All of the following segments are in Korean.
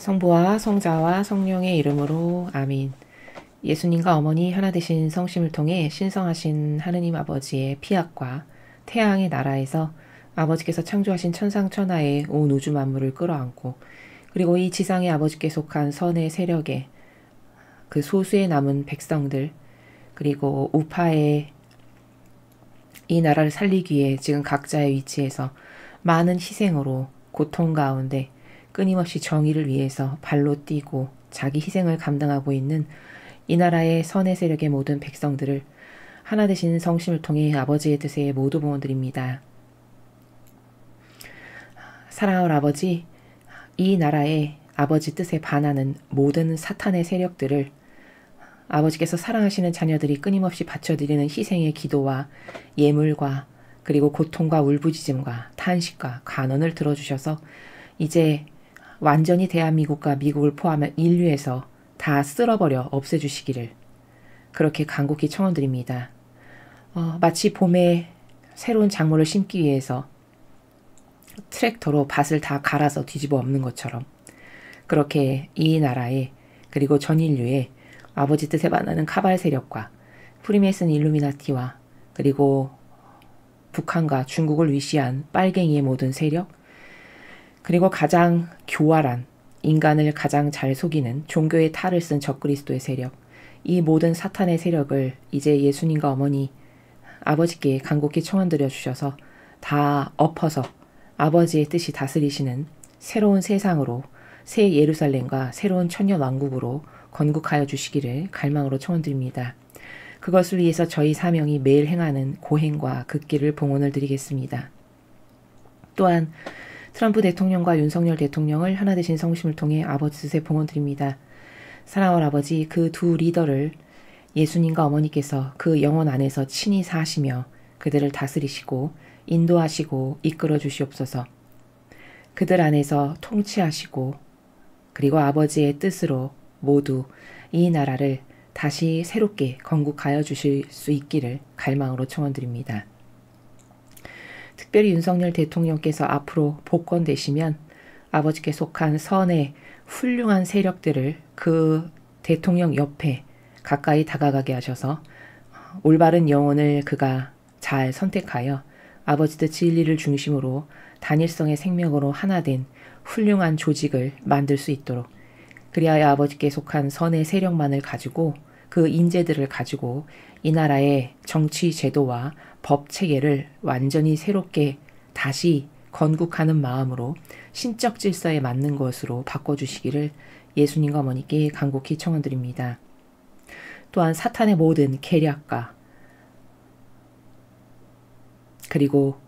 성부와 성자와 성령의 이름으로 아멘. 예수님과 어머니 하나 되신 성심을 통해 신성하신 하느님 아버지의 피약과 태양의 나라에서 아버지께서 창조하신 천상천하의 온 우주 만물을 끌어안고, 그리고 이 지상의 아버지께 속한 선의 세력에 그 소수에 남은 백성들, 그리고 우파의 이 나라를 살리기 위해 지금 각자의 위치에서 많은 희생으로 고통 가운데 끊임없이 정의를 위해서 발로 뛰고 자기 희생을 감당하고 있는 이 나라의 선의 세력의 모든 백성들을 하나 되신 성심을 통해 아버지의 뜻에 모두 봉헌드립니다. 사랑하는 아버지, 이 나라의 아버지 뜻에 반하는 모든 사탄의 세력들을 아버지께서 사랑하시는 자녀들이 끊임없이 바쳐드리는 희생의 기도와 예물과 그리고 고통과 울부짖음과 탄식과 간언을 들어주셔서 이제 완전히 대한민국과 미국을 포함한 인류에서 다 쓸어버려 없애주시기를 그렇게 간곡히 청원드립니다. 마치 봄에 새로운 작물을 심기 위해서 트랙터로 밭을 다 갈아서 뒤집어 엎는 것처럼, 그렇게 이 나라에 그리고 전 인류에 아버지 뜻에 반하는 카발 세력과 프리메이슨 일루미나티와 그리고 북한과 중국을 위시한 빨갱이의 모든 세력, 그리고 가장 교활한 인간을 가장 잘 속이는 종교의 탈을 쓴 적그리스도의 세력, 이 모든 사탄의 세력을 이제 예수님과 어머니 아버지께 간곡히 청원드려 주셔서 다 엎어서 아버지의 뜻이 다스리시는 새로운 세상으로, 새 예루살렘과 새로운 천년 왕국으로 건국하여 주시기를 갈망으로 청원드립니다. 그것을 위해서 저희 사명이 매일 행하는 고행과 극기를 봉헌을 드리겠습니다. 또한 트럼프 대통령과 윤석열 대통령을 하나 되신 성심을 통해 아버지 뜻에 봉헌드립니다. 사랑하는 아버지, 그 두 리더를 예수님과 어머니께서 그 영혼 안에서 친히 사시며 그들을 다스리시고 인도하시고 이끌어 주시옵소서. 그들 안에서 통치하시고 그리고 아버지의 뜻으로 모두 이 나라를 다시 새롭게 건국하여 주실 수 있기를 갈망으로 청원드립니다. 특별히 윤석열 대통령께서 앞으로 복권되시면 아버지께 속한 선의 훌륭한 세력들을 그 대통령 옆에 가까이 다가가게 하셔서 올바른 영혼을 그가 잘 선택하여 아버지 뜻 진리를 중심으로 단일성의 생명으로 하나 된 훌륭한 조직을 만들 수 있도록, 그리하여 아버지께 속한 선의 세력만을 가지고 그 인재들을 가지고 이 나라의 정치 제도와 법 체계를 완전히 새롭게 다시 건국하는 마음으로 신적 질서에 맞는 것으로 바꿔주시기를 예수님과 어머니께 간곡히 청원드립니다. 또한 사탄의 모든 계략과 그리고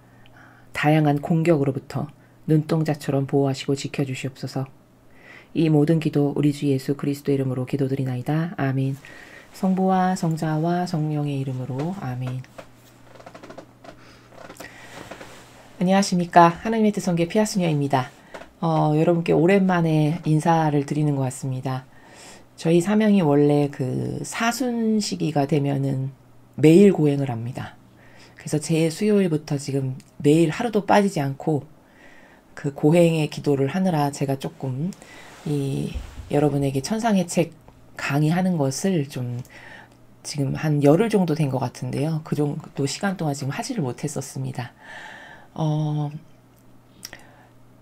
다양한 공격으로부터 눈동자처럼 보호하시고 지켜주시옵소서. 이 모든 기도 우리 주 예수 그리스도 이름으로 기도드리나이다. 아멘. 성부와 성자와 성령의 이름으로 아멘. 안녕하십니까. 하나님의 뜻성계 피아스녀입니다. 여러분께 오랜만에 인사를 드리는 것 같습니다. 저희 사명이 원래 그 사순 시기가 되면은 매일 고행을 합니다. 그래서 제 수요일부터 지금 매일 하루도 빠지지 않고 그 고행의 기도를 하느라 제가 조금 여러분에게 천상의 책 강의하는 것을 좀 지금 한 열흘 정도 된 것 같은데요. 그 정도 시간 동안 지금 하지를 못했었습니다.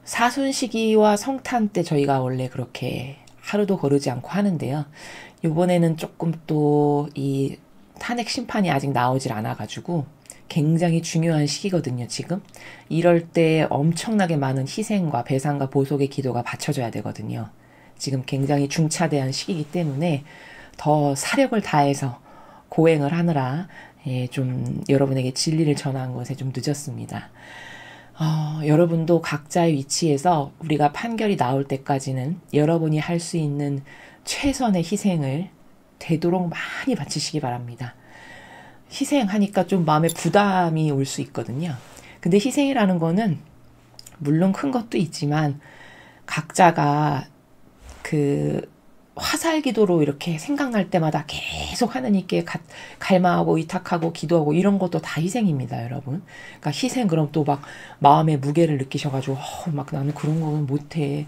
사순 시기와 성탄 때 저희가 원래 그렇게 하루도 거르지 않고 하는데요. 이번에는 조금 또 이 탄핵 심판이 아직 나오질 않아가지고 굉장히 중요한 시기거든요, 지금. 이럴 때 엄청나게 많은 희생과 배상과 보속의 기도가 바쳐져야 되거든요. 지금 굉장히 중차대한 시기이기 때문에 더 사력을 다해서 고행을 하느라 좀 여러분에게 진리를 전한 것에 좀 늦었습니다. 여러분도 각자의 위치에서 우리가 판결이 나올 때까지는 여러분이 할 수 있는 최선의 희생을 되도록 많이 바치시기 바랍니다. 희생하니까 좀 마음에 부담이 올 수 있거든요. 근데 희생이라는 거는 물론 큰 것도 있지만 각자가 그 화살 기도로 이렇게 생각날 때마다 계속 하느님께 갈망하고 위탁하고 기도하고 이런 것도 다 희생입니다, 여러분. 그러니까 희생 그럼 또 막 마음의 무게를 느끼셔가지고 막 나는 그런 거는 못해.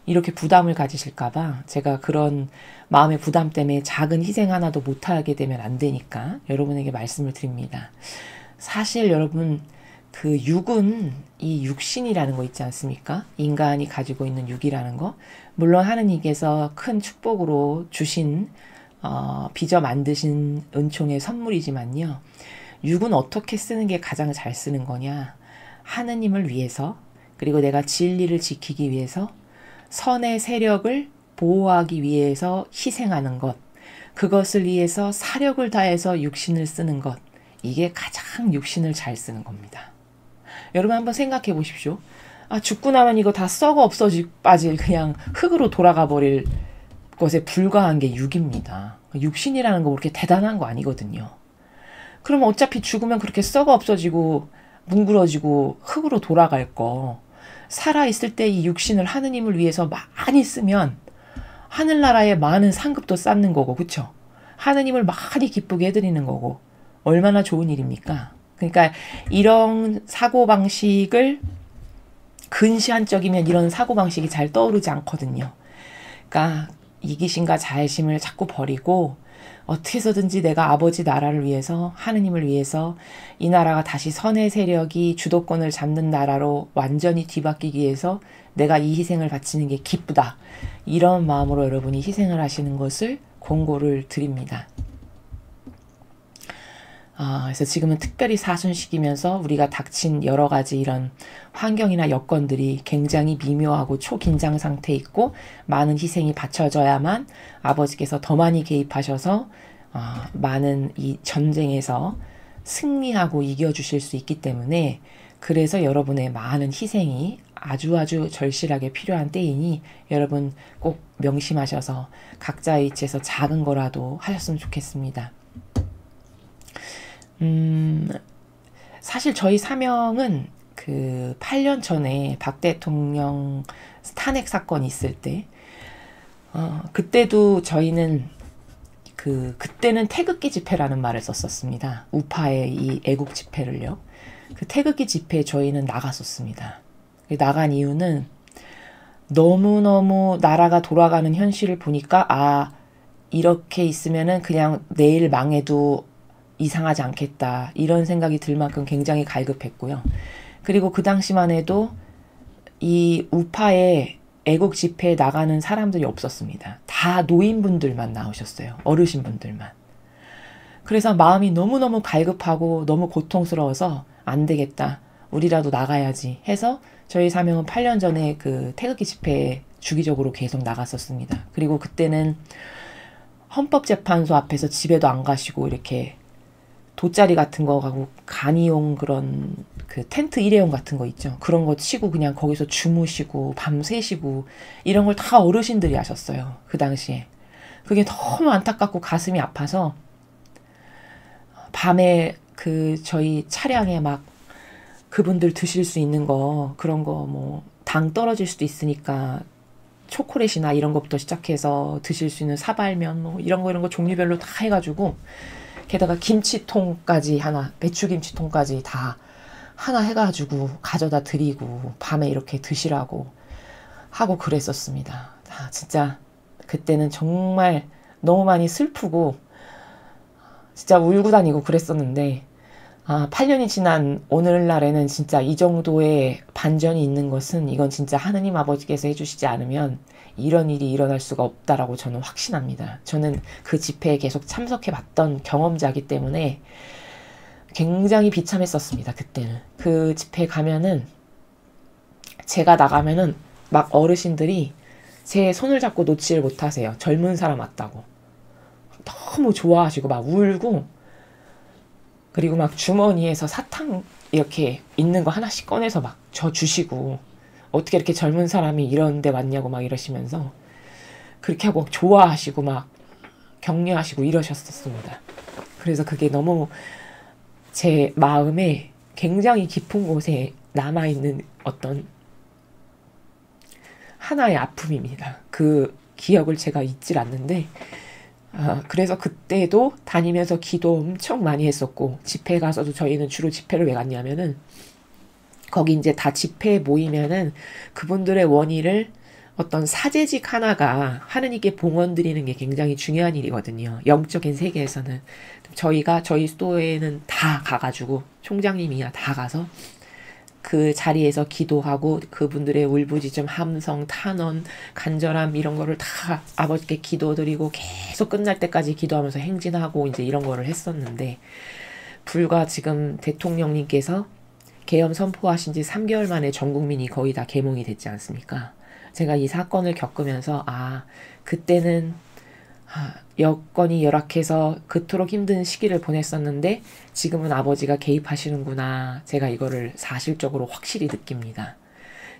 이렇게 부담을 가지실까봐 제가 그런 마음의 부담 때문에 작은 희생 하나도 못하게 되면 안 되니까 여러분에게 말씀을 드립니다. 사실 여러분 그 육은 이 육신이라는 거 있지 않습니까? 인간이 가지고 있는 육이라는 거. 물론 하느님께서 큰 축복으로 주신 빚어 만드신 은총의 선물이지만요. 육은 어떻게 쓰는 게 가장 잘 쓰는 거냐? 하느님을 위해서, 그리고 내가 진리를 지키기 위해서, 선의 세력을 보호하기 위해서 희생하는 것, 그것을 위해서 사력을 다해서 육신을 쓰는 것, 이게 가장 육신을 잘 쓰는 겁니다. 여러분 한번 생각해 보십시오. 죽고 나면 이거 다 썩어 빠질 그냥 흙으로 돌아가 버릴 것에 불과한 게 육입니다. 육신이라는 거 그렇게 대단한 거 아니거든요. 그러면 어차피 죽으면 그렇게 썩어 없어지고 뭉그러지고 흙으로 돌아갈 거, 살아있을 때 이 육신을 하느님을 위해서 많이 쓰면 하늘나라에 많은 상급도 쌓는 거고, 그쵸? 하느님을 많이 기쁘게 해드리는 거고, 얼마나 좋은 일입니까? 그러니까 이런 사고방식을 근시안적이면 이런 사고방식이 잘 떠오르지 않거든요. 그러니까 이기심과 자애심을 자꾸 버리고 어떻게 해서든지 내가 아버지 나라를 위해서, 하느님을 위해서 이 나라가 다시 선의 세력이 주도권을 잡는 나라로 완전히 뒤바뀌기 위해서 내가 이 희생을 바치는 게 기쁘다. 이런 마음으로 여러분이 희생을 하시는 것을 권고를 드립니다. 그래서 지금은 특별히 사순시기면서 우리가 닥친 여러 가지 이런 환경이나 여건들이 굉장히 미묘하고 초긴장 상태에 있고 많은 희생이 바쳐져야만 아버지께서 더 많이 개입하셔서 많은 이 전쟁에서 승리하고 이겨주실 수 있기 때문에, 그래서 여러분의 많은 희생이 아주 절실하게 필요한 때이니 여러분 꼭 명심하셔서 각자의 위치에서 작은 거라도 하셨으면 좋겠습니다. 사실 저희 사명은 그 8년 전에 박 대통령 탄핵 사건이 있을 때, 그때도 저희는 그때는 태극기 집회라는 말을 썼었습니다. 우파의 이 애국 집회를요. 그 태극기 집회에 저희는 나갔었습니다. 나간 이유는 너무너무 나라가 돌아가는 현실을 보니까 이렇게 있으면은 그냥 내일 망해도 이상하지 않겠다, 이런 생각이 들 만큼 굉장히 갈급했고요. 그리고 그 당시만 해도 이 우파의 애국 집회에 나가는 사람들이 없었습니다. 다 노인분들만 나오셨어요. 어르신분들만. 그래서 마음이 너무너무 갈급하고 너무 고통스러워서 안 되겠다, 우리라도 나가야지 해서 저희 사명은 8년 전에 그 태극기 집회에 주기적으로 계속 나갔었습니다. 그리고 그때는 헌법재판소 앞에서 집에도 안 가시고 이렇게 돗자리 같은 거 가고 간이용 그런 그 텐트 일회용 같은 거 있죠. 그런 거 치고 그냥 거기서 주무시고 밤새시고 이런 걸 다 어르신들이 하셨어요. 그 당시에. 그게 너무 안타깝고 가슴이 아파서 밤에 저희 차량에 막 그분들 드실 수 있는 거, 그런 거 뭐 당 떨어질 수도 있으니까 초콜릿이나 이런 것부터 시작해서 드실 수 있는 사발면 뭐 이런 거 종류별로 다 해가지고, 게다가 김치통까지 하나, 배추김치통까지 다 하나 해가지고 가져다 드리고 밤에 이렇게 드시라고 하고 그랬었습니다. 진짜 그때는 정말 너무 많이 슬프고 진짜 울고 다니고 그랬었는데, 8년이 지난 오늘날에는 진짜 이 정도의 반전이 있는 것은 이건 진짜 하느님 아버지께서 해주시지 않으면 이런 일이 일어날 수가 없다라고 저는 확신합니다. 저는 그 집회에 계속 참석해봤던 경험자이기 때문에 굉장히 비참했었습니다. 그때는. 그 집회에 가면은, 제가 나가면은 막 어르신들이 제 손을 잡고 놓지를 못하세요. 젊은 사람 왔다고. 너무 좋아하시고 막 울고, 그리고 막 주머니에서 사탕 이렇게 있는 거 하나씩 꺼내서 막 저 주시고, 어떻게 이렇게 젊은 사람이 이런 데 왔냐고 막 이러시면서 그렇게 하고 좋아하시고 막 격려하시고 이러셨었습니다. 그래서 그게 너무 제 마음에 굉장히 깊은 곳에 남아있는 어떤 하나의 아픔입니다. 그 기억을 제가 잊질 않는데, 그래서 그때도 다니면서 기도 엄청 많이 했었고, 집회 가서도 저희는 주로 집회를 왜 갔냐면은 거기 이제 다 집회에 모이면은 그분들의 원의를 어떤 사제직 하나가 하느님께 봉헌 드리는 게 굉장히 중요한 일이거든요. 영적인 세계에서는. 저희가 저희 스토어에는 다 가가지고 총장님이야 다 가서 그 자리에서 기도하고 그분들의 울부짖음, 함성, 탄원, 간절함 이런 거를 다 아버지께 기도드리고 계속 끝날 때까지 기도하면서 행진하고 이제 이런 거를 했었는데, 불과 지금 대통령님께서 계엄 선포하신 지 3개월 만에 전 국민이 거의 다 계몽이 됐지 않습니까? 제가 이 사건을 겪으면서 그때는 여건이 열악해서 그토록 힘든 시기를 보냈었는데 지금은 아버지가 개입하시는구나. 제가 이거를 사실적으로 확실히 느낍니다.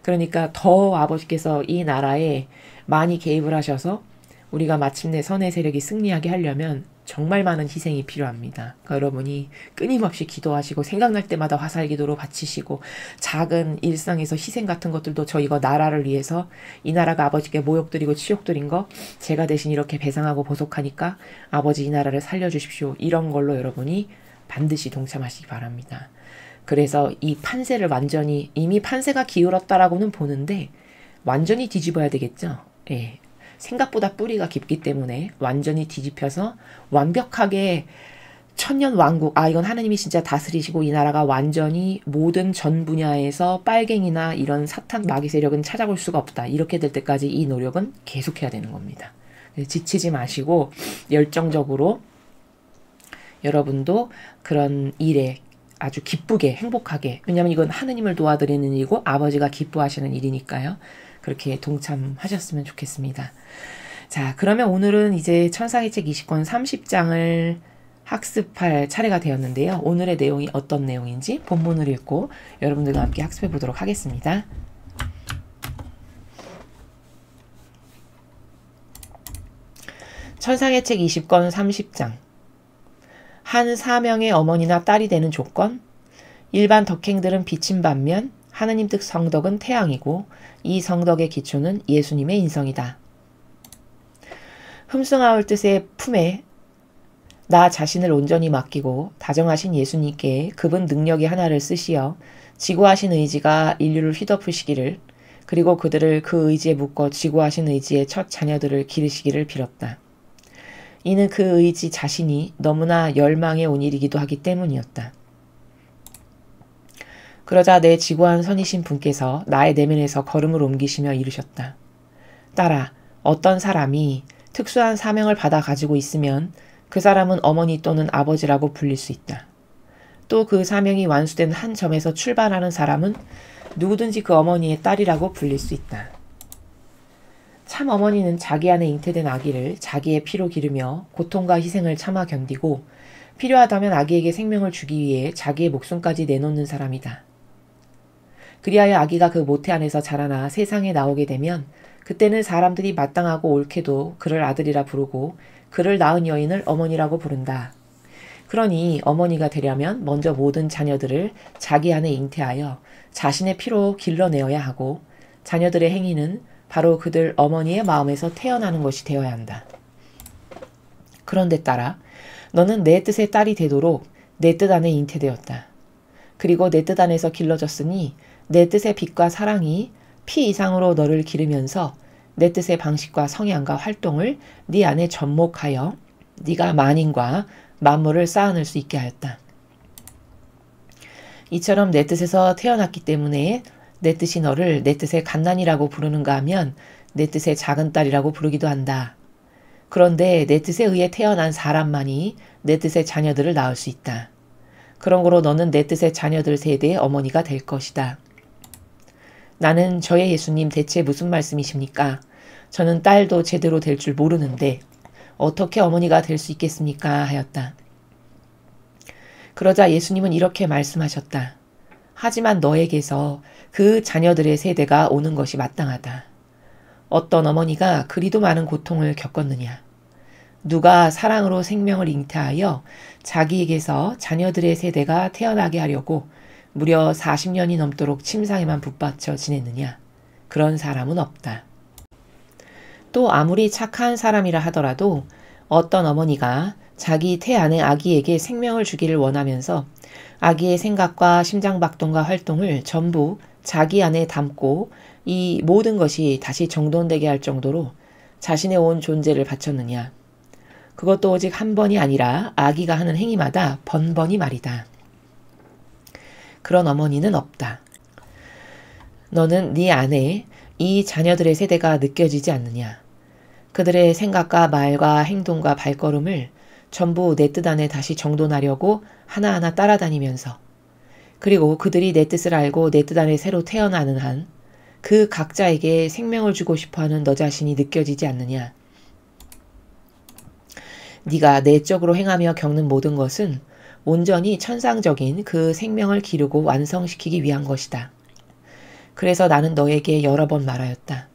그러니까 더 아버지께서 이 나라에 많이 개입을 하셔서 우리가 마침내 선의 세력이 승리하게 하려면 정말 많은 희생이 필요합니다. 그러니까 여러분이 끊임없이 기도하시고 생각날 때마다 화살기도로 바치시고 작은 일상에서 희생 같은 것들도 저 이거 나라를 위해서 이 나라가 아버지께 모욕드리고 치욕드린 거 제가 대신 이렇게 배상하고 보속하니까 아버지 이 나라를 살려주십시오. 이런 걸로 여러분이 반드시 동참하시기 바랍니다. 그래서 이 판세를 완전히 이미 판세가 기울었다라고는 보는데 완전히 뒤집어야 되겠죠. 예. 생각보다 뿌리가 깊기 때문에 완전히 뒤집혀서 완벽하게 천년 왕국, 이건 하느님이 진짜 다스리시고 이 나라가 완전히 모든 전 분야에서 빨갱이나 이런 사탄 마귀 세력은 찾아볼 수가 없다. 이렇게 될 때까지 이 노력은 계속해야 되는 겁니다. 지치지 마시고 열정적으로 여러분도 그런 일에 아주 기쁘게 행복하게, 왜냐하면 이건 하느님을 도와드리는 일이고 아버지가 기뻐하시는 일이니까요. 그렇게 동참하셨으면 좋겠습니다. 자, 그러면 오늘은 이제 천사의 책 20권 30장을 학습할 차례가 되었는데요. 오늘의 내용이 어떤 내용인지 본문을 읽고 여러분들과 함께 학습해 보도록 하겠습니다. 천사의 책 20권 30장. 한 사명의 어머니나 딸이 되는 조건. 일반 덕행들은 빛인 반면 하느님 뜻 성덕은 태양이고 이 성덕의 기초는 예수님의 인성이다. 흠숭아올 뜻의 품에 나 자신을 온전히 맡기고 다정하신 예수님께 그분 능력의 하나를 쓰시어 지구하신 의지가 인류를 휘덮으시기를, 그리고 그들을 그 의지에 묶어 지구하신 의지의 첫 자녀들을 기르시기를 빌었다. 이는 그 의지 자신이 너무나 열망에 온 일이기도 하기 때문이었다. 그러자 내 지구한 선이신 분께서 나의 내면에서 걸음을 옮기시며 이르셨다. 딸아, 어떤 사람이 특수한 사명을 받아 가지고 있으면 그 사람은 어머니 또는 아버지라고 불릴 수 있다. 또 그 사명이 완수된 한 점에서 출발하는 사람은 누구든지 그 어머니의 딸이라고 불릴 수 있다. 참 어머니는 자기 안에 잉태된 아기를 자기의 피로 기르며 고통과 희생을 참아 견디고 필요하다면 아기에게 생명을 주기 위해 자기의 목숨까지 내놓는 사람이다. 그리하여 아기가 그 모태 안에서 자라나 세상에 나오게 되면 그때는 사람들이 마땅하고 옳게도 그를 아들이라 부르고 그를 낳은 여인을 어머니라고 부른다. 그러니 어머니가 되려면 먼저 모든 자녀들을 자기 안에 잉태하여 자신의 피로 길러내어야 하고 자녀들의 행위는 바로 그들 어머니의 마음에서 태어나는 것이 되어야 한다. 그런데 딸아, 너는 내 뜻의 딸이 되도록 내 뜻 안에 잉태되었다. 그리고 내 뜻 안에서 길러졌으니 내 뜻의 빛과 사랑이 피 이상으로 너를 기르면서 내 뜻의 방식과 성향과 활동을 네 안에 접목하여 네가 만인과 만물을 쌓아낼 수 있게 하였다. 이처럼 내 뜻에서 태어났기 때문에 내 뜻이 너를 내 뜻의 갓난이라고 부르는가 하면 내 뜻의 작은 딸이라고 부르기도 한다. 그런데 내 뜻에 의해 태어난 사람만이 내 뜻의 자녀들을 낳을 수 있다. 그러므로 너는 내 뜻의 자녀들 세대의 어머니가 될 것이다. 나는 저의 예수님 대체 무슨 말씀이십니까? 저는 딸도 제대로 될 줄 모르는데 어떻게 어머니가 될 수 있겠습니까? 하였다. 그러자 예수님은 이렇게 말씀하셨다. 하지만 너에게서 그 자녀들의 세대가 오는 것이 마땅하다. 어떤 어머니가 그리도 많은 고통을 겪었느냐? 누가 사랑으로 생명을 잉태하여 자기에게서 자녀들의 세대가 태어나게 하려고 무려 40년이 넘도록 침상에만 붙박혀 지냈느냐? 그런 사람은 없다. 또 아무리 착한 사람이라 하더라도 어떤 어머니가 자기 태 안의 아기에게 생명을 주기를 원하면서 아기의 생각과 심장박동과 활동을 전부 자기 안에 담고 이 모든 것이 다시 정돈되게 할 정도로 자신의 온 존재를 바쳤느냐. 그것도 오직 한 번이 아니라 아기가 하는 행위마다 번번이 말이다. 그런 어머니는 없다. 너는 네 안에 이 자녀들의 세대가 느껴지지 않느냐. 그들의 생각과 말과 행동과 발걸음을 전부 내 뜻 안에 다시 정돈하려고 하나하나 따라다니면서, 그리고 그들이 내 뜻을 알고 내 뜻 안에 새로 태어나는 한 그 각자에게 생명을 주고 싶어하는 너 자신이 느껴지지 않느냐. 네가 내적으로 행하며 겪는 모든 것은 온전히 천상적인 그 생명을 기르고 완성시키기 위한 것이다. 그래서 나는 너에게 여러 번 말하였다.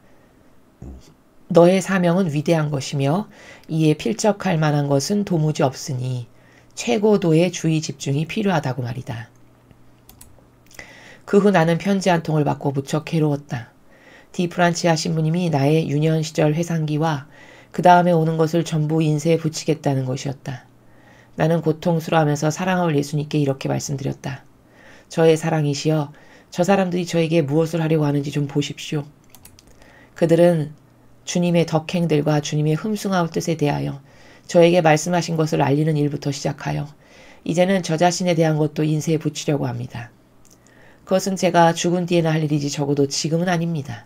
너의 사명은 위대한 것이며 이에 필적할 만한 것은 도무지 없으니 최고도의 주의 집중이 필요하다고 말이다. 그 후 나는 편지 한 통을 받고 무척 괴로웠다. 디프란치아 신부님이 나의 유년 시절 회상기와 그 다음에 오는 것을 전부 인쇄에 붙이겠다는 것이었다. 나는 고통스러워하면서 사랑할 예수님께 이렇게 말씀드렸다. 저의 사랑이시여, 저 사람들이 저에게 무엇을 하려고 하는지 좀 보십시오. 그들은 주님의 덕행들과 주님의 흠숭아울 뜻에 대하여 저에게 말씀하신 것을 알리는 일부터 시작하여 이제는 저 자신에 대한 것도 인쇄에 붙이려고 합니다. 그것은 제가 죽은 뒤에나 할 일이지 적어도 지금은 아닙니다.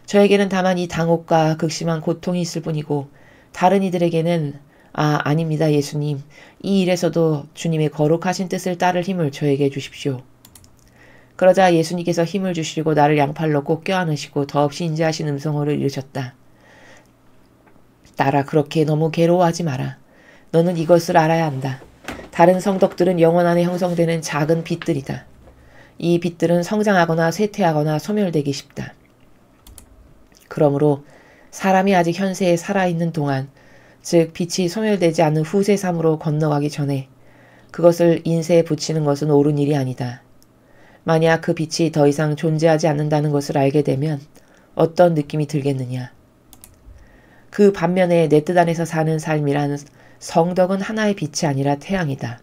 저에게는 다만 이 당혹과 극심한 고통이 있을 뿐이고 다른 이들에게는 아닙니다 예수님. 이 일에서도 주님의 거룩하신 뜻을 따를 힘을 저에게 주십시오. 그러자 예수님께서 힘을 주시고 나를 양팔로 꼭 껴안으시고 더없이 인자하신 음성으로 이르셨다. 딸아, 그렇게 너무 괴로워하지 마라. 너는 이것을 알아야 한다. 다른 성덕들은 영혼 안에 형성되는 작은 빛들이다. 이 빛들은 성장하거나 쇠퇴하거나 소멸되기 쉽다. 그러므로 사람이 아직 현세에 살아있는 동안, 즉 빛이 소멸되지 않는 후세 삶으로 건너가기 전에 그것을 인쇄에 붙이는 것은 옳은 일이 아니다. 만약 그 빛이 더 이상 존재하지 않는다는 것을 알게 되면 어떤 느낌이 들겠느냐. 그 반면에 내 뜻 안에서 사는 삶이란 성덕은 하나의 빛이 아니라 태양이다.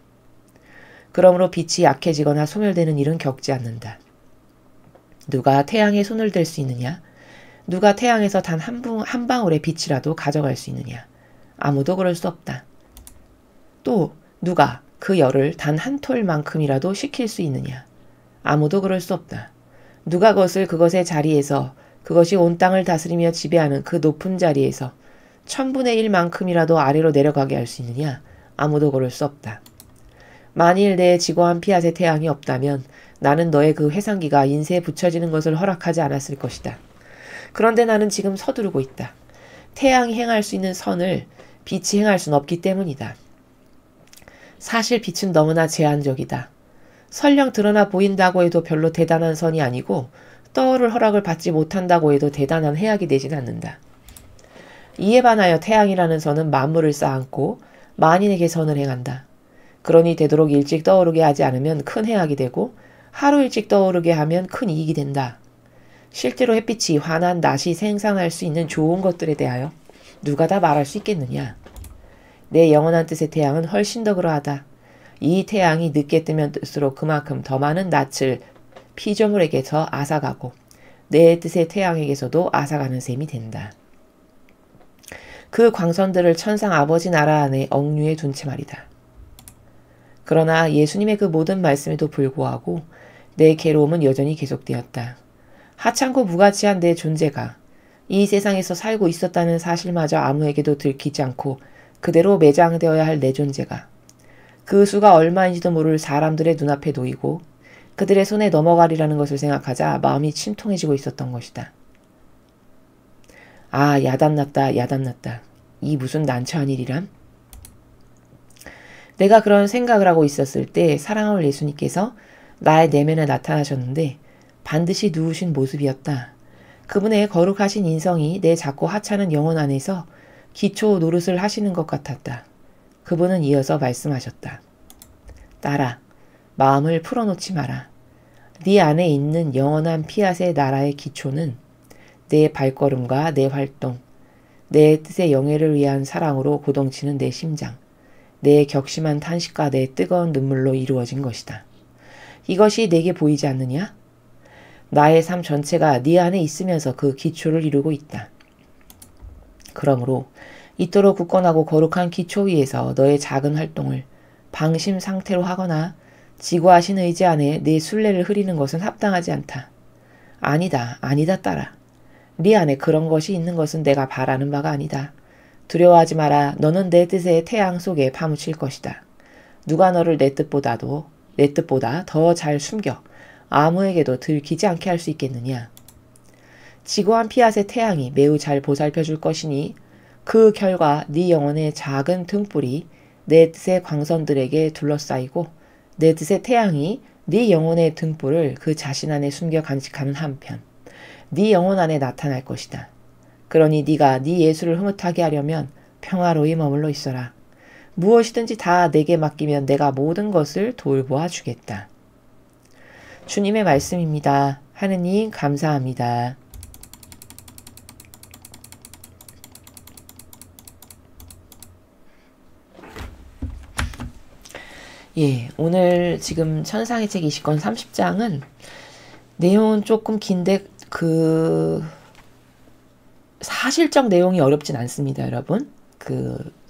그러므로 빛이 약해지거나 소멸되는 일은 겪지 않는다. 누가 태양에 손을 댈 수 있느냐? 누가 태양에서 단 한 방울의 빛이라도 가져갈 수 있느냐? 아무도 그럴 수 없다. 또 누가 그 열을 단 한 톨만큼이라도 식힐 수 있느냐? 아무도 그럴 수 없다. 누가 그것의 자리에서, 그것이 온 땅을 다스리며 지배하는 그 높은 자리에서 1000분의 1만큼이라도 아래로 내려가게 할 수 있느냐? 아무도 그럴 수 없다. 만일 내 지고한 피앗의 태양이 없다면 나는 너의 그 회상기가 인쇄에 붙여지는 것을 허락하지 않았을 것이다. 그런데 나는 지금 서두르고 있다. 태양이 행할 수 있는 선을 빛이 행할 수는 없기 때문이다. 사실 빛은 너무나 제한적이다. 설령 드러나 보인다고 해도 별로 대단한 선이 아니고 떠오를 허락을 받지 못한다고 해도 대단한 해악이 되진 않는다. 이에 반하여 태양이라는 선은 만물을 쌓아안고 만인에게 선을 행한다. 그러니 되도록 일찍 떠오르게 하지 않으면 큰 해악이 되고 하루 일찍 떠오르게 하면 큰 이익이 된다. 실제로 햇빛이 환한 낮이 생산할 수 있는 좋은 것들에 대하여 누가 다 말할 수 있겠느냐. 내 영원한 뜻의 태양은 훨씬 더 그러하다. 이 태양이 늦게 뜨면 뜰수록 그만큼 더 많은 낯을 피조물에게서 앗아가고 내 뜻의 태양에게서도 앗아가는 셈이 된다. 그 광선들을 천상 아버지 나라 안에 억류에 둔 채 말이다. 그러나 예수님의 그 모든 말씀에도 불구하고 내 괴로움은 여전히 계속되었다. 하찮고 무가치한 내 존재가 이 세상에서 살고 있었다는 사실마저 아무에게도 들키지 않고 그대로 매장되어야 할 내 존재가 그 수가 얼마인지도 모를 사람들의 눈앞에 놓이고 그들의 손에 넘어가리라는 것을 생각하자 마음이 침통해지고 있었던 것이다. 야단났다, 야단났다. 이 무슨 난처한 일이람? 내가 그런 생각을 하고 있었을 때 사랑할 예수님께서 나의 내면에 나타나셨는데 반드시 누우신 모습이었다. 그분의 거룩하신 인성이 내 작고 하찮은 영혼 안에서 기초 노릇을 하시는 것 같았다. 그분은 이어서 말씀하셨다. 딸아, 마음을 풀어놓지 마라. 네 안에 있는 영원한 피앗의 나라의 기초는 내 발걸음과 내 활동, 내 뜻의 영예를 위한 사랑으로 고동치는 내 심장, 내 격심한 탄식과 내 뜨거운 눈물로 이루어진 것이다. 이것이 내게 보이지 않느냐? 나의 삶 전체가 네 안에 있으면서 그 기초를 이루고 있다. 그러므로 이토록 굳건하고 거룩한 기초 위에서 너의 작은 활동을 방심 상태로 하거나 지구하신 의지 안에 내 순례를 흐리는 것은 합당하지 않다. 아니다, 아니다 딸아. 네 안에 그런 것이 있는 것은 내가 바라는 바가 아니다. 두려워하지 마라. 너는 내 뜻의 태양 속에 파묻힐 것이다. 누가 너를 내 뜻보다 더 잘 숨겨 아무에게도 들키지 않게 할 수 있겠느냐. 지고한 피앗의 태양이 매우 잘 보살펴 줄 것이니 그 결과 네 영혼의 작은 등불이 내 뜻의 광선들에게 둘러싸이고 내 뜻의 태양이 네 영혼의 등불을 그 자신 안에 숨겨 간직하는 한편 네 영혼 안에 나타날 것이다. 그러니 네가 네 예수를 흐뭇하게 하려면 평화로이 머물러 있어라. 무엇이든지 다 내게 맡기면 내가 모든 것을 돌보아 주겠다. 주님의 말씀입니다. 하느님 감사합니다. 예, 오늘 지금 천상의 책 20권 30장은 내용은 조금 긴데 사실적 내용이 어렵진 않습니다, 여러분.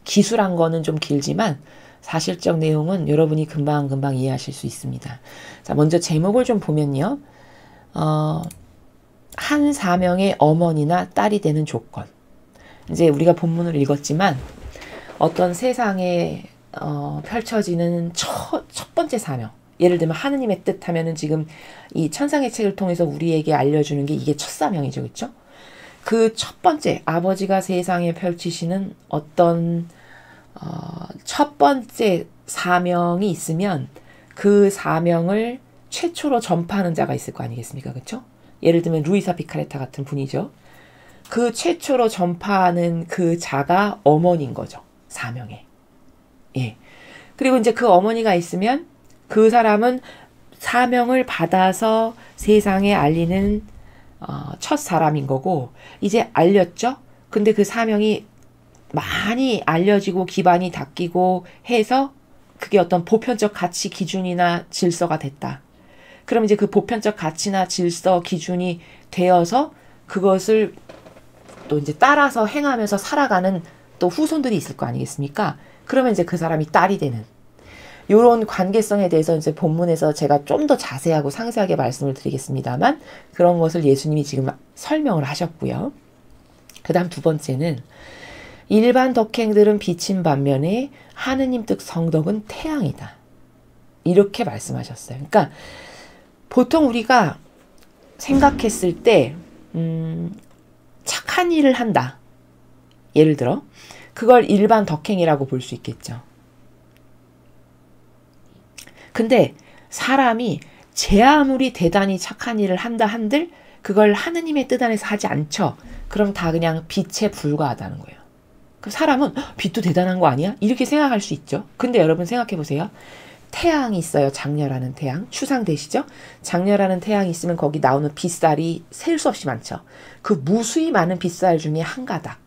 기술한 거는 좀 길지만 사실적 내용은 여러분이 금방금방 이해하실 수 있습니다. 자, 먼저 제목을 좀 보면요. 한 사명의 어머니나 딸이 되는 조건. 이제 우리가 본문을 읽었지만 어떤 세상에 펼쳐지는 첫 번째 사명. 예를 들면 하느님의 뜻 하면은 지금 이 천상의 책을 통해서 우리에게 알려주는 게 이게 첫 사명이죠. 그렇죠? 그 첫 번째 아버지가 세상에 펼치시는 어떤 첫 번째 사명이 있으면 그 사명을 최초로 전파하는 자가 있을 거 아니겠습니까? 그렇죠? 예를 들면 루이사 피카레타 같은 분이죠. 그 최초로 전파하는 그 자가 어머니인 거죠. 사명에. 예. 그리고 이제 그 어머니가 있으면 그 사람은 사명을 받아서 세상에 알리는 첫 사람인 거고, 이제 알렸죠? 근데 그 사명이 많이 알려지고 기반이 닦이고 해서 그게 어떤 보편적 가치 기준이나 질서가 됐다. 그럼 이제 그 보편적 가치나 질서 기준이 되어서 그것을 또 이제 따라서 행하면서 살아가는 또 후손들이 있을 거 아니겠습니까? 그러면 이제 그 사람이 딸이 되는. 이런 관계성에 대해서 이제 본문에서 제가 좀 더 자세하고 상세하게 말씀을 드리겠습니다만 그런 것을 예수님이 지금 설명을 하셨고요. 그 다음 두 번째는 일반 덕행들은 빛인 반면에 하느님 뜻 성덕은 태양이다. 이렇게 말씀하셨어요. 그러니까 보통 우리가 생각했을 때 착한 일을 한다. 예를 들어 그걸 일반 덕행이라고 볼 수 있겠죠. 근데 사람이 제 아무리 대단히 착한 일을 한다 한들 그걸 하느님의 뜻 안에서 하지 않죠. 그럼 다 그냥 빛에 불과하다는 거예요. 그 사람은 빛도 대단한 거 아니야? 이렇게 생각할 수 있죠. 근데 여러분 생각해 보세요. 태양이 있어요. 장렬하는 태양. 추상되시죠? 장렬하는 태양이 있으면 거기 나오는 빛살이 셀 수 없이 많죠. 그 무수히 많은 빛살 중에 한 가닥.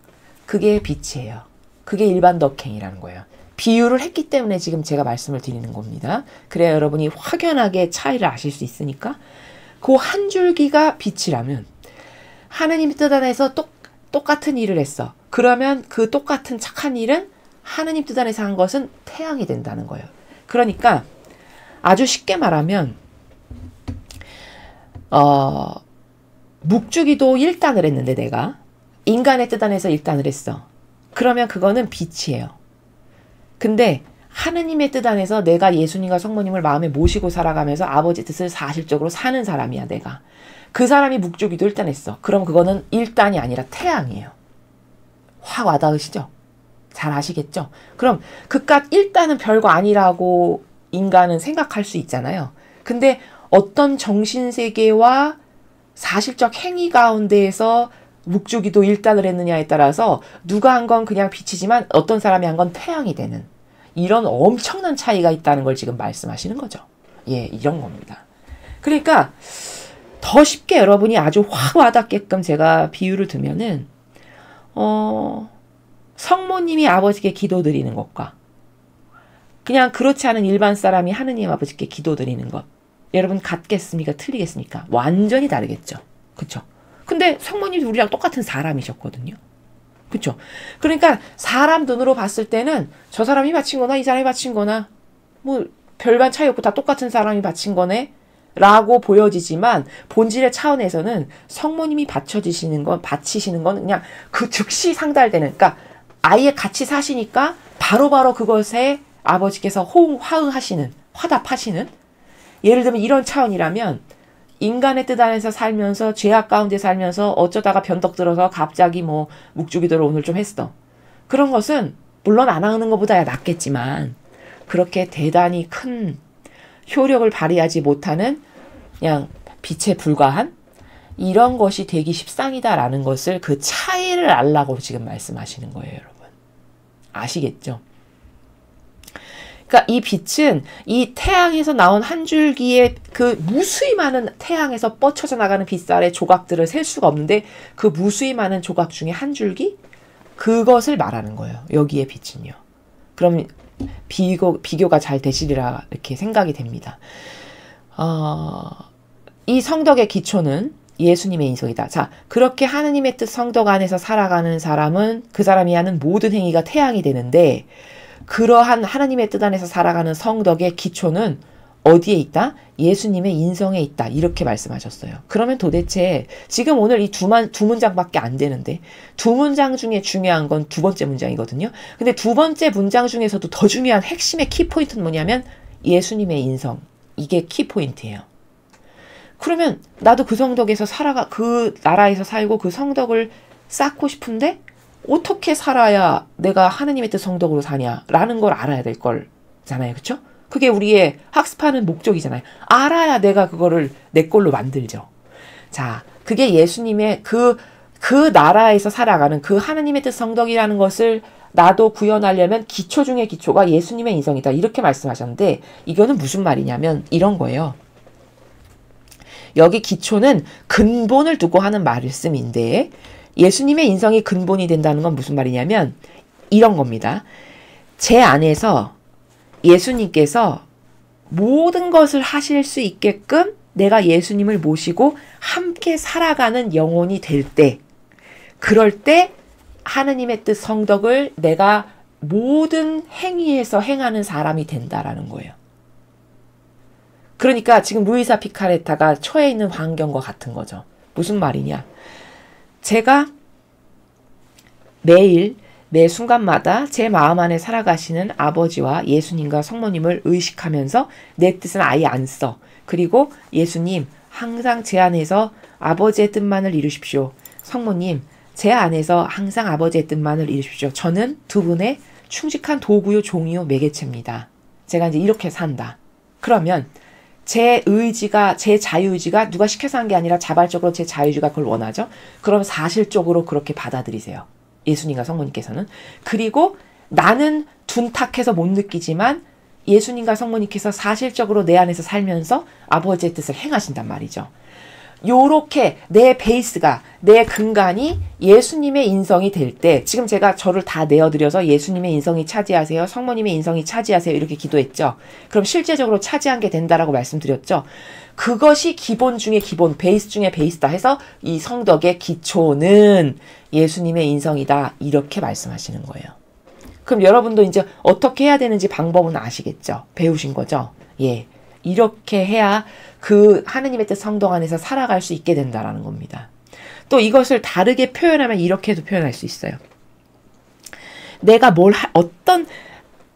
그게 빛이에요. 그게 일반 덕행이라는 거예요. 비유를 했기 때문에 지금 제가 말씀을 드리는 겁니다. 그래야 여러분이 확연하게 차이를 아실 수 있으니까 그 한 줄기가 빛이라면 하느님의 뜻 안에서 똑같은 일을 했어. 그러면 그 똑같은 착한 일은 하느님 뜻 안에서 한 것은 태양이 된다는 거예요. 그러니까 아주 쉽게 말하면 묵주기도 1단을 했는데 내가 인간의 뜻 안에서 1단을 했어. 그러면 그거는 빛이에요. 근데 하느님의 뜻 안에서 내가 예수님과 성모님을 마음에 모시고 살아가면서 아버지 뜻을 사실적으로 사는 사람이야 내가. 그 사람이 묵주기도 1단 했어. 그럼 그거는 1단이 아니라 태양이에요. 확 와닿으시죠? 잘 아시겠죠? 그럼 그깟 1단은 별거 아니라고 인간은 생각할 수 있잖아요. 근데 어떤 정신세계와 사실적 행위 가운데에서 묵주기도 1단을 했느냐에 따라서 누가 한 건 그냥 빛이지만 어떤 사람이 한 건 태양이 되는 이런 엄청난 차이가 있다는 걸 지금 말씀하시는 거죠. 예, 이런 겁니다. 그러니까 더 쉽게 여러분이 아주 확 와닿게끔 제가 비유를 두면은 성모님이 아버지께 기도드리는 것과 그냥 그렇지 않은 일반 사람이 하느님 아버지께 기도드리는 것 여러분 같겠습니까? 틀리겠습니까? 완전히 다르겠죠. 그쵸? 근데 성모님이 우리랑 똑같은 사람이셨거든요. 그쵸? 그러니까 사람 눈으로 봤을 때는 저 사람이 바친 거나 이 사람이 바친 거나 뭐 별반 차이 없고 다 똑같은 사람이 바친 거네 라고 보여지지만 본질의 차원에서는 성모님이 바치시는 건 그냥 그 즉시 상달되는, 그러니까 아예 같이 사시니까 바로바로 그것에 아버지께서 화응하시는, 화답하시는, 예를 들면 이런 차원이라면 인간의 뜻 안에서 살면서 죄악 가운데 살면서 어쩌다가 변덕 들어서 갑자기 뭐 묵주기도를 오늘 좀 했어. 그런 것은 물론 안 하는 것보다야 낫겠지만 그렇게 대단히 큰 효력을 발휘하지 못하는 그냥 빛에 불과한 이런 것이 되기 십상이다라는 것을, 그 차이를 알라고 지금 말씀하시는 거예요, 여러분. 아시겠죠? 그러니까 이 빛은 이 태양에서 나온 한 줄기의 그 무수히 많은, 태양에서 뻗쳐져 나가는 빛살의 조각들을 셀 수가 없는데 그 무수히 많은 조각 중에 한 줄기? 그것을 말하는 거예요. 여기에 빛은요. 그럼 비교가 잘 되시리라 이렇게 생각이 됩니다. 이 성덕의 기초는 예수님의 인성이다. 자, 그렇게 하느님의 뜻 성덕 안에서 살아가는 사람은 그 사람이 하는 모든 행위가 태양이 되는데, 그러한 하나님의 뜻 안에서 살아가는 성덕의 기초는 어디에 있다? 예수님의 인성에 있다. 이렇게 말씀하셨어요. 그러면 도대체 지금 오늘 이 두 문장밖에 안 되는데, 두 문장 중에 중요한 건 두 번째 문장이거든요. 근데 두 번째 문장 중에서도 더 중요한 핵심의 키포인트는 뭐냐면 예수님의 인성. 이게 키포인트예요. 그러면 나도 그 성덕에서 그 나라에서 살고 그 성덕을 쌓고 싶은데 어떻게 살아야 내가 하느님의 뜻 성덕으로 사냐라는 걸 알아야 될 거잖아요. 그쵸? 그게 우리의 학습하는 목적이잖아요. 알아야 내가 그거를 내 걸로 만들죠. 자, 그게 예수님의 그 나라에서 살아가는 그 하느님의 뜻 성덕이라는 것을 나도 구현하려면 기초 중의 기초가 예수님의 인성이다. 이렇게 말씀하셨는데, 이거는 무슨 말이냐면 이런 거예요. 여기 기초는 근본을 두고 하는 말씀인데, 예수님의 인성이 근본이 된다는 건 무슨 말이냐면 이런 겁니다. 제 안에서 예수님께서 모든 것을 하실 수 있게끔 내가 예수님을 모시고 함께 살아가는 영혼이 될 때, 그럴 때 하느님의 뜻 성덕을 내가 모든 행위에서 행하는 사람이 된다라는 거예요. 그러니까 지금 루이사 피카레타가 처해 있는 환경과 같은 거죠. 무슨 말이냐? 제가 매일 매 순간마다 제 마음 안에 살아가시는 아버지와 예수님과 성모님을 의식하면서 내 뜻은 아예 안 써. 그리고 예수님, 항상 제 안에서 아버지의 뜻만을 이루십시오. 성모님, 제 안에서 항상 아버지의 뜻만을 이루십시오. 저는 두 분의 충직한 도구요, 종이요, 매개체입니다. 제가 이제 이렇게 산다. 그러면 제 의지가, 제 자유의지가 누가 시켜서 한 게 아니라 자발적으로 제 자유의지가 그걸 원하죠. 그럼 사실적으로 그렇게 받아들이세요. 예수님과 성모님께서는. 그리고 나는 둔탁해서 못 느끼지만 예수님과 성모님께서 사실적으로 내 안에서 살면서 아버지의 뜻을 행하신단 말이죠. 요렇게 내 베이스가, 내 근간이 예수님의 인성이 될 때, 지금 제가 저를 다 내어드려서 예수님의 인성이 차지하세요, 성모님의 인성이 차지하세요 이렇게 기도했죠. 그럼 실제적으로 차지한 게 된다라고 말씀드렸죠. 그것이 기본 중에 기본, 베이스 중에 베이스다 해서 이 성덕의 기초는 예수님의 인성이다 이렇게 말씀하시는 거예요. 그럼 여러분도 이제 어떻게 해야 되는지 방법은 아시겠죠? 배우신 거죠? 예. 이렇게 해야 그 하느님의 뜻 성덕 안에서 살아갈 수 있게 된다라는 겁니다. 또 이것을 다르게 표현하면 이렇게도 표현할 수 있어요. 내가 어떤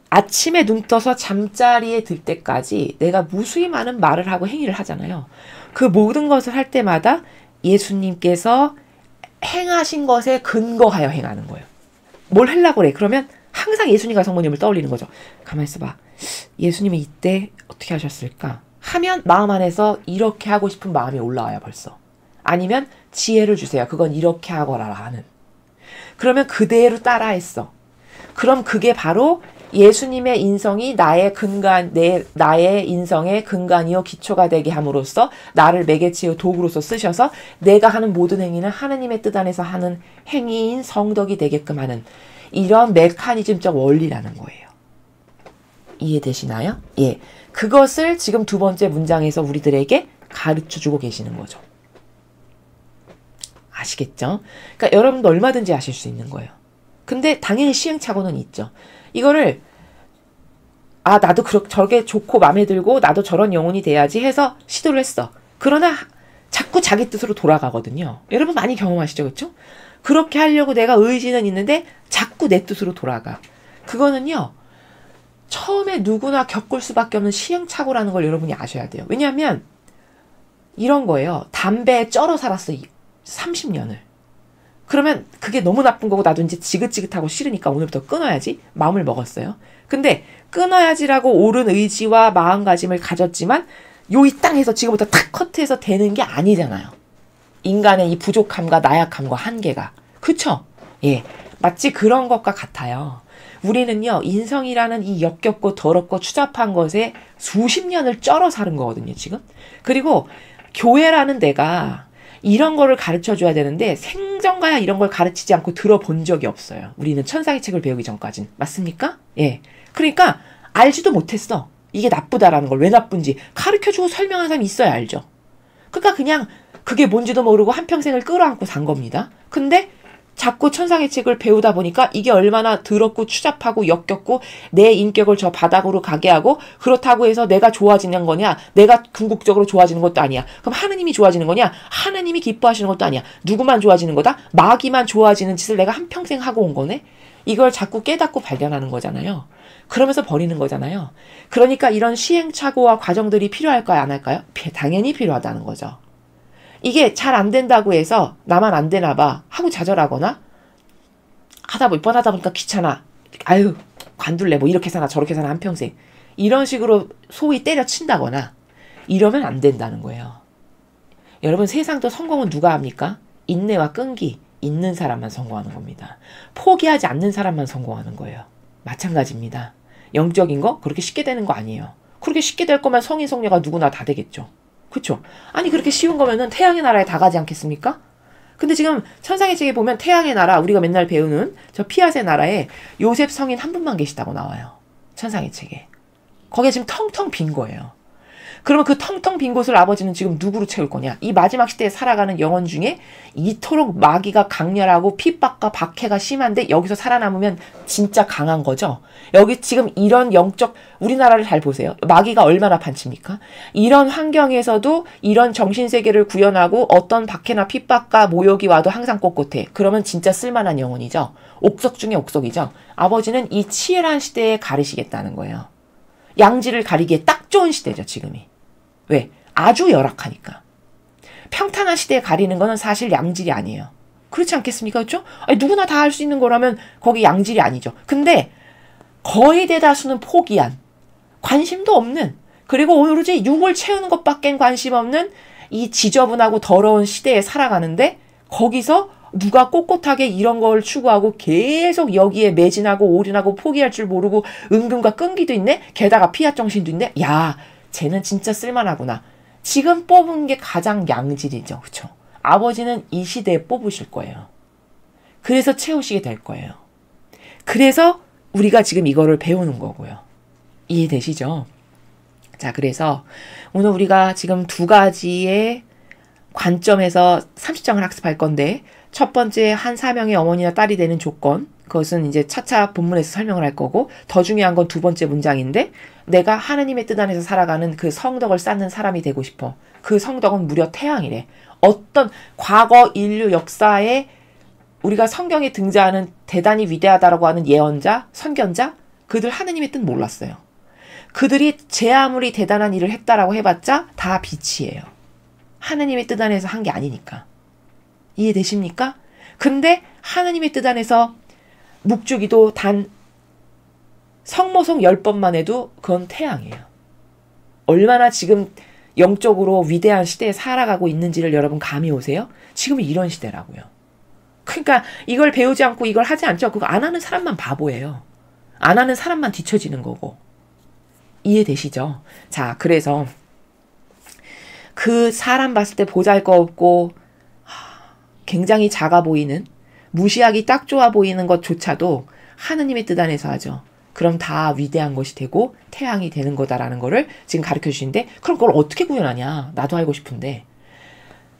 아침에 눈 떠서 잠자리에 들 때까지 내가 무수히 많은 말을 하고 행위를 하잖아요. 그 모든 것을 할 때마다 예수님께서 행하신 것에 근거하여 행하는 거예요. 뭘 하려고 그래? 그러면 항상 예수님과 성모님을 떠올리는 거죠. 가만히 있어봐. 예수님이 이때 어떻게 하셨을까? 하면 마음 안에서 이렇게 하고 싶은 마음이 올라와요, 벌써. 아니면 지혜를 주세요. 그건 이렇게 하거라 하는. 그러면 그대로 따라했어. 그럼 그게 바로 예수님의 인성이 나의 근간, 나의 인성의 근간이요 기초가 되게 함으로써 나를 매개체요 도구로서 쓰셔서 내가 하는 모든 행위는 하느님의 뜻 안에서 하는 행위인 성덕이 되게끔 하는 이런 메커니즘적 원리라는 거예요. 이해되시나요? 예. 그것을 지금 두 번째 문장에서 우리들에게 가르쳐주고 계시는 거죠. 아시겠죠? 그러니까 여러분도 얼마든지 하실 수 있는 거예요. 근데 당연히 시행착오는 있죠. 이거를 나도 저게 좋고 마음에 들고 나도 저런 영혼이 돼야지 해서 시도를 했어. 그러나 자꾸 자기 뜻으로 돌아가거든요. 여러분 많이 경험하시죠? 그렇죠? 그렇게 하려고 내가 의지는 있는데 자꾸 내 뜻으로 돌아가. 그거는요. 처음에 누구나 겪을 수밖에 없는 시행착오라는 걸 여러분이 아셔야 돼요. 왜냐하면 이런 거예요. 담배에 쩔어 살았어. 30년을. 그러면 그게 너무 나쁜 거고 나도 이제 지긋지긋하고 싫으니까 오늘부터 끊어야지 마음을 먹었어요. 근데 끊어야지라고 옳은 의지와 마음가짐을 가졌지만 이 땅에서 지금부터 탁 커트해서 되는 게 아니잖아요. 인간의 이 부족함과 나약함과 한계가. 그쵸? 예, 마치 그런 것과 같아요. 우리는요. 인성이라는 이 역겹고 더럽고 추잡한 것에 수십 년을 쩔어 사는 거거든요. 지금. 그리고 교회라는 데가 이런 거를 가르쳐줘야 되는데 생전가야 이런 걸 가르치지 않고 들어본 적이 없어요. 우리는 천사의 책을 배우기 전까진. 맞습니까? 예. 그러니까 알지도 못했어. 이게 나쁘다라는 걸. 왜 나쁜지 가르쳐주고 설명하는 사람이 있어야 알죠. 그러니까 그냥 그게 뭔지도 모르고 한평생을 끌어안고 산 겁니다. 근데 자꾸 천상의 책을 배우다 보니까 이게 얼마나 더럽고 추잡하고 역겹고 내 인격을 저 바닥으로 가게 하고 그렇다고 해서 내가 좋아지는 거냐? 내가 궁극적으로 좋아지는 것도 아니야. 그럼 하느님이 좋아지는 거냐? 하느님이 기뻐하시는 것도 아니야. 누구만 좋아지는 거다? 마귀만 좋아지는 짓을 내가 한평생 하고 온 거네? 이걸 자꾸 깨닫고 발견하는 거잖아요. 그러면서 버리는 거잖아요. 그러니까 이런 시행착오와 과정들이 필요할까요? 안 할까요? 당연히 필요하다는 거죠. 이게 잘 안 된다고 해서 나만 안 되나 봐 하고 좌절하거나 몇 번 하다 보니까 귀찮아. 아유 관둘래. 뭐 이렇게 사나 저렇게 사나 한평생. 이런 식으로 소위 때려친다거나 이러면 안 된다는 거예요. 여러분 세상도 성공은 누가 합니까? 인내와 끈기 있는 사람만 성공하는 겁니다. 포기하지 않는 사람만 성공하는 거예요. 마찬가지입니다. 영적인 거 그렇게 쉽게 되는 거 아니에요. 그렇게 쉽게 될 거면 성인 성녀가 누구나 다 되겠죠. 그쵸? 아니 그렇게 쉬운 거면은 태양의 나라에 다 가지 않겠습니까? 근데 지금 천상의 책에 보면 태양의 나라 우리가 맨날 배우는 저 피앗의 나라에 요셉 성인 한 분만 계시다고 나와요. 천상의 책에. 거기에 지금 텅텅 빈 거예요. 그러면 그 텅텅 빈 곳을 아버지는 지금 누구로 채울 거냐? 이 마지막 시대에 살아가는 영혼 중에 이토록 마귀가 강렬하고 핍박과 박해가 심한데 여기서 살아남으면 진짜 강한 거죠. 여기 지금 이런 영적 우리나라를 잘 보세요. 마귀가 얼마나 판칩니까? 이런 환경에서도 이런 정신세계를 구현하고 어떤 박해나 핍박과 모욕이 와도 항상 꼿꼿해. 그러면 진짜 쓸만한 영혼이죠. 옥석 중에 옥석이죠. 아버지는 이 치열한 시대에 가르시겠다는 거예요. 양지를 가리기에 딱 좋은 시대죠, 지금이. 왜? 아주 열악하니까. 평탄한 시대에 가리는 거는 사실 양질이 아니에요. 그렇지 않겠습니까? 그렇죠? 아니, 누구나 다 할 수 있는 거라면 거기 양질이 아니죠. 근데 거의 대다수는 포기한, 관심도 없는, 그리고 오로지 육을 채우는 것밖엔 관심 없는 이 지저분하고 더러운 시대에 살아가는데 거기서 누가 꼿꼿하게 이런 걸 추구하고 계속 여기에 매진하고 올인하고 포기할 줄 모르고 은근과 끈기도 있네? 게다가 피앗 정신도 있네? 야, 쟤는 진짜 쓸만하구나. 지금 뽑은 게 가장 양질이죠. 그쵸? 아버지는 이 시대에 뽑으실 거예요. 그래서 채우시게 될 거예요. 그래서 우리가 지금 이거를 배우는 거고요. 이해되시죠? 자, 그래서 오늘 우리가 지금 두 가지의 관점에서 30장을 학습할 건데 첫 번째 한 사명의 어머니나 딸이 되는 조건, 그것은 이제 차차 본문에서 설명을 할 거고 더 중요한 건 두 번째 문장인데 내가 하느님의 뜻 안에서 살아가는 그 성덕을 쌓는 사람이 되고 싶어. 그 성덕은 무려 태양이래. 어떤 과거 인류 역사에 우리가 성경에 등장하는 대단히 위대하다라고 하는 예언자, 선견자, 그들 하느님의 뜻 몰랐어요. 그들이 제 아무리 대단한 일을 했다라고 해봤자 다 빛이에요. 하느님의 뜻 안에서 한 게 아니니까. 이해되십니까? 근데 하느님의 뜻 안에서 묵주기도 단 성모송 10번만 해도 그건 태양이에요. 얼마나 지금 영적으로 위대한 시대에 살아가고 있는지를 여러분 감이 오세요? 지금은 이런 시대라고요. 그러니까 이걸 배우지 않고 이걸 하지 않죠. 그거 안 하는 사람만 바보예요. 안 하는 사람만 뒤처지는 거고. 이해되시죠? 자, 그래서 그 사람 봤을 때 보잘것없고 굉장히 작아 보이는, 무시하기 딱 좋아 보이는 것조차도 하느님의 뜻 안에서 하죠. 그럼 다 위대한 것이 되고 태양이 되는 거다라는 거를 지금 가르쳐 주시는데, 그럼 그걸 어떻게 구현하냐? 나도 알고 싶은데.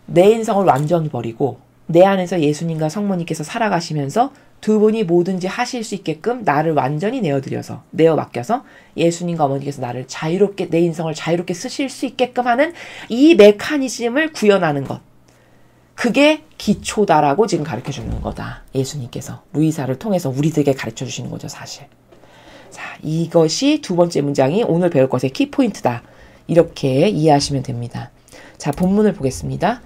내 인성을 완전히 버리고 내 안에서 예수님과 성모님께서 살아가시면서 두 분이 뭐든지 하실 수 있게끔 나를 완전히 내어 맡겨서 예수님과 어머니께서 나를 자유롭게, 내 인성을 자유롭게 쓰실 수 있게끔 하는 이 메커니즘을 구현하는 것. 그게 기초다라고 지금 가르쳐 주는 거다. 예수님께서 루이사를 통해서 우리들에게 가르쳐 주시는 거죠, 사실. 자, 이것이 두 번째 문장이 오늘 배울 것의 키포인트다. 이렇게 이해하시면 됩니다. 자, 본문을 보겠습니다.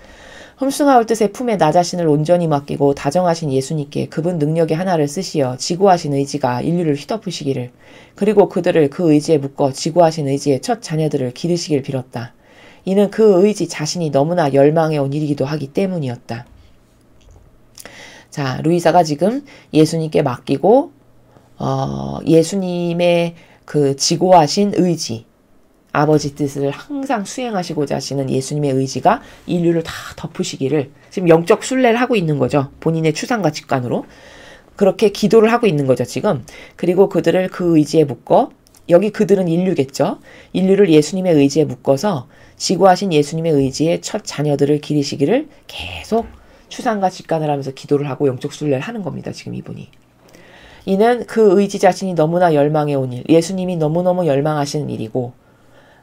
흠숭아올 뜻의 품에 나 자신을 온전히 맡기고 다정하신 예수님께 그분 능력의 하나를 쓰시어 지고하신 의지가 인류를 휘덮으시기를, 그리고 그들을 그 의지에 묶어 지고하신 의지의 첫 자녀들을 기르시길 빌었다. 이는 그 의지 자신이 너무나 열망해 온 일이기도 하기 때문이었다. 자, 루이사가 지금 예수님께 맡기고 예수님의 그 지고하신 의지, 아버지 뜻을 항상 수행하시고자 하시는 예수님의 의지가 인류를 다 덮으시기를 지금 영적 순례를 하고 있는 거죠. 본인의 추상과 직관으로. 그렇게 기도를 하고 있는 거죠, 지금. 그리고 그들을 그 의지에 묶어, 여기 그들은 인류겠죠. 인류를 예수님의 의지에 묶어서 지고하신 예수님의 의지의 첫 자녀들을 기르시기를 계속 추상과 직관을 하면서 기도를 하고 영적 순례를 하는 겁니다, 지금 이분이. 이는 그 의지 자신이 너무나 열망해 온 일, 예수님이 너무너무 열망하시는 일이고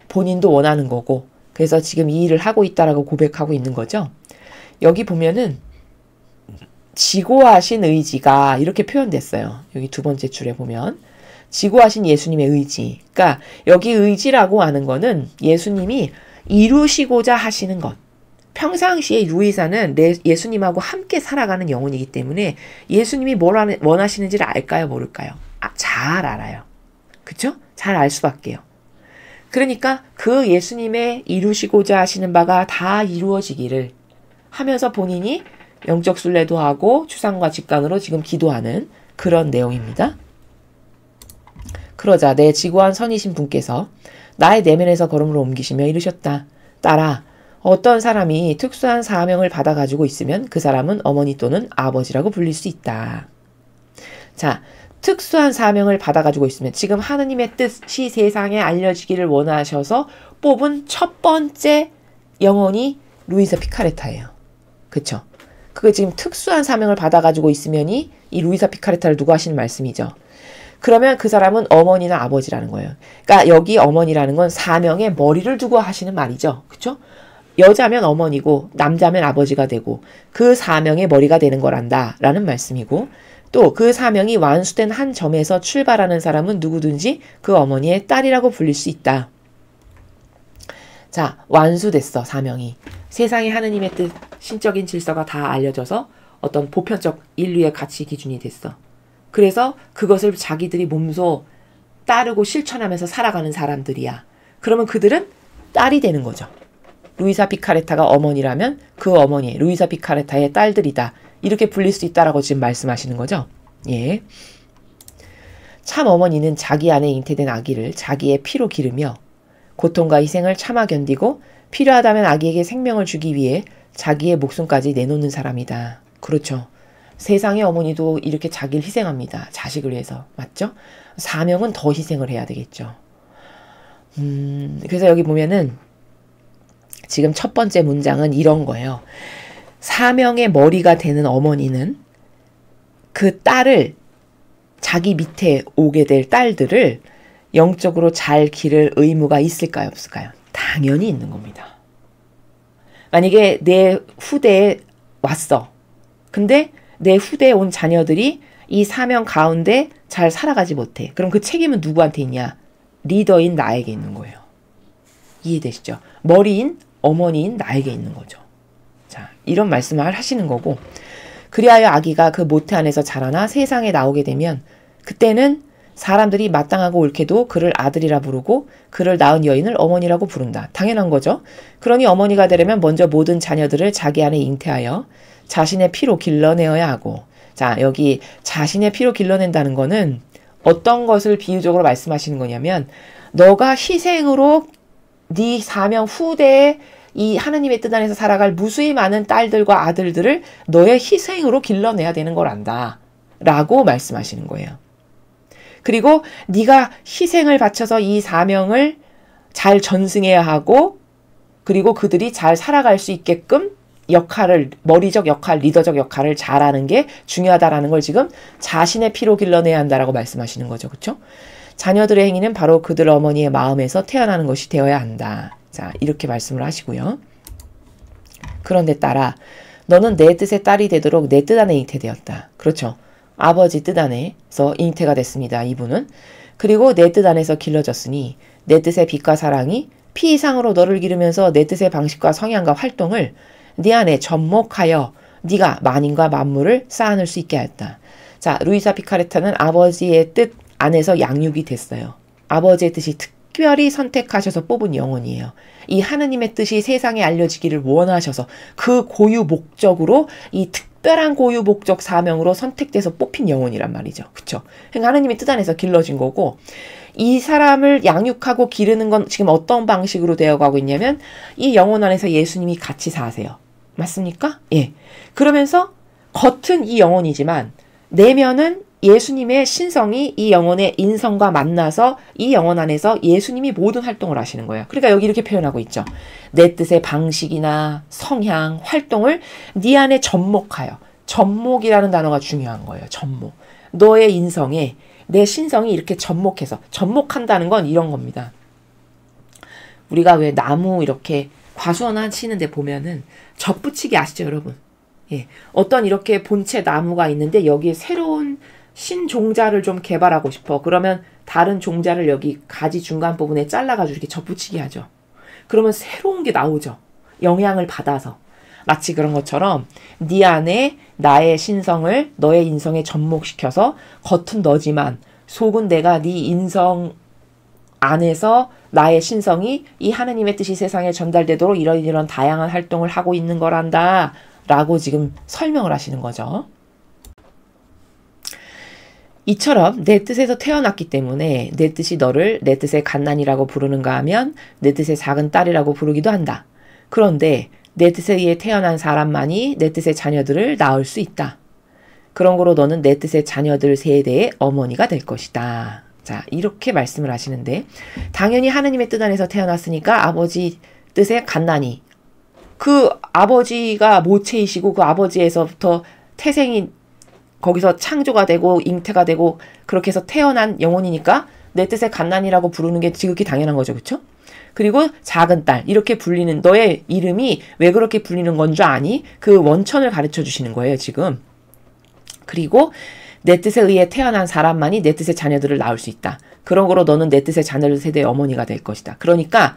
본인도 원하는 거고, 그래서 지금 이 일을 하고 있다라고 고백하고 있는 거죠. 여기 보면은 지고하신 의지가 이렇게 표현됐어요. 여기 두 번째 줄에 보면 지고하신 예수님의 의지. 그러니까 여기 의지라고 하는 거는 예수님이 이루시고자 하시는 것. 평상시에 루이사는 예수님하고 함께 살아가는 영혼이기 때문에 예수님이 뭘 원하시는지를 알까요, 모를까요? 잘 알아요. 그쵸? 잘 알 수밖에요. 그러니까 그 예수님의 이루시고자 하시는 바가 다 이루어지기를 하면서 본인이 영적 순례도 하고 추상과 직관으로 지금 기도하는 그런 내용입니다. 그러자 내 지고한 선이신 분께서 나의 내면에서 걸음으로 옮기시며 이르셨다. 딸아, 어떤 사람이 특수한 사명을 받아가지고 있으면 그 사람은 어머니 또는 아버지라고 불릴 수 있다. 자, 특수한 사명을 받아가지고 있으면 지금 하느님의 뜻이 세상에 알려지기를 원하셔서 뽑은 첫 번째 영혼이 루이사 피카레타예요. 그쵸? 그게 지금 특수한 사명을 받아가지고 있으면이 이 루이사 피카레타를 누구 하시는 말씀이죠. 그러면 그 사람은 어머니나 아버지라는 거예요. 그러니까 여기 어머니라는 건 사명에 머리를 두고 하시는 말이죠. 그쵸? 여자면 어머니고 남자면 아버지가 되고 그 사명의 머리가 되는 거란다 라는 말씀이고, 또 그 사명이 완수된 한 점에서 출발하는 사람은 누구든지 그 어머니의 딸이라고 불릴 수 있다. 자, 완수됐어, 사명이. 세상에 하느님의 뜻, 신적인 질서가 다 알려져서 어떤 보편적 인류의 가치 기준이 됐어. 그래서 그것을 자기들이 몸소 따르고 실천하면서 살아가는 사람들이야. 그러면 그들은 딸이 되는 거죠. 루이사 피카레타가 어머니라면 그 어머니, 루이사 피카레타의 딸들이다. 이렇게 불릴 수 있다라고 지금 말씀하시는 거죠. 예. 참 어머니는 자기 안에 잉태된 아기를 자기의 피로 기르며 고통과 희생을 참아 견디고 필요하다면 아기에게 생명을 주기 위해 자기의 목숨까지 내놓는 사람이다. 그렇죠. 세상의 어머니도 이렇게 자기를 희생합니다. 자식을 위해서. 맞죠? 사명은 더 희생을 해야 되겠죠. 그래서 여기 보면은 지금 첫 번째 문장은 이런 거예요. 사명의 머리가 되는 어머니는 그 딸을, 자기 밑에 오게 될 딸들을 영적으로 잘 기를 의무가 있을까요, 없을까요? 당연히 있는 겁니다. 만약에 내 후대에 왔어. 근데 내 후대에 온 자녀들이 이 사명 가운데 잘 살아가지 못해. 그럼 그 책임은 누구한테 있냐? 리더인 나에게 있는 거예요. 이해되시죠? 머리인 어머니인 나에게 있는 거죠. 자, 이런 말씀을 하시는 거고, 그리하여 아기가 그 모태 안에서 자라나 세상에 나오게 되면 그때는 사람들이 마땅하고 옳게도 그를 아들이라 부르고 그를 낳은 여인을 어머니라고 부른다. 당연한 거죠. 그러니 어머니가 되려면 먼저 모든 자녀들을 자기 안에 잉태하여 자신의 피로 길러내어야 하고, 자, 여기 자신의 피로 길러낸다는 거는 어떤 것을 비유적으로 말씀하시는 거냐면, 너가 희생으로 네 사명 후대에 이 하느님의 뜻 안에서 살아갈 무수히 많은 딸들과 아들들을 너의 희생으로 길러내야 되는 걸 안다 라고 말씀하시는 거예요. 그리고 네가 희생을 바쳐서 이 사명을 잘 전승해야 하고 그리고 그들이 잘 살아갈 수 있게끔 역할을, 머리적 역할, 리더적 역할을 잘하는 게 중요하다라는 걸 지금 자신의 피로 길러내야 한다라고 말씀하시는 거죠. 그렇죠? 자녀들의 행위는 바로 그들 어머니의 마음에서 태어나는 것이 되어야 한다. 자, 이렇게 말씀을 하시고요. 그런데 딸아, 너는 내 뜻의 딸이 되도록 내 뜻 안에 잉태되었다. 그렇죠. 아버지 뜻 안에서 잉태가 됐습니다. 이분은. 그리고 내 뜻 안에서 길러졌으니 내 뜻의 빛과 사랑이 피 이상으로 너를 기르면서 내 뜻의 방식과 성향과 활동을 네 안에 접목하여 네가 만인과 만물을 쌓아놓을 수 있게 하였다. 자, 루이사 피카레타는 아버지의 뜻 안에서 양육이 됐어요. 아버지의 뜻이 특별히 선택하셔서 뽑은 영혼이에요. 이 하느님의 뜻이 세상에 알려지기를 원하셔서 그 고유 목적으로 이 특별한 고유 목적 사명으로 선택돼서 뽑힌 영혼이란 말이죠. 그쵸? 그러니까 하느님의 뜻 안에서 길러진 거고 이 사람을 양육하고 기르는 건 지금 어떤 방식으로 되어가고 있냐면 이 영혼 안에서 예수님이 같이 사세요. 맞습니까? 예. 그러면서 겉은 이 영혼이지만 내면은 예수님의 신성이 이 영혼의 인성과 만나서 이 영혼 안에서 예수님이 모든 활동을 하시는 거예요. 그러니까 여기 이렇게 표현하고 있죠. 내 뜻의 방식이나 성향, 활동을 네 안에 접목하여. 접목이라는 단어가 중요한 거예요. 접목. 너의 인성에 내 신성이 이렇게 접목해서. 접목한다는 건 이런 겁니다. 우리가 왜 나무 이렇게 과수원하시는데 보면은 접붙이기 아시죠, 여러분? 예. 어떤 이렇게 본체 나무가 있는데 여기에 새로운 신종자를 좀 개발하고 싶어. 그러면 다른 종자를 여기 가지 중간 부분에 잘라가지고 이렇게 접붙이게 하죠. 그러면 새로운 게 나오죠. 영향을 받아서. 마치 그런 것처럼 네 안에 나의 신성을 너의 인성에 접목시켜서 겉은 너지만 속은 내가 네 인성 안에서 나의 신성이 이 하느님의 뜻이 세상에 전달되도록 이런 다양한 활동을 하고 있는 거란다 라고 지금 설명을 하시는 거죠. 이처럼 내 뜻에서 태어났기 때문에 내 뜻이 너를 내 뜻의 갓난이라고 부르는가 하면 내 뜻의 작은 딸이라고 부르기도 한다. 그런데 내 뜻에 의해 태어난 사람만이 내 뜻의 자녀들을 낳을 수 있다. 그런 거로 너는 내 뜻의 자녀들 세대의 어머니가 될 것이다. 자, 이렇게 말씀을 하시는데 당연히 하느님의 뜻 안에서 태어났으니까 아버지 뜻의 갓난이 그 아버지가 모체이시고 그 아버지에서부터 태생이 거기서 창조가 되고 잉태가 되고 그렇게 해서 태어난 영혼이니까 내 뜻의 갓난이라고 부르는 게 지극히 당연한 거죠. 그렇죠? 그리고 작은 딸 이렇게 불리는 너의 이름이 왜 그렇게 불리는 건 줄 아니? 그 원천을 가르쳐 주시는 거예요. 지금. 그리고 내 뜻에 의해 태어난 사람만이 내 뜻의 자녀들을 낳을 수 있다. 그런 거로 너는 내 뜻의 자녀들 세대의 어머니가 될 것이다. 그러니까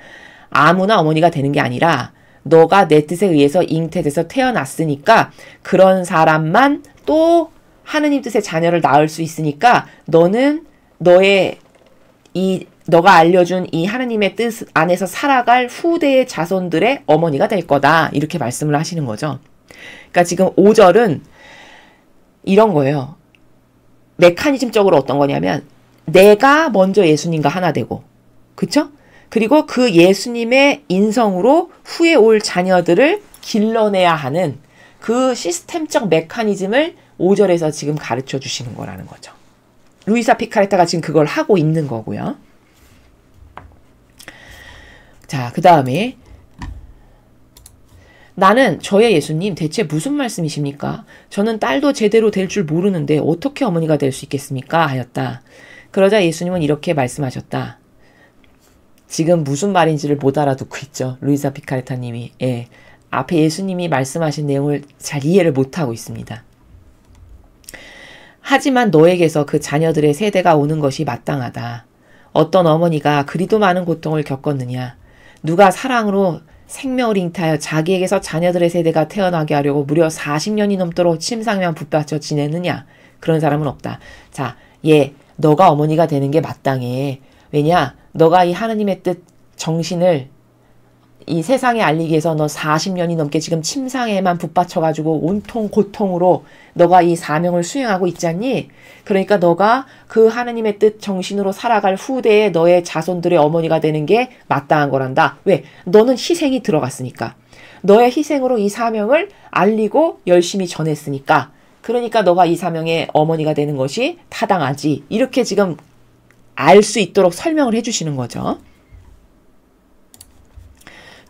아무나 어머니가 되는 게 아니라 너가 내 뜻에 의해서 잉태돼서 태어났으니까 그런 사람만 또 하느님 뜻의 자녀를 낳을 수 있으니까 너는 너의 너가 알려준 이 하느님의 뜻 안에서 살아갈 후대의 자손들의 어머니가 될 거다. 이렇게 말씀을 하시는 거죠. 그러니까 지금 5절은 이런 거예요. 메커니즘적으로 어떤 거냐면 내가 먼저 예수님과 하나 되고 그쵸? 그리고 그 예수님의 인성으로 후에 올 자녀들을 길러내야 하는 그 시스템적 메커니즘을 5절에서 지금 가르쳐 주시는 거라는 거죠. 루이사 피카레타가 지금 그걸 하고 있는 거고요. 자, 그 다음에 나는 저의 예수님 대체 무슨 말씀이십니까? 저는 딸도 제대로 될 줄 모르는데 어떻게 어머니가 될 수 있겠습니까? 하였다. 그러자 예수님은 이렇게 말씀하셨다. 지금 무슨 말인지를 못 알아듣고 있죠. 루이사 피카레타님이. 예. 앞에 예수님이 말씀하신 내용을 잘 이해를 못하고 있습니다. 하지만 너에게서 그 자녀들의 세대가 오는 것이 마땅하다. 어떤 어머니가 그리도 많은 고통을 겪었느냐. 누가 사랑으로 생명을 잉태하여 자기에게서 자녀들의 세대가 태어나게 하려고 무려 40년이 넘도록 침상에만 붙박혀 지내느냐. 그런 사람은 없다. 자, 너가 어머니가 되는 게 마땅해. 왜냐? 너가 이 하느님의 뜻 정신을 이 세상에 알리기 위해서 너 40년이 넘게 지금 침상에만 붙박혀가지고 온통 고통으로 너가 이 사명을 수행하고 있지 않니? 그러니까 너가 그 하느님의 뜻 정신으로 살아갈 후대에 너의 자손들의 어머니가 되는 게 마땅한 거란다. 왜? 너는 희생이 들어갔으니까. 너의 희생으로 이 사명을 알리고 열심히 전했으니까. 그러니까 너가 이 사명의 어머니가 되는 것이 타당하지. 이렇게 지금 알 수 있도록 설명을 해주시는 거죠.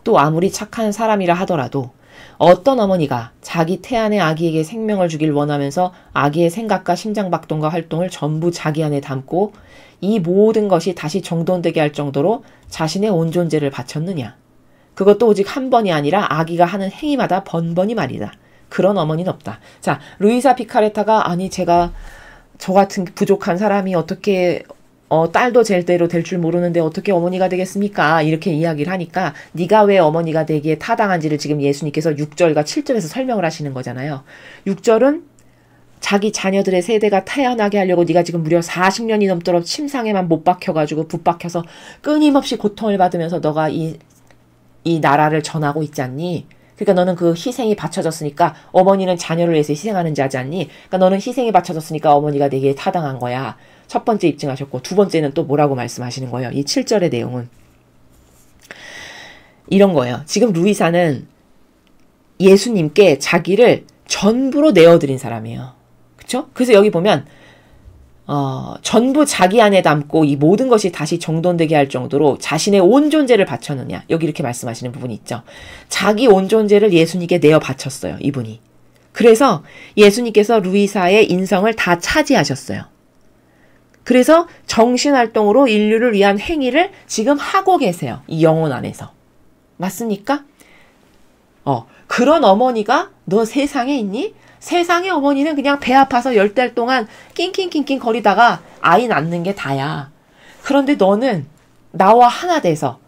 또 아무리 착한 사람이라 하더라도 어떤 어머니가 자기 태안의 아기에게 생명을 주길 원하면서 아기의 생각과 심장박동과 활동을 전부 자기 안에 담고 이 모든 것이 다시 정돈되게 할 정도로 자신의 온 존재를 바쳤느냐. 그것도 오직 한 번이 아니라 아기가 하는 행위마다 번번이 말이다. 그런 어머니는 없다. 자, 루이사 피카레타가 아니 제가 저 같은 부족한 사람이 어떻게 딸도 제대로 될 줄 모르는데 어떻게 어머니가 되겠습니까? 이렇게 이야기를 하니까 네가 왜 어머니가 되기에 타당한지를 지금 예수님께서 6절과 7절에서 설명을 하시는 거잖아요. 6절은 자기 자녀들의 세대가 태어나게 하려고 네가 지금 무려 40년이 넘도록 침상에만 못 박혀가지고 붙박혀서 끊임없이 고통을 받으면서 너가 이 나라를 전하고 있지 않니? 그러니까 너는 그 희생이 바쳐졌으니까 어머니는 자녀를 위해서 희생하는지 하지 않니? 그러니까 너는 희생이 바쳐졌으니까 어머니가 되기에 타당한 거야. 첫 번째 입증하셨고 두 번째는 또 뭐라고 말씀하시는 거예요? 이 7절의 내용은 이런 거예요. 지금 루이사는 예수님께 자기를 전부로 내어드린 사람이에요. 그쵸? 그래서 여기 보면 전부 자기 안에 담고 이 모든 것이 다시 정돈되게 할 정도로 자신의 온 존재를 바쳤느냐. 여기 이렇게 말씀하시는 부분이 있죠. 자기 온 존재를 예수님께 내어 바쳤어요. 이분이. 그래서 예수님께서 루이사의 인성을 다 차지하셨어요. 그래서 정신활동으로 인류를 위한 행위를 지금 하고 계세요. 이 영혼 안에서. 맞습니까? 그런 어머니가 너 세상에 있니? 세상의 어머니는 그냥 배 아파서 10달 동안 낑낑낑낑 거리다가 아이 낳는 게 다야. 그런데 너는 나와 하나 돼서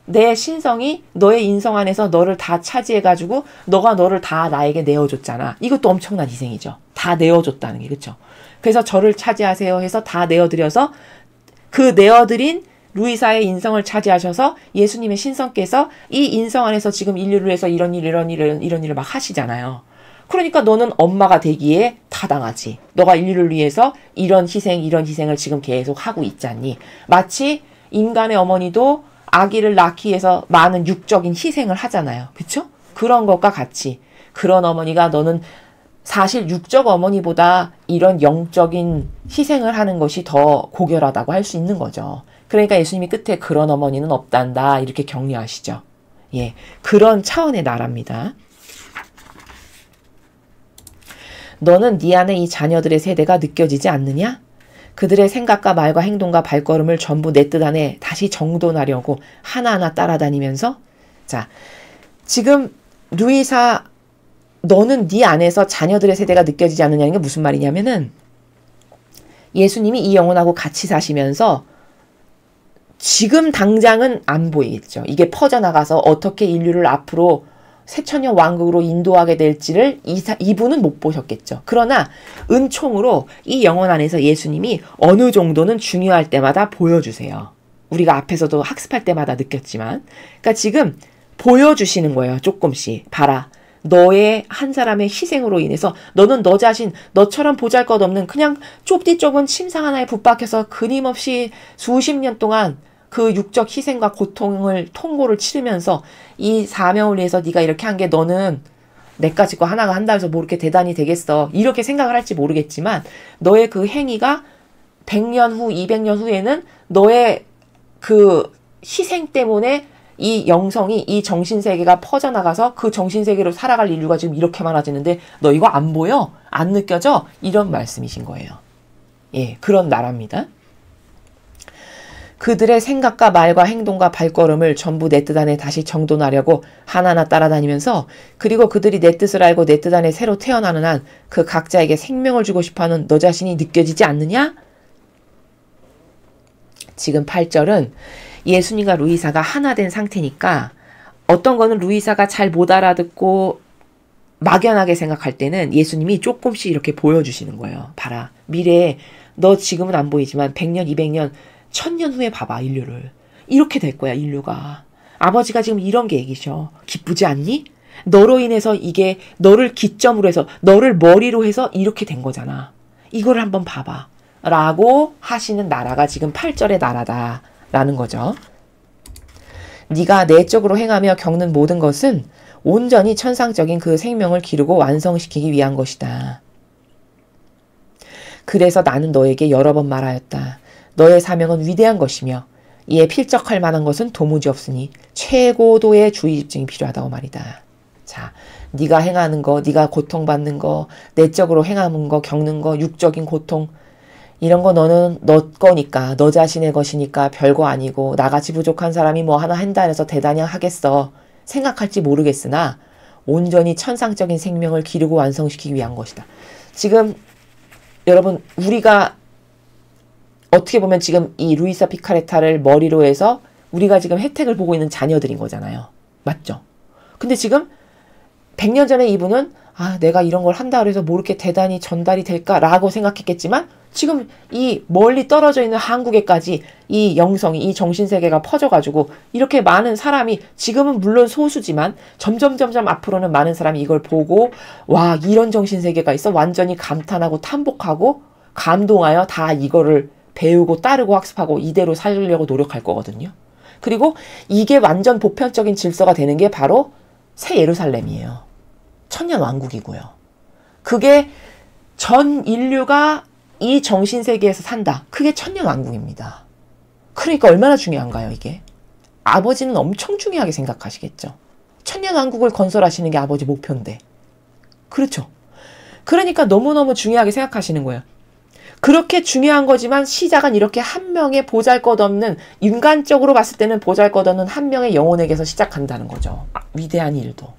내 신성이 너의 인성 안에서 너를 다 차지해가지고 너가 너를 다 나에게 내어줬잖아. 이것도 엄청난 희생이죠. 다 내어줬다는 게. 그렇죠? 그래서 저를 차지하세요 해서 다 내어드려서 그 내어드린 루이사의 인성을 차지하셔서 예수님의 신성께서 이 인성 안에서 지금 인류를 위해서 이런 일을 막 하시잖아요. 그러니까 너는 엄마가 되기에 타당하지. 너가 인류를 위해서 이런 희생을 지금 계속 하고 있잖니. 마치 인간의 어머니도 아기를 낳기 위해서 많은 육적인 희생을 하잖아요. 그쵸? 그런 것과 같이 그런 어머니가 너는 사실 육적 어머니보다 이런 영적인 희생을 하는 것이 더 고결하다고 할 수 있는 거죠. 그러니까 예수님이 끝에 그런 어머니는 없단다 이렇게 격려하시죠. 예, 그런 차원의 나라입니다. 너는 네 안에 이 자녀들의 세대가 느껴지지 않느냐? 그들의 생각과 말과 행동과 발걸음을 전부 내 뜻 안에 다시 정돈하려고 하나하나 따라다니면서 자, 지금 루이사 너는 네 안에서 자녀들의 세대가 느껴지지 않느냐는 게 무슨 말이냐면은 예수님이 이 영혼하고 같이 사시면서 지금 당장은 안 보이겠죠. 이게 퍼져나가서 어떻게 인류를 앞으로 새천년 왕국으로 인도하게 될지를 이분은 못 보셨겠죠. 그러나 은총으로 이 영혼 안에서 예수님이 어느 정도는 중요할 때마다 보여주세요. 우리가 앞에서도 학습할 때마다 느꼈지만 그러니까 지금 보여주시는 거예요. 조금씩. 봐라. 너의 한 사람의 희생으로 인해서 너는 너 자신 너처럼 보잘것없는 그냥 좁디 좁은 침상 하나에 붙박혀서 끊임없이 수십 년 동안 그 육적 희생과 고통을 통고를 치르면서 이 사명을 위해서 네가 이렇게 한 게 너는 내까지 거 하나가 한다 해서 뭐 이렇게 대단히 되겠어. 이렇게 생각을 할지 모르겠지만 너의 그 행위가 100년 후, 200년 후에는 너의 그 희생 때문에 이 영성이, 이 정신세계가 퍼져나가서 그 정신세계로 살아갈 인류가 지금 이렇게 많아지는데 너 이거 안 보여? 안 느껴져? 이런 말씀이신 거예요. 예, 그런 나라입니다. 그들의 생각과 말과 행동과 발걸음을 전부 내 뜻 안에 다시 정돈하려고 하나하나 따라다니면서 그리고 그들이 내 뜻을 알고 내 뜻 안에 새로 태어나는 한 그 각자에게 생명을 주고 싶어하는 너 자신이 느껴지지 않느냐? 지금 8절은 예수님과 루이사가 하나 된 상태니까 어떤 거는 루이사가 잘 못 알아듣고 막연하게 생각할 때는 예수님이 조금씩 이렇게 보여주시는 거예요. 봐라. 미래에 너 지금은 안 보이지만 100년, 200년, 1000년 후에 봐봐 인류를. 이렇게 될 거야 인류가. 아버지가 지금 이런 계획이셔. 기쁘지 않니? 너로 인해서 이게 너를 기점으로 해서 너를 머리로 해서 이렇게 된 거잖아. 이거를 한번 봐봐. 라고 하시는 나라가 지금 8절의 나라다. 라는 거죠. 네가 내적으로 행하며 겪는 모든 것은 온전히 천상적인 그 생명을 기르고 완성시키기 위한 것이다. 그래서 나는 너에게 여러 번 말하였다. 너의 사명은 위대한 것이며 이에 필적할 만한 것은 도무지 없으니 최고도의 주의 집중이 필요하다고 말이다. 자, 네가 행하는 거, 네가 고통받는 거, 내적으로 행하는 거, 겪는 거, 육적인 고통, 이런 거 너는 너 거니까, 너 자신의 것이니까 별거 아니고 나같이 부족한 사람이 뭐 하나 한다 해서 대단히 하겠어 생각할지 모르겠으나 온전히 천상적인 생명을 기르고 완성시키기 위한 것이다. 지금 여러분, 우리가 어떻게 보면 지금 이 루이사 피카레타를 머리로 해서 우리가 지금 혜택을 보고 있는 자녀들인 거잖아요. 맞죠? 근데 지금 100년 전에 이분은 내가 이런 걸 한다 그래서 뭐 이렇게 대단히 전달이 될까라고 생각했겠지만 지금 이 멀리 떨어져 있는 한국에까지 이 영성이, 이 정신세계가 퍼져가지고 이렇게 많은 사람이 지금은 물론 소수지만 점점 앞으로는 많은 사람이 이걸 보고 와, 이런 정신세계가 있어? 완전히 감탄하고 탐복하고 감동하여 다 이거를 배우고 따르고 학습하고 이대로 살려고 노력할 거거든요. 그리고 이게 완전 보편적인 질서가 되는 게 바로 새 예루살렘이에요. 천년 왕국이고요. 그게 전 인류가 이 정신세계에서 산다. 그게 천년 왕국입니다. 그러니까 얼마나 중요한가요, 이게? 아버지는 엄청 중요하게 생각하시겠죠. 천년 왕국을 건설하시는 게 아버지 목표인데. 그렇죠. 그러니까 너무너무 중요하게 생각하시는 거예요. 그렇게 중요한 거지만 시작은 이렇게 한 명의 보잘것없는, 인간적으로 봤을 때는 보잘것없는 한 명의 영혼에게서 시작한다는 거죠. 위대한 일도.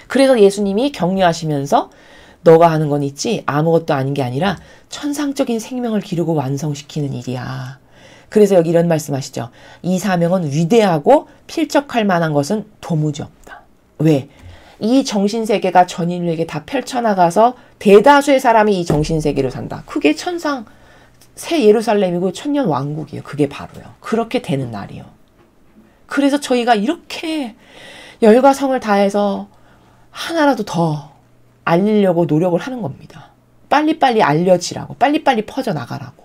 그래서 예수님이 격려하시면서 너가 하는 건 있지 아무것도 아닌 게 아니라 천상적인 생명을 기르고 완성시키는 일이야. 그래서 여기 이런 말씀하시죠. 이 사명은 위대하고 필적할 만한 것은 도무지 없다. 왜? 이 정신세계가 전 인류에게 다 펼쳐나가서 대다수의 사람이 이 정신세계로 산다. 그게 천상 새 예루살렘이고 천년 왕국이에요. 그게 바로요. 그렇게 되는 날이요. 그래서 저희가 이렇게 열과 성을 다해서 하나라도 더 알리려고 노력을 하는 겁니다. 빨리빨리 알려지라고, 빨리빨리 퍼져나가라고.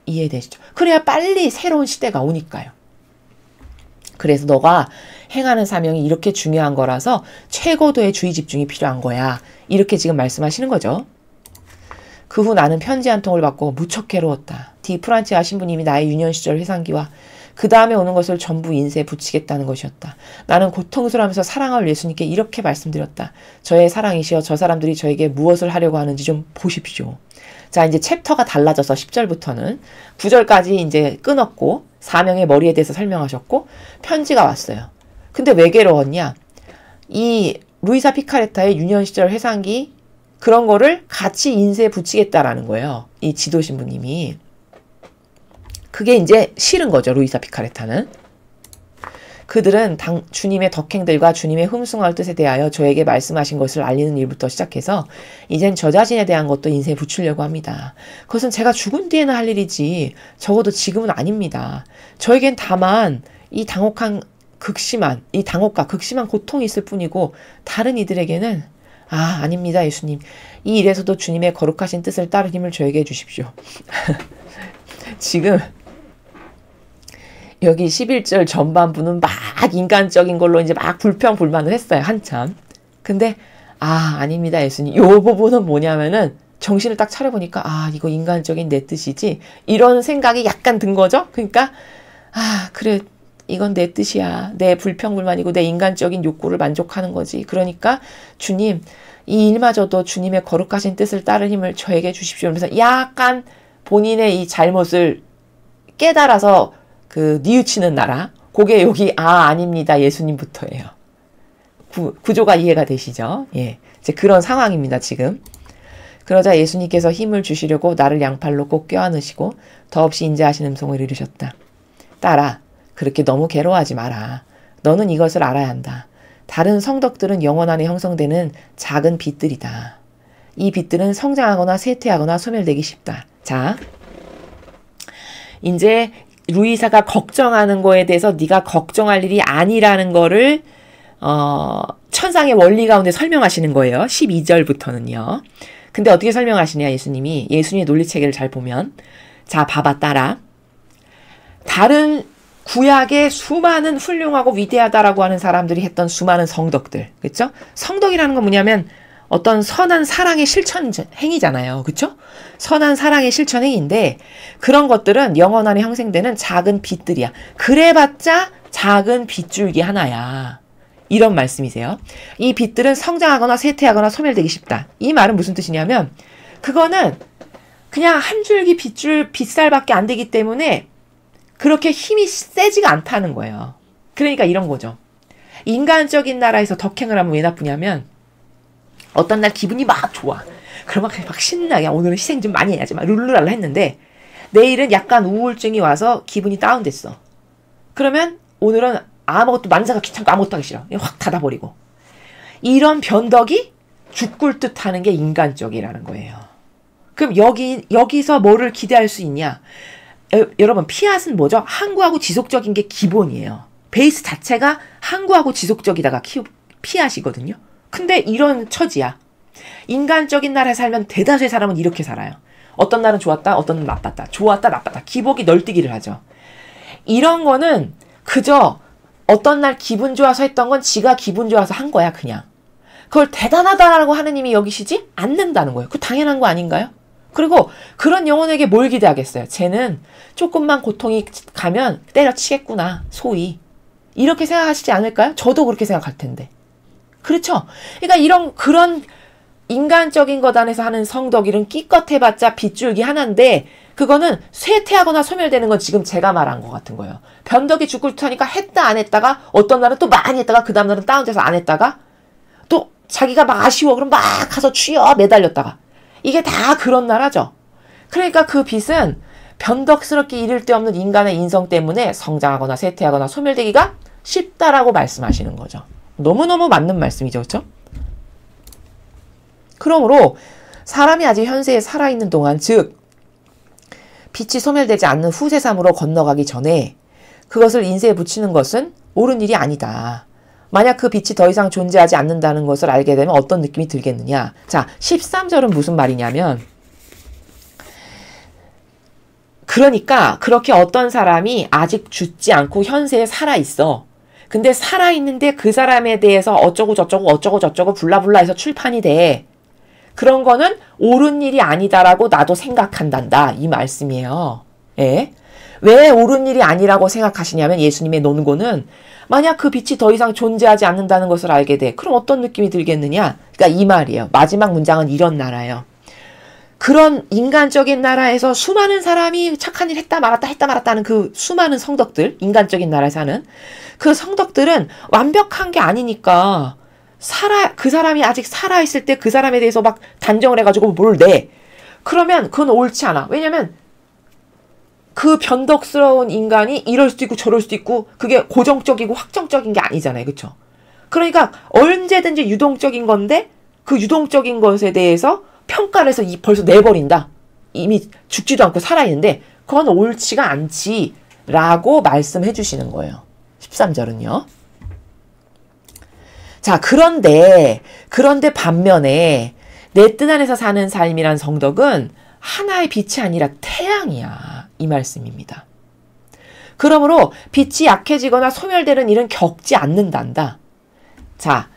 이해되시죠? 그래야 빨리 새로운 시대가 오니까요. 그래서 너가 행하는 사명이 이렇게 중요한 거라서 최고도의 주의 집중이 필요한 거야. 이렇게 지금 말씀하시는 거죠. 그 후 나는 편지 한 통을 받고 무척 괴로웠다. 디프란치아 신부님이 나의 유년 시절 회상기와 그 다음에 오는 것을 전부 인쇄에 붙이겠다는 것이었다. 나는 고통스러워하면서 사랑할 예수님께 이렇게 말씀드렸다. 저의 사랑이시여 저 사람들이 저에게 무엇을 하려고 하는지 좀 보십시오. 자, 이제 챕터가 달라져서 10절부터는 9절까지 이제 끊었고 사명의 머리에 대해서 설명하셨고 편지가 왔어요. 근데 왜 괴로웠냐? 이 루이사 피카레타의 유년 시절 회상기 그런 거를 같이 인쇄에 붙이겠다라는 거예요. 이 지도 신부님이. 그게 이제 싫은 거죠. 루이사 피카레타는. 그들은 주님의 덕행들과 주님의 흠숭할 뜻에 대하여 저에게 말씀하신 것을 알리는 일부터 시작해서 이젠 저 자신에 대한 것도 인쇄에 붙이려고 합니다. 그것은 제가 죽은 뒤에는 할 일이지 적어도 지금은 아닙니다. 저에겐 다만 이 극심한 고통이 있을 뿐이고 다른 이들에게는 아닙니다 예수님. 이 일에서도 주님의 거룩하신 뜻을 따르 힘을 저에게 해주십시오. 지금 여기 11절 전반부는 막 인간적인 걸로 이제 막 불평불만을 했어요. 한참. 근데 아닙니다 예수님. 요 부분은 뭐냐면은 정신을 딱 차려보니까 이거 인간적인 내 뜻이지 이런 생각이 약간 든 거죠. 그러니까 그래 이건 내 뜻이야. 내 불평불만이고 내 인간적인 욕구를 만족하는 거지. 그러니까 주님 이 일마저도 주님의 거룩하신 뜻을 따르 힘을 저에게 주십시오. 그래서 약간 본인의 이 잘못을 깨달아서 뉘우치는 나라. 그게 여기 아닙니다 예수님부터예요. 구조가 이해가 되시죠? 예, 이제 그런 상황입니다 지금. 그러자 예수님께서 힘을 주시려고 나를 양팔로 꼭 껴안으시고 더없이 인자하신 음성을 이르셨다. 딸아, 그렇게 너무 괴로워하지 마라. 너는 이것을 알아야 한다. 다른 성덕들은 영혼 안에 형성되는 작은 빛들이다. 이 빛들은 성장하거나 쇠퇴하거나 소멸되기 쉽다. 자, 이제 루이사가 걱정하는 거에 대해서 네가 걱정할 일이 아니라는 거를 천상의 원리 가운데 설명하시는 거예요. 12절부터는요. 근데 어떻게 설명하시냐 예수님이. 예수님의 논리체계를 잘 보면 자 봐봐 따라. 다른 구약의 수많은 훌륭하고 위대하다라고 하는 사람들이 했던 수많은 성덕들. 그렇죠? 성덕이라는 건 뭐냐면 어떤 선한 사랑의 실천 행위잖아요. 그쵸? 선한 사랑의 실천 행위인데 그런 것들은 영원 안에 형성되는 작은 빛들이야. 그래봤자 작은 빗줄기 하나야. 이런 말씀이세요. 이 빛들은 성장하거나 쇠퇴하거나 소멸되기 쉽다. 이 말은 무슨 뜻이냐면 그거는 그냥 한 줄기 빗살밖에 안 되기 때문에 그렇게 힘이 세지가 않다는 거예요. 그러니까 이런 거죠. 인간적인 나라에서 덕행을 하면 왜 나쁘냐면 어떤 날 기분이 막 좋아. 그러면 막 신나게 오늘은 희생 좀 많이 해야지 막 룰루랄라 했는데 내일은 약간 우울증이 와서 기분이 다운됐어. 그러면 오늘은 아무것도 만사가 귀찮고 아무것도 하기 싫어. 확 닫아버리고. 이런 변덕이 죽을 듯 하는 게 인간적이라는 거예요. 그럼 여기서 뭐를 기대할 수 있냐? 여러분 피앗은 뭐죠? 항구하고 지속적인 게 기본이에요. 베이스 자체가 항구하고 지속적이다가 피앗이거든요. 근데 이런 처지야. 인간적인 나라에 살면 대다수의 사람은 이렇게 살아요. 어떤 날은 좋았다, 어떤 날은 나빴다. 좋았다, 나빴다. 기복이 널뛰기를 하죠. 이런 거는 그저 어떤 날 기분 좋아서 했던 건 지가 기분 좋아서 한 거야, 그냥. 그걸 대단하다라고 하느님이 여기시지 않는다는 거예요. 그 당연한 거 아닌가요? 그리고 그런 영혼에게 뭘 기대하겠어요? 쟤는 조금만 고통이 가면 때려치겠구나, 소위. 이렇게 생각하시지 않을까요? 저도 그렇게 생각할 텐데. 그렇죠? 그러니까 그런 인간적인 것 안에서 하는 성덕일은 끼껏 해봤자 빗줄기 하나인데 그거는 쇠퇴하거나 소멸되는 건 지금 제가 말한 것 같은 거예요. 변덕이 죽을 듯하니까 했다 안 했다가 어떤 날은 또 많이 했다가 그 다음 날은 다운돼서 안 했다가 또 자기가 막 아쉬워 그럼 막 가서 취어 매달렸다가 이게 다 그런 나라죠. 그러니까 그 빛은 변덕스럽게 이를 데 없는 인간의 인성 때문에 성장하거나 쇠퇴하거나 소멸되기가 쉽다라고 말씀하시는 거죠. 너무너무 맞는 말씀이죠. 그렇죠? 그러므로 사람이 아직 현세에 살아있는 동안 즉 빛이 소멸되지 않는 후세삼으로 건너가기 전에 그것을 인세에 붙이는 것은 옳은 일이 아니다. 만약 그 빛이 더 이상 존재하지 않는다는 것을 알게 되면 어떤 느낌이 들겠느냐. 자, 13절은 무슨 말이냐면 그러니까 그렇게 어떤 사람이 아직 죽지 않고 현세에 살아있어. 근데 살아있는데 그 사람에 대해서 어쩌고 저쩌고 블라블라 해서 출판이 돼. 그런 거는 옳은 일이 아니다라고 나도 생각한단다. 이 말씀이에요. 예? 왜 옳은 일이 아니라고 생각하시냐면 예수님의 논고는 만약 그 빛이 더 이상 존재하지 않는다는 것을 알게 돼. 그럼 어떤 느낌이 들겠느냐? 그러니까 이 말이에요. 마지막 문장은 이런 나라예요. 그런 인간적인 나라에서 수많은 사람이 착한 일 했다 말았다 하는 그 수많은 성덕들, 인간적인 나라에 사는 그 성덕들은 완벽한 게 아니니까 그 사람이 아직 살아있을 때 그 사람에 대해서 막 단정을 해가지고 뭘 내. 그러면 그건 옳지 않아. 왜냐면 그 변덕스러운 인간이 이럴 수도 있고 저럴 수도 있고 그게 고정적이고 확정적인 게 아니잖아요. 그쵸? 그러니까 언제든지 유동적인 건데 그 유동적인 것에 대해서 평가를 해서 벌써 내버린다. 이미 죽지도 않고 살아있는데 그건 옳지가 않지 라고 말씀해 주시는 거예요. 13절은요. 자, 그런데 반면에 내 뜻 안에서 사는 삶이란 성덕은 하나의 빛이 아니라 태양이야. 이 말씀입니다. 그러므로 빛이 약해지거나 소멸되는 일은 겪지 않는단다. 자,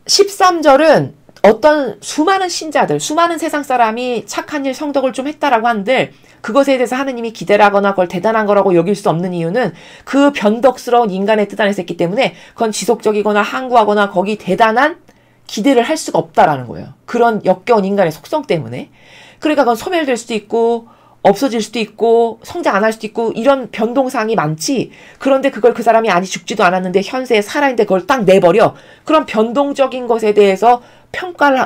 13절은 어떤 수많은 신자들, 수많은 세상 사람이 착한 일, 성덕을 좀 했다라고 한들 그것에 대해서 하느님이 기대를 하거나 그걸 대단한 거라고 여길 수 없는 이유는 그 변덕스러운 인간의 뜻 안에서 했기 때문에 그건 지속적이거나 항구하거나 거기 대단한 기대를 할 수가 없다라는 거예요. 그런 역겨운 인간의 속성 때문에. 그러니까 그건 소멸될 수도 있고 없어질 수도 있고 성장 안 할 수도 있고 이런 변동사항이 많지. 그런데 그걸 그 사람이 아직 죽지도 않았는데 현세에 살아있는데 그걸 딱 내버려. 그런 변동적인 것에 대해서 평가를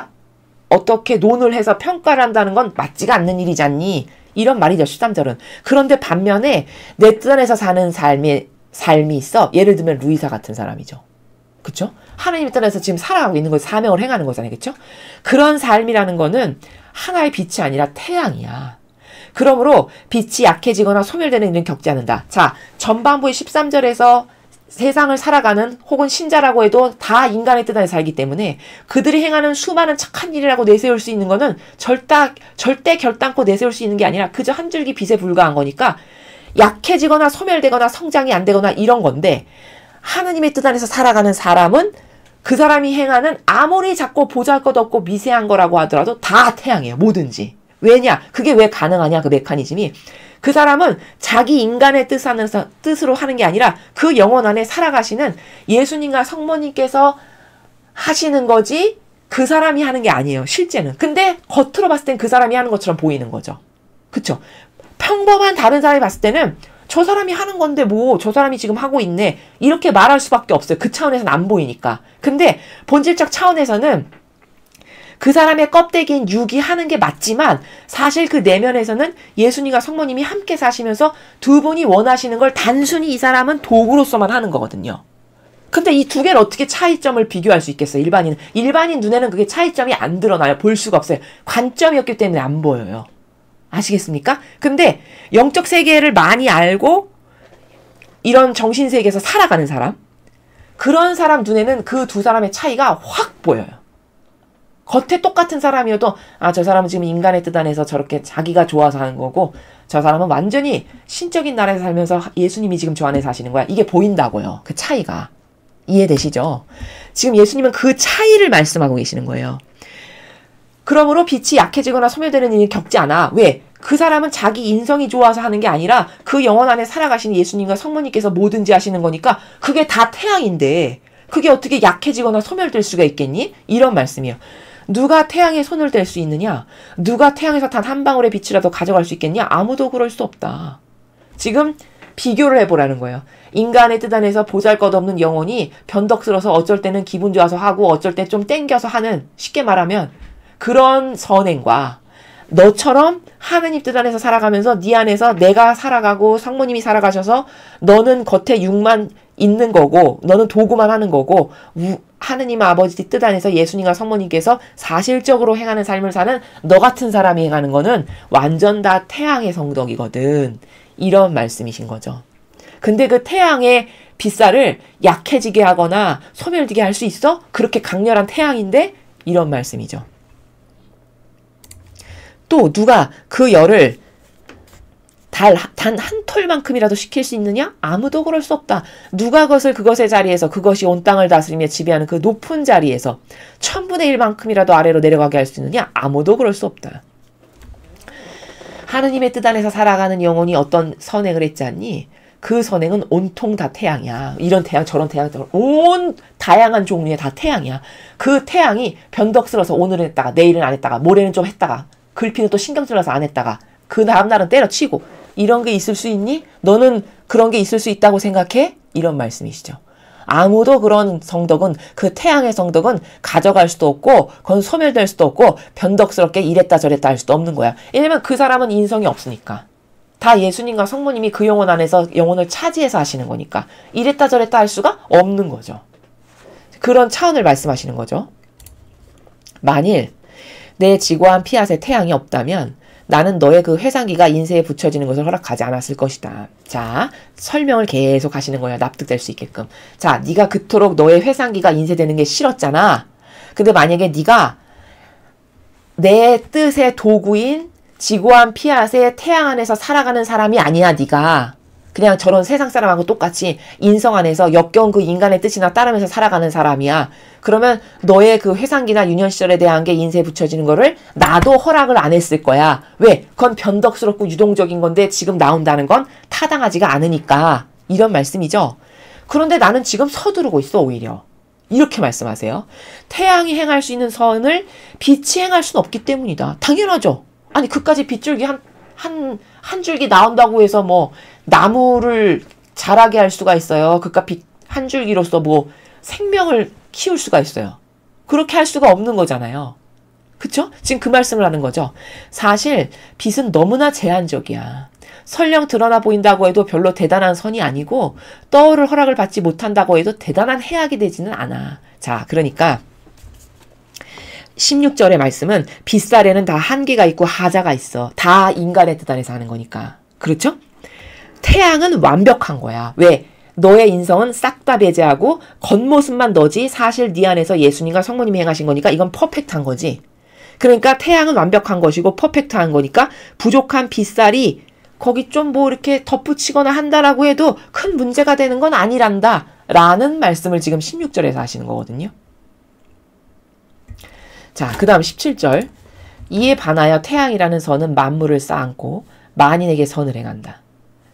어떻게 논을 해서 평가를 한다는 건 맞지가 않는 일이잖니. 이런 말이죠. 13절은. 그런데 반면에 내 뜻 안에서 사는 삶이 있어. 예를 들면 루이사 같은 사람이죠. 그쵸? 하나님의 뜻 안에서 지금 살아가고 있는 걸 사명을 행하는 거잖아요. 그쵸? 그런 삶이라는 거는 하나의 빛이 아니라 태양이야. 그러므로 빛이 약해지거나 소멸되는 일은 겪지 않는다. 자, 전반부의 13절에서 세상을 살아가는 혹은 신자라고 해도 다 인간의 뜻 안에 살기 때문에 그들이 행하는 수많은 착한 일이라고 내세울 수 있는 거는 절대 결단코 내세울 수 있는 게 아니라 그저 한 줄기 빛에 불과한 거니까 약해지거나 소멸되거나 성장이 안 되거나 이런 건데 하느님의 뜻 안에서 살아가는 사람은 그 사람이 행하는 아무리 작고 보잘것없고 미세한 거라고 하더라도 다 태양이에요. 뭐든지. 왜냐? 그게 왜 가능하냐? 그 메커니즘이. 그 사람은 자기 인간의 뜻으로 하는 게 아니라 그 영혼 안에 살아가시는 예수님과 성모님께서 하시는 거지 그 사람이 하는 게 아니에요. 실제는. 근데 겉으로 봤을 땐 그 사람이 하는 것처럼 보이는 거죠. 그쵸? 평범한 다른 사람이 봤을 때는 저 사람이 하는 건데 뭐 저 사람이 지금 하고 있네. 이렇게 말할 수밖에 없어요. 그 차원에서는 안 보이니까. 근데 본질적 차원에서는 그 사람의 껍데기인 육이 하는 게 맞지만 사실 그 내면에서는 예수님과 성모님이 함께 사시면서 두 분이 원하시는 걸 단순히 이 사람은 도구로서만 하는 거거든요. 근데 이 두 개를 어떻게 차이점을 비교할 수 있겠어요? 일반인 눈에는 그게 차이점이 안 드러나요. 볼 수가 없어요. 관점이었기 때문에 안 보여요. 아시겠습니까? 근데 영적 세계를 많이 알고 이런 정신세계에서 살아가는 사람, 그런 사람 눈에는 그 두 사람의 차이가 확 보여요. 겉에 똑같은 사람이어도 저 사람은 지금 인간의 뜻 안에서 저렇게 자기가 좋아서 하는 거고 저 사람은 완전히 신적인 나라에서 살면서 예수님이 지금 저 안에 사시는 거야. 이게 보인다고요. 그 차이가. 이해되시죠? 지금 예수님은 그 차이를 말씀하고 계시는 거예요. 그러므로 빛이 약해지거나 소멸되는 일이 겪지 않아. 왜? 그 사람은 자기 인성이 좋아서 하는 게 아니라 그 영혼 안에 살아가신 예수님과 성모님께서 뭐든지 하시는 거니까 그게 다 태양인데 그게 어떻게 약해지거나 소멸될 수가 있겠니? 이런 말씀이에요. 누가 태양에 손을 댈 수 있느냐? 누가 태양에서 단 한 방울의 빛이라도 가져갈 수 있겠냐? 아무도 그럴 수 없다. 지금 비교를 해보라는 거예요. 인간의 뜻 안에서 보잘것없는 영혼이 변덕스러워서 어쩔 때는 기분 좋아서 하고 어쩔 때 좀 땡겨서 하는, 쉽게 말하면 그런 선행과 너처럼 하느님 뜻 안에서 살아가면서 네 안에서 내가 살아가고 성모님이 살아가셔서 너는 겉에 육만 있는 거고 너는 도구만 하는 거고 하느님 아버지 뜻 안에서 예수님과 성모님께서 사실적으로 행하는 삶을 사는 너 같은 사람이 행하는 거는 완전 다 태양의 성덕이거든. 이런 말씀이신 거죠. 근데 그 태양의 빛살을 약해지게 하거나 소멸되게 할 수 있어? 그렇게 강렬한 태양인데? 이런 말씀이죠. 또 누가 그 열을 단 한 톨만큼이라도 식힐 수 있느냐? 아무도 그럴 수 없다. 누가 그것의 자리에서 그것이 온 땅을 다스리며 지배하는 그 높은 자리에서 1000분의 1만큼이라도 아래로 내려가게 할 수 있느냐? 아무도 그럴 수 없다. 하느님의 뜻 안에서 살아가는 영혼이 어떤 선행을 했지 않니? 그 선행은 온통 다 태양이야. 이런 태양, 저런 태양, 온 다양한 종류의 다 태양이야. 그 태양이 변덕스러워서 오늘은 했다가 내일은 안 했다가 모레는 좀 했다가 글피는 또 신경질러서 안 했다가 그 다음날은 때려치고 이런 게 있을 수 있니? 너는 그런 게 있을 수 있다고 생각해? 이런 말씀이시죠. 아무도 그런 성덕은, 그 태양의 성덕은 가져갈 수도 없고 그건 소멸될 수도 없고 변덕스럽게 이랬다 저랬다 할 수도 없는 거야. 왜냐면 그 사람은 인성이 없으니까. 다 예수님과 성모님이 그 영혼 안에서 영혼을 차지해서 하시는 거니까 이랬다 저랬다 할 수가 없는 거죠. 그런 차원을 말씀하시는 거죠. 만일 내 지고한 피앗에 태양이 없다면 나는 너의 그 회상기가 인세에 붙여지는 것을 허락하지 않았을 것이다. 자, 설명을 계속 하시는 거예요. 납득될 수 있게끔. 자, 네가 그토록 너의 회상기가 인세되는 게 싫었잖아. 근데 만약에 네가 내 뜻의 도구인 지고한 피앗의 태양 안에서 살아가는 사람이 아니야, 네가. 그냥 저런 세상 사람하고 똑같이 인성 안에서 역겨운 그 인간의 뜻이나 따르면서 살아가는 사람이야. 그러면 너의 그 회상기나 유년 시절에 대한 게 인세에 붙여지는 거를 나도 허락을 안 했을 거야. 왜? 그건 변덕스럽고 유동적인 건데 지금 나온다는 건 타당하지가 않으니까. 이런 말씀이죠. 그런데 나는 지금 서두르고 있어, 오히려. 이렇게 말씀하세요. 태양이 행할 수 있는 선을 빛이 행할 수는 없기 때문이다. 당연하죠. 아니, 그까지 빗줄기 한 줄기 나온다고 해서 뭐 나무를 자라게 할 수가 있어요. 그깟 빛 한 줄기로서 뭐 생명을 키울 수가 있어요. 그렇게 할 수가 없는 거잖아요. 그쵸? 지금 그 말씀을 하는 거죠. 사실 빛은 너무나 제한적이야. 설령 드러나 보인다고 해도 별로 대단한 선이 아니고 떠오를 허락을 받지 못한다고 해도 대단한 해악이 되지는 않아. 자, 그러니까 16절의 말씀은 빛살에는 다 한계가 있고 하자가 있어. 다 인간의 뜻 안에서 하는 거니까. 그렇죠? 태양은 완벽한 거야. 왜? 너의 인성은 싹 다 배제하고 겉모습만 너지 사실 네 안에서 예수님과 성모님이 행하신 거니까 이건 퍼펙트한 거지. 그러니까 태양은 완벽한 것이고 퍼펙트한 거니까 부족한 빛살이 거기 좀 뭐 이렇게 덧붙이거나 한다라고 해도 큰 문제가 되는 건 아니란다 라는 말씀을 지금 16절에서 하시는 거거든요. 자, 그 다음 17절. 이에 반하여 태양이라는 선은 만물을 쌓고 만인에게 선을 행한다.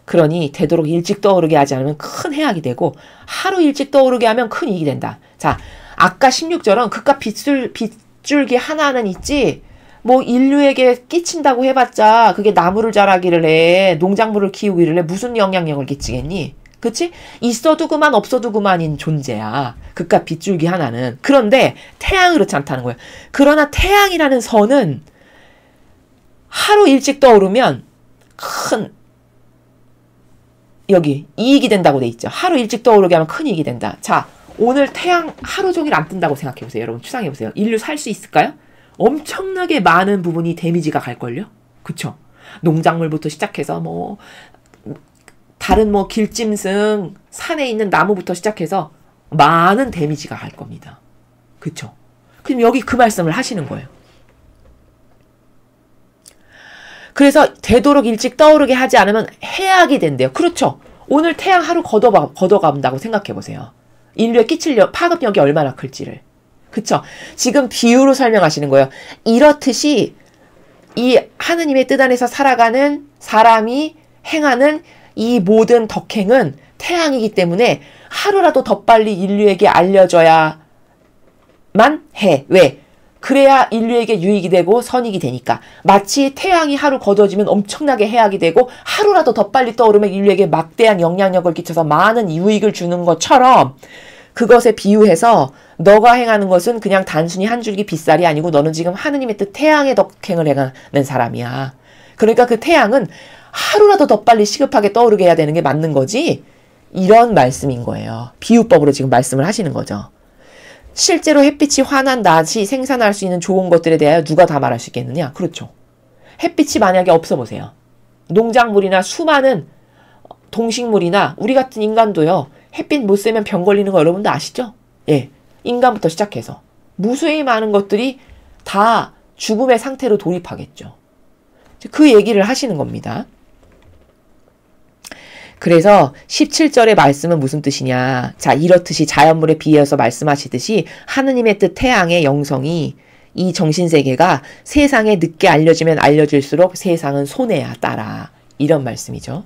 그러니 되도록 일찍 떠오르게 하지 않으면 큰 해악이 되고 하루 일찍 떠오르게 하면 큰 이익이 된다. 자, 아까 16절은 그깟 빗줄기 하나는 있지 뭐 인류에게 끼친다고 해봤자 그게 나무를 자라기를 해, 농작물을 키우기를 해, 무슨 영향력을 끼치겠니? 그치? 있어도 그만 없어도 그만인 존재야. 그깟 빗줄기 하나는. 그런데 태양은 그렇지 않다는 거예요. 그러나 태양이라는 선은 하루 일찍 떠오르면 큰 여기 이익이 된다고 돼 있죠. 하루 일찍 떠오르게 하면 큰 이익이 된다. 자, 오늘 태양 하루 종일 안 뜬다고 생각해보세요. 여러분 추상해보세요. 인류 살 수 있을까요? 엄청나게 많은 부분이 데미지가 갈걸요? 그쵸? 농작물부터 시작해서 뭐 다른 뭐 길짐승, 산에 있는 나무부터 시작해서 많은 데미지가 갈 겁니다. 그쵸? 그럼 여기 그 말씀을 하시는 거예요. 그래서 되도록 일찍 떠오르게 하지 않으면 해악이 된대요. 그렇죠? 오늘 태양 하루 걷어간다고 생각해보세요. 인류에 끼칠 파급력이 얼마나 클지를. 그쵸? 지금 비유로 설명하시는 거예요. 이렇듯이 이 하느님의 뜻 안에서 살아가는 사람이 행하는 이 모든 덕행은 태양이기 때문에 하루라도 더 빨리 인류에게 알려져야만 해. 왜? 그래야 인류에게 유익이 되고 선익이 되니까. 마치 태양이 하루 거둬지면 엄청나게 해악이 되고 하루라도 더 빨리 떠오르면 인류에게 막대한 영향력을 끼쳐서 많은 유익을 주는 것처럼 그것에 비유해서 너가 행하는 것은 그냥 단순히 한 줄기 빗살이 아니고 너는 지금 하느님의 뜻 태양의 덕행을 행하는 사람이야. 그러니까 그 태양은 하루라도 더 빨리 시급하게 떠오르게 해야 되는 게 맞는 거지. 이런 말씀인 거예요. 비유법으로 지금 말씀을 하시는 거죠. 실제로 햇빛이 환한 낮이 생산할 수 있는 좋은 것들에 대하여 누가 다 말할 수 있겠느냐? 그렇죠. 햇빛이 만약에 없어 보세요. 농작물이나 수많은 동식물이나 우리 같은 인간도요. 햇빛 못 쐬면 병 걸리는 거 여러분도 아시죠? 예, 인간부터 시작해서 무수히 많은 것들이 다 죽음의 상태로 돌입하겠죠. 그 얘기를 하시는 겁니다. 그래서 17절의 말씀은 무슨 뜻이냐. 자, 이렇듯이 자연물에 비해서 말씀하시듯이 하느님의 뜻 태양의 영성이 이 정신세계가 세상에 늦게 알려지면 알려질수록 세상은 손해야 따라. 이런 말씀이죠.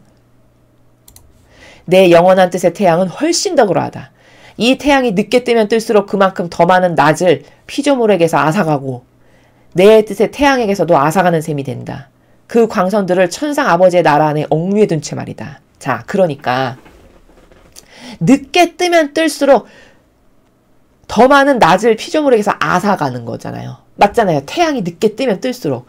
내 영원한 뜻의 태양은 훨씬 더 그러하다. 이 태양이 늦게 뜨면 뜰수록 그만큼 더 많은 낮을 피조물에게서 앗아가고 내 뜻의 태양에게서도 앗아가는 셈이 된다. 그 광선들을 천상 아버지의 나라 안에 억류해 둔 채 말이다. 자, 그러니까 늦게 뜨면 뜰수록 더 많은 낮을 피조물에게서 앗아가는 거잖아요. 맞잖아요. 태양이 늦게 뜨면 뜰수록.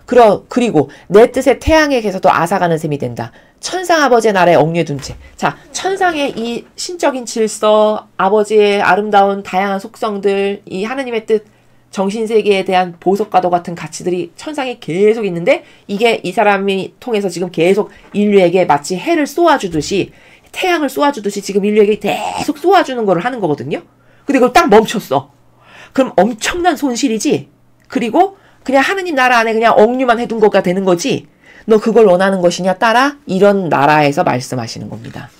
그리고 내 뜻의 태양에게서도 앗아가는 셈이 된다. 천상 아버지의 나라에 억류해 둔 채. 자, 천상의 이 신적인 질서, 아버지의 아름다운 다양한 속성들, 이 하느님의 뜻, 정신세계에 대한 보석과도 같은 가치들이 천상에 계속 있는데 이게 이 사람이 통해서 지금 계속 인류에게 마치 해를 쏘아주듯이 태양을 쏘아주듯이 지금 인류에게 계속 쏘아주는 거를 하는 거거든요. 근데 그걸 딱 멈췄어. 그럼 엄청난 손실이지. 그리고 그냥 하느님 나라 안에 그냥 억류만 해둔 거가 되는 거지. 너 그걸 원하는 것이냐 따라 이런 나라에서 말씀하시는 겁니다.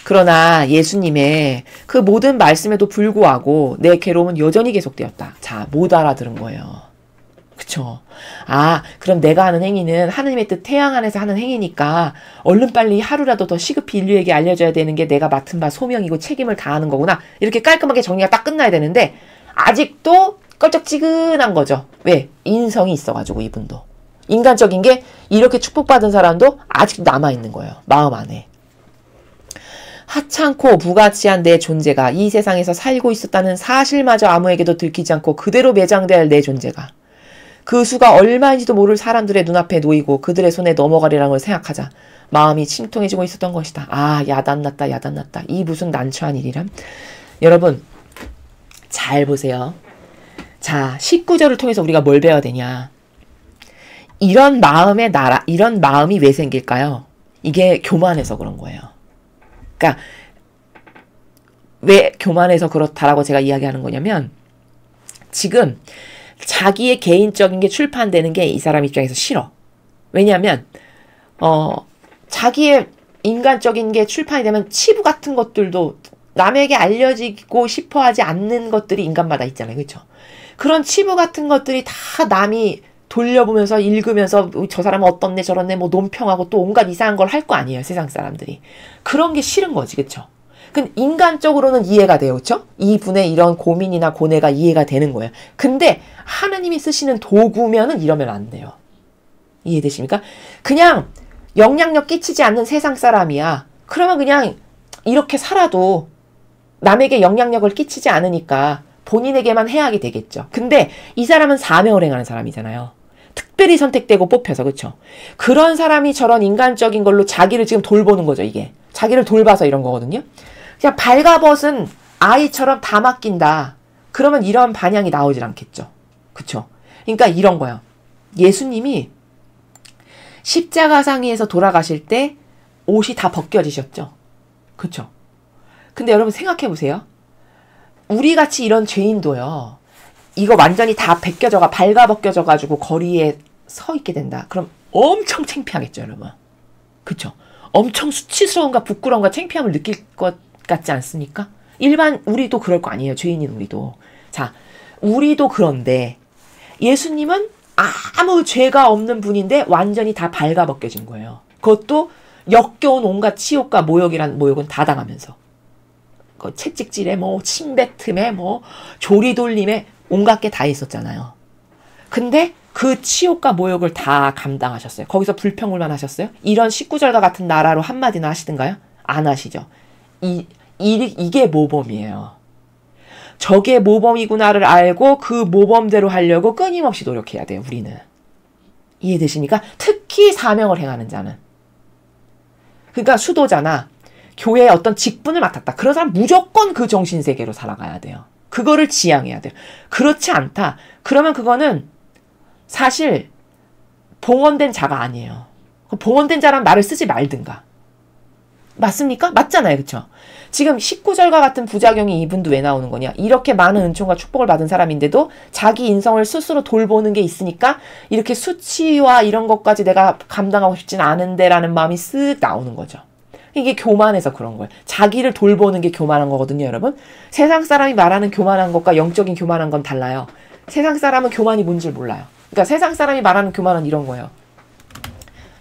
그러나 예수님의 그 모든 말씀에도 불구하고 내 괴로움은 여전히 계속되었다. 자, 못 알아들은 거예요. 그쵸? 아, 그럼 내가 하는 행위는 하느님의 뜻 태양 안에서 하는 행위니까 얼른 빨리 하루라도 더 시급히 인류에게 알려줘야 되는 게 내가 맡은 바 소명이고 책임을 다하는 거구나. 이렇게 깔끔하게 정리가 딱 끝나야 되는데 아직도 껄쩍지근한 거죠. 왜? 인성이 있어가지고 이분도. 인간적인 게 이렇게 축복받은 사람도 아직도 남아있는 거예요. 마음 안에. 하찮고 무가치한 내 존재가 이 세상에서 살고 있었다는 사실마저 아무에게도 들키지 않고 그대로 매장될 내 존재가 그 수가 얼마인지도 모를 사람들의 눈앞에 놓이고 그들의 손에 넘어가리라는 걸 생각하자 마음이 침통해지고 있었던 것이다. 아, 야단났다. 이 무슨 난처한 일이람. 여러분 잘 보세요. 자, 19절을 통해서 우리가 뭘 배워야 되냐. 이런 마음의 나라, 이런 마음이 왜 생길까요? 이게 교만해서 그런 거예요. 그러니까 왜 교만해서 그렇다라고 제가 이야기하는 거냐면 지금 자기의 개인적인 게 출판되는 게 이 사람 입장에서 싫어. 왜냐하면 자기의 인간적인 게 출판이 되면 치부 같은 것들도 남에게 알려지고 싶어 하지 않는 것들이 인간마다 있잖아요. 그렇죠? 그런 치부 같은 것들이 다 남이 돌려보면서 읽으면서 저 사람은 어떻네 저렇네 뭐 논평하고 또 온갖 이상한 걸 할 거 아니에요. 세상 사람들이. 그런 게 싫은 거지. 그렇죠? 그 인간적으로는 이해가 돼요. 그렇죠? 이분의 이런 고민이나 고뇌가 이해가 되는 거예요. 근데 하느님이 쓰시는 도구면은 이러면 안 돼요. 이해되십니까? 그냥 영향력 끼치지 않는 세상 사람이야. 그러면 그냥 이렇게 살아도 남에게 영향력을 끼치지 않으니까 본인에게만 해악이 되겠죠. 근데 이 사람은 사명을 행하는 사람이잖아요. 특별히 선택되고 뽑혀서. 그렇죠? 그런 사람이 저런 인간적인 걸로 자기를 지금 돌보는 거죠. 이게. 자기를 돌봐서 이런 거거든요. 그냥 발가벗은 아이처럼 다 맡긴다. 그러면 이런 반향이 나오질 않겠죠. 그쵸? 그러니까 이런 거예요. 예수님이 십자가상에서 돌아가실 때 옷이 다 벗겨지셨죠. 그쵸? 근데 여러분 생각해 보세요. 우리같이 이런 죄인도요. 이거 완전히 다 벗겨져가 발가벗겨져가지고 거리에 서 있게 된다. 그럼 엄청 창피하겠죠, 여러분. 그쵸? 엄청 수치스러움과 부끄러움과 창피함을 느낄 것 같지 않습니까? 일반 우리도 그럴 거 아니에요. 죄인인 우리도. 자, 우리도 그런데 예수님은 아무 죄가 없는 분인데 완전히 다 발가벗겨진 거예요. 그것도 역겨운 온갖 치욕과 모욕이란 모욕은 다 당하면서. 그 채찍질에 뭐 침뱉음에 뭐 조리돌림에 온갖 게 다 있었잖아요. 근데 그 치욕과 모욕을 다 감당하셨어요. 거기서 불평불만 하셨어요? 이런 식구절과 같은 나라로 한마디나 하시든가요? 안 하시죠. 이게 모범이에요. 저게 모범이구나를 알고 그 모범대로 하려고 끊임없이 노력해야 돼요. 우리는. 이해되십니까? 특히 사명을 행하는 자는. 그러니까 수도자나 교회의 어떤 직분을 맡았다. 그런 사람 무조건 그 정신세계로 살아가야 돼요. 그거를 지향해야 돼요. 그렇지 않다. 그러면 그거는 사실 봉헌된 자가 아니에요. 봉헌된 자란 말을 쓰지 말든가. 맞습니까? 맞잖아요. 그쵸? 지금 19절과 같은 부작용이 이분도 왜 나오는 거냐. 이렇게 많은 은총과 축복을 받은 사람인데도 자기 인성을 스스로 돌보는 게 있으니까 이렇게 수치와 이런 것까지 내가 감당하고 싶진 않은데 라는 마음이 쓱 나오는 거죠. 이게 교만해서 그런 거예요. 자기를 돌보는 게 교만한 거거든요, 여러분. 세상 사람이 말하는 교만한 것과 영적인 교만한 건 달라요. 세상 사람은 교만이 뭔지 몰라요. 그러니까 세상 사람이 말하는 교만은 이런 거예요.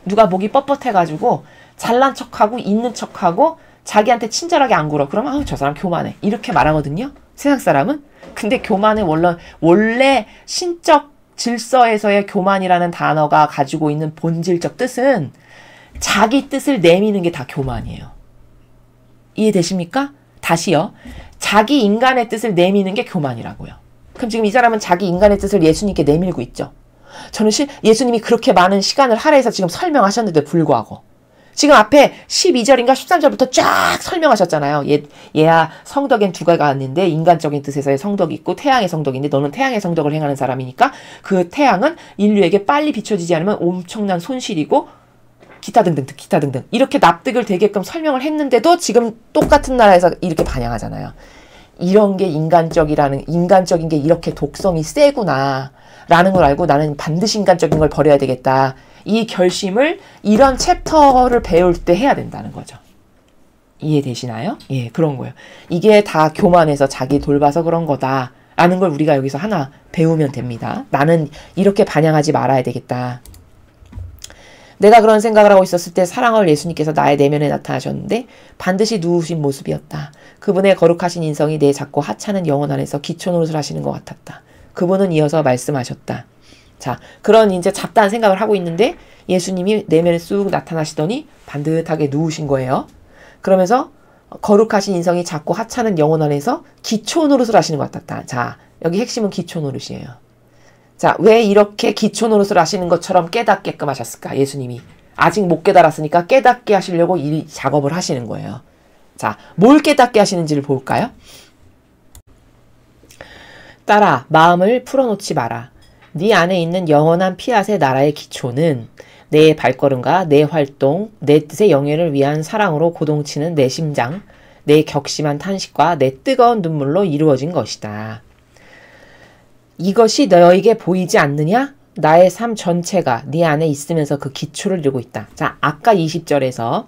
누가 목이 뻣뻣해가지고 잘난 척하고 있는 척하고 자기한테 친절하게 안 굴어. 그러면 아우 저 사람 교만해. 이렇게 말하거든요. 세상 사람은. 근데 교만의 원래 신적 질서에서의 교만이라는 단어가 가지고 있는 본질적 뜻은 자기 뜻을 내미는 게 다 교만이에요. 이해되십니까? 다시요. 자기 인간의 뜻을 내미는 게 교만이라고요. 그럼 지금 이 사람은 자기 인간의 뜻을 예수님께 내밀고 있죠. 저는 예수님이 그렇게 많은 시간을 할애해서 지금 설명하셨는데 불구하고 지금 앞에 12절인가 13절부터 쫙 설명하셨잖아요. 얘야 성덕엔 두 가지가 있는데 인간적인 뜻에서의 성덕이 있고 태양의 성덕인데 너는 태양의 성덕을 행하는 사람이니까 그 태양은 인류에게 빨리 비춰지지 않으면 엄청난 손실이고 기타 등등 이렇게 납득을 되게끔 설명을 했는데도 지금 똑같은 나라에서 이렇게 반향하잖아요. 이런 게 인간적인 게 이렇게 독성이 세구나 라는 걸 알고 나는 반드시 인간적인 걸 버려야 되겠다. 이 결심을 이런 챕터를 배울 때 해야 된다는 거죠. 이해되시나요? 예, 그런 거예요. 이게 다 교만해서 자기 돌봐서 그런 거다 라는 걸 우리가 여기서 하나 배우면 됩니다. 나는 이렇게 반향하지 말아야 되겠다. 내가 그런 생각을 하고 있었을 때 사랑을 예수님께서 나의 내면에 나타나셨는데 반드시 누우신 모습이었다. 그분의 거룩하신 인성이 내 작고 하찮은 영혼 안에서 기초 노릇을 하시는 것 같았다. 그분은 이어서 말씀하셨다. 자, 그런 이제 잡다한 생각을 하고 있는데 예수님이 내면에 쑥 나타나시더니 반듯하게 누우신 거예요. 그러면서 거룩하신 인성이 작고 하찮은 영혼 안에서 기초 노릇을 하시는 것 같았다. 자, 여기 핵심은 기초 노릇이에요. 자, 왜 이렇게 기초 노릇을 하시는 것처럼 깨닫게끔 하셨을까? 예수님이. 아직 못 깨달았으니까 깨닫게 하시려고 이 작업을 하시는 거예요. 자, 뭘 깨닫게 하시는지를 볼까요? 딸아, 마음을 풀어놓지 마라. 네 안에 있는 영원한 피앗의 나라의 기초는 내 발걸음과 내 활동, 내 뜻의 영예를 위한 사랑으로 고동치는 내 심장, 내 격심한 탄식과 내 뜨거운 눈물로 이루어진 것이다. 이것이 너에게 보이지 않느냐? 나의 삶 전체가 네 안에 있으면서 그 기초를 이루고 있다. 자, 아까 20절에서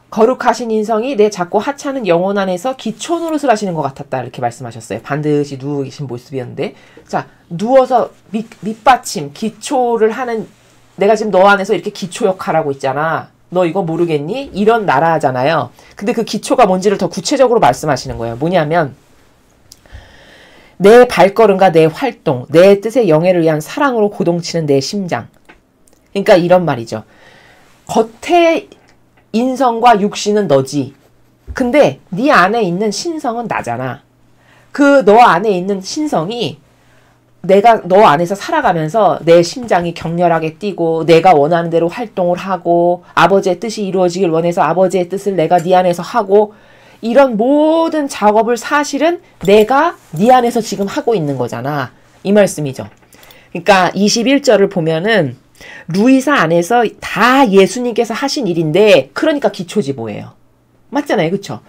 거룩하신 인성이 내 작고 하찮은 영혼 안에서 기초 노릇을 하시는 것 같았다. 이렇게 말씀하셨어요. 반드시 누워 계신 모습이었는데, 자, 누워서 밑받침, 기초를 하는, 내가 지금 너 안에서 이렇게 기초 역할하고 있잖아. 너 이거 모르겠니? 이런 나라잖아요. 근데 그 기초가 뭔지를 더 구체적으로 말씀하시는 거예요. 뭐냐면 내 발걸음과 내 활동, 내 뜻의 영예를 위한 사랑으로 고동치는 내 심장. 그러니까 이런 말이죠. 겉에 인성과 육신은 너지. 근데 네 안에 있는 신성은 나잖아. 그 너 안에 있는 신성이 내가 너 안에서 살아가면서 내 심장이 격렬하게 뛰고 내가 원하는 대로 활동을 하고 아버지의 뜻이 이루어지길 원해서 아버지의 뜻을 내가 네 안에서 하고 이런 모든 작업을 사실은 내가 네 안에서 지금 하고 있는 거잖아. 이 말씀이죠. 그러니까 21절을 보면은 루이사 안에서 다 예수님께서 하신 일인데 그러니까 기초지 뭐예요. 맞잖아요. 그쵸?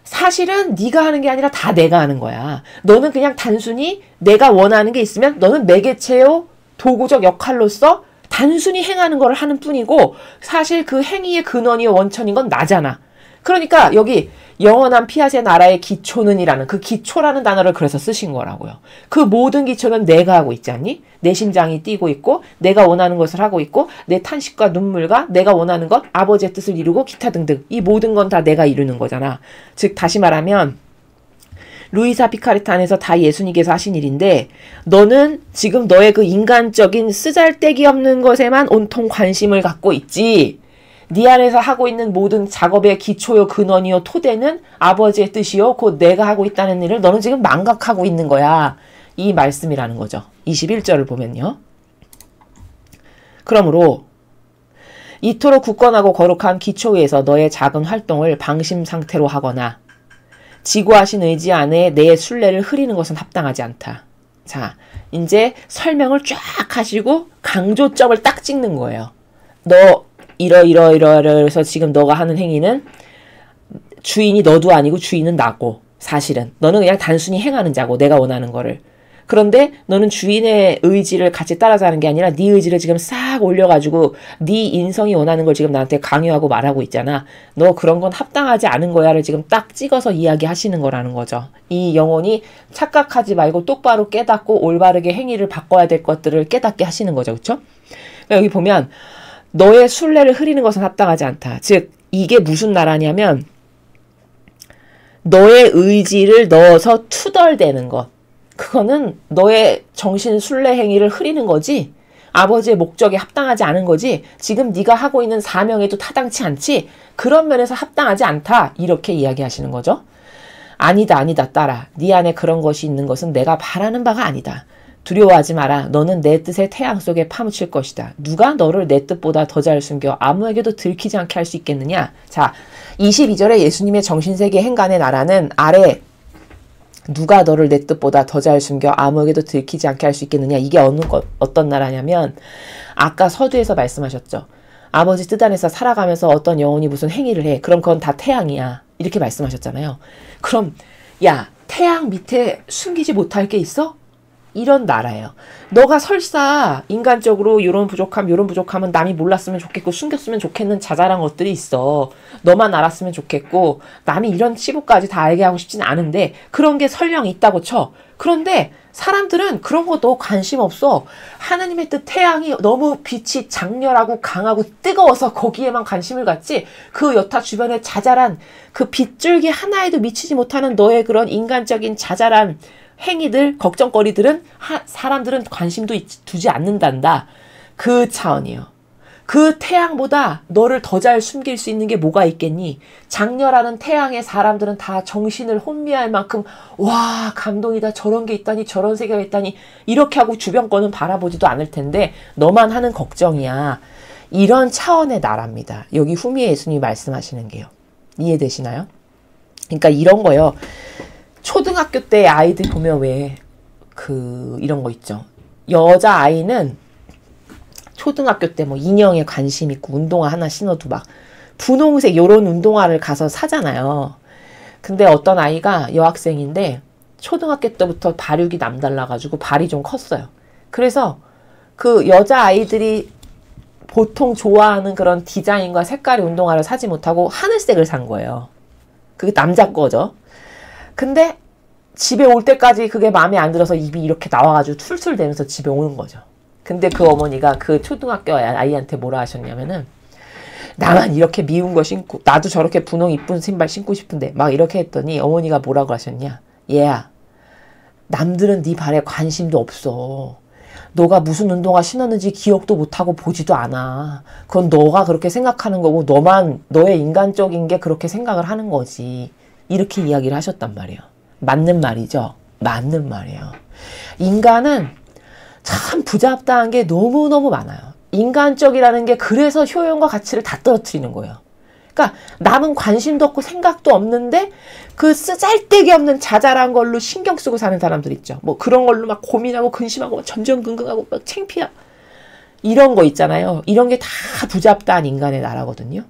사실은 네가 하는 게 아니라 다 내가 하는 거야. 너는 그냥 단순히 내가 원하는 게 있으면 너는 매개체요 도구적 역할로서 단순히 행하는 걸 하는 뿐이고 사실 그 행위의 근원이요 원천인 건 나잖아. 그러니까 여기 영원한 피아세 나라의 기초는 이라는 그 기초라는 단어를 그래서 쓰신 거라고요. 그 모든 기초는 내가 하고 있지 않니? 내 심장이 뛰고 있고 내가 원하는 것을 하고 있고 내 탄식과 눈물과 내가 원하는 것 아버지의 뜻을 이루고 기타 등등 이 모든 건 다 내가 이루는 거잖아. 즉 다시 말하면 루이사 피카레타 안에서 다 예수님께서 하신 일인데 너는 지금 너의 그 인간적인 쓰잘데기 없는 것에만 온통 관심을 갖고 있지. 네 안에서 하고 있는 모든 작업의 기초요 근원이요 토대는 아버지의 뜻이요 곧 내가 하고 있다는 일을 너는 지금 망각하고 있는 거야. 이 말씀이라는 거죠. 21절을 보면요. 그러므로 이토록 굳건하고 거룩한 기초 위에서 너의 작은 활동을 방심 상태로 하거나 지고하신 의지 안에 내 순례를 흐리는 것은 합당하지 않다. 자, 이제 설명을 쫙 하시고 강조점을 딱 찍는 거예요. 너 이러해서 지금 너가 하는 행위는 주인이 너도 아니고 주인은 나고 사실은 너는 그냥 단순히 행하는 자고 내가 원하는 거를. 그런데 너는 주인의 의지를 같이 따라가는 게 아니라 네 의지를 지금 싹 올려가지고 네 인성이 원하는 걸 지금 나한테 강요하고 말하고 있잖아. 너 그런 건 합당하지 않은 거야를 지금 딱 찍어서 이야기하시는 거라는 거죠. 이 영혼이 착각하지 말고 똑바로 깨닫고 올바르게 행위를 바꿔야 될 것들을 깨닫게 하시는 거죠. 그렇죠? 그러니까 여기 보면 너의 순례를 흐리는 것은 합당하지 않다. 즉 이게 무슨 나라냐면 너의 의지를 넣어서 투덜대는 것. 그거는 너의 정신 순례 행위를 흐리는 거지. 아버지의 목적에 합당하지 않은 거지. 지금 네가 하고 있는 사명에도 타당치 않지. 그런 면에서 합당하지 않다. 이렇게 이야기하시는 거죠. 아니다 딸아. 네 안에 그런 것이 있는 것은 내가 바라는 바가 아니다. 두려워하지 마라. 너는 내 뜻의 태양 속에 파묻힐 것이다. 누가 너를 내 뜻보다 더 잘 숨겨 아무에게도 들키지 않게 할 수 있겠느냐. 자, 22절에 예수님의 정신세계 행간의 나라는 아래 누가 너를 내 뜻보다 더 잘 숨겨 아무에게도 들키지 않게 할 수 있겠느냐. 이게 어떤 나라냐면 아까 서두에서 말씀하셨죠. 아버지 뜻 안에서 살아가면서 어떤 영혼이 무슨 행위를 해. 그럼 그건 다 태양이야. 이렇게 말씀하셨잖아요. 그럼 야 태양 밑에 숨기지 못할 게 있어? 이런 나라예요. 너가 설사 인간적으로 요런 부족함은 남이 몰랐으면 좋겠고 숨겼으면 좋겠는 자잘한 것들이 있어. 너만 알았으면 좋겠고 남이 이런 치부까지 다 알게 하고 싶진 않은데 그런 게 설령 있다고 쳐. 그런데 사람들은 그런 거 너 관심 없어. 하나님의 뜻 태양이 너무 빛이 장렬하고 강하고 뜨거워서 거기에만 관심을 갖지 그 여타 주변에 자잘한 그 빗줄기 하나에도 미치지 못하는 너의 그런 인간적인 자잘한 행위들, 걱정거리들은 사람들은 관심도 두지 않는단다. 그 차원이에요. 그 태양보다 너를 더 잘 숨길 수 있는 게 뭐가 있겠니? 장렬하는 태양에 사람들은 다 정신을 혼미할 만큼 와 감동이다. 저런 게 있다니 저런 세계가 있다니 이렇게 하고 주변 거는 바라보지도 않을 텐데 너만 하는 걱정이야. 이런 차원의 나라입니다. 여기 후미에 예수님이 말씀하시는 게요. 이해되시나요? 그러니까 이런 거요. 초등학교 때 아이들 보면 왜 이런 거 있죠. 여자 아이는 초등학교 때 뭐 인형에 관심 있고 운동화 하나 신어도 막 분홍색 요런 운동화를 가서 사잖아요. 근데 어떤 아이가 여학생인데 초등학교 때부터 발육이 남달라가지고 발이 좀 컸어요. 그래서 그 여자 아이들이 보통 좋아하는 그런 디자인과 색깔의 운동화를 사지 못하고 하늘색을 산 거예요. 그게 남자 거죠. 근데 집에 올 때까지 그게 마음에 안 들어서 입이 이렇게 나와가지고 툴툴대면서 집에 오는 거죠. 근데 그 어머니가 그 초등학교 아이한테 뭐라 하셨냐면은, 나만 이렇게 미운 거 신고, 나도 저렇게 분홍 이쁜 신발 신고 싶은데 막 이렇게 했더니 어머니가 뭐라고 하셨냐. 얘야, 남들은 네 발에 관심도 없어. 너가 무슨 운동화 신었는지 기억도 못하고 보지도 않아. 그건 너가 그렇게 생각하는 거고 너만 너의 인간적인 게 그렇게 생각을 하는 거지. 이렇게 이야기를 하셨단 말이에요. 맞는 말이죠. 맞는 말이에요. 인간은 참 부잡다한 게 너무너무 많아요. 인간적이라는 게 그래서 효용과 가치를 다 떨어뜨리는 거예요. 그러니까 남은 관심도 없고 생각도 없는데 그 쓰잘데기 없는 자잘한 걸로 신경 쓰고 사는 사람들 있죠. 뭐 그런 걸로 막 고민하고 근심하고 전전긍긍하고 막 창피하 이런 거 있잖아요. 이런 게 다 부잡다한 인간의 나라거든요.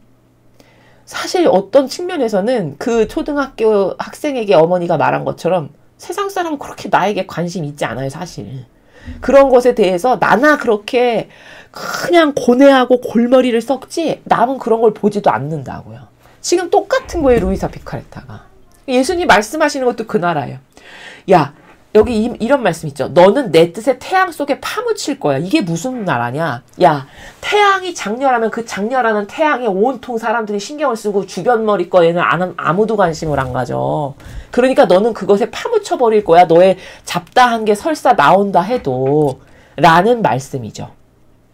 사실 어떤 측면에서는 그 초등학교 학생에게 어머니가 말한 것처럼 세상 사람은 그렇게 나에게 관심 있지 않아요, 사실. 그런 것에 대해서 나나 그렇게 그냥 고뇌하고 골머리를 썩지 남은 그런 걸 보지도 않는다고요. 지금 똑같은 거예요, 루이사 피카레타가. 예수님 말씀하시는 것도 그 나라예요. 야, 여기 이런 말씀 있죠. 너는 내 뜻의 태양 속에 파묻힐 거야. 이게 무슨 나라냐. 야, 태양이 장렬하면 그 장렬하는 태양에 온통 사람들이 신경을 쓰고 주변 머리거리는 아무도 관심을 안 가져. 그러니까 너는 그것에 파묻혀버릴 거야. 너의 잡다한 게 설사 나온다 해도. 라는 말씀이죠.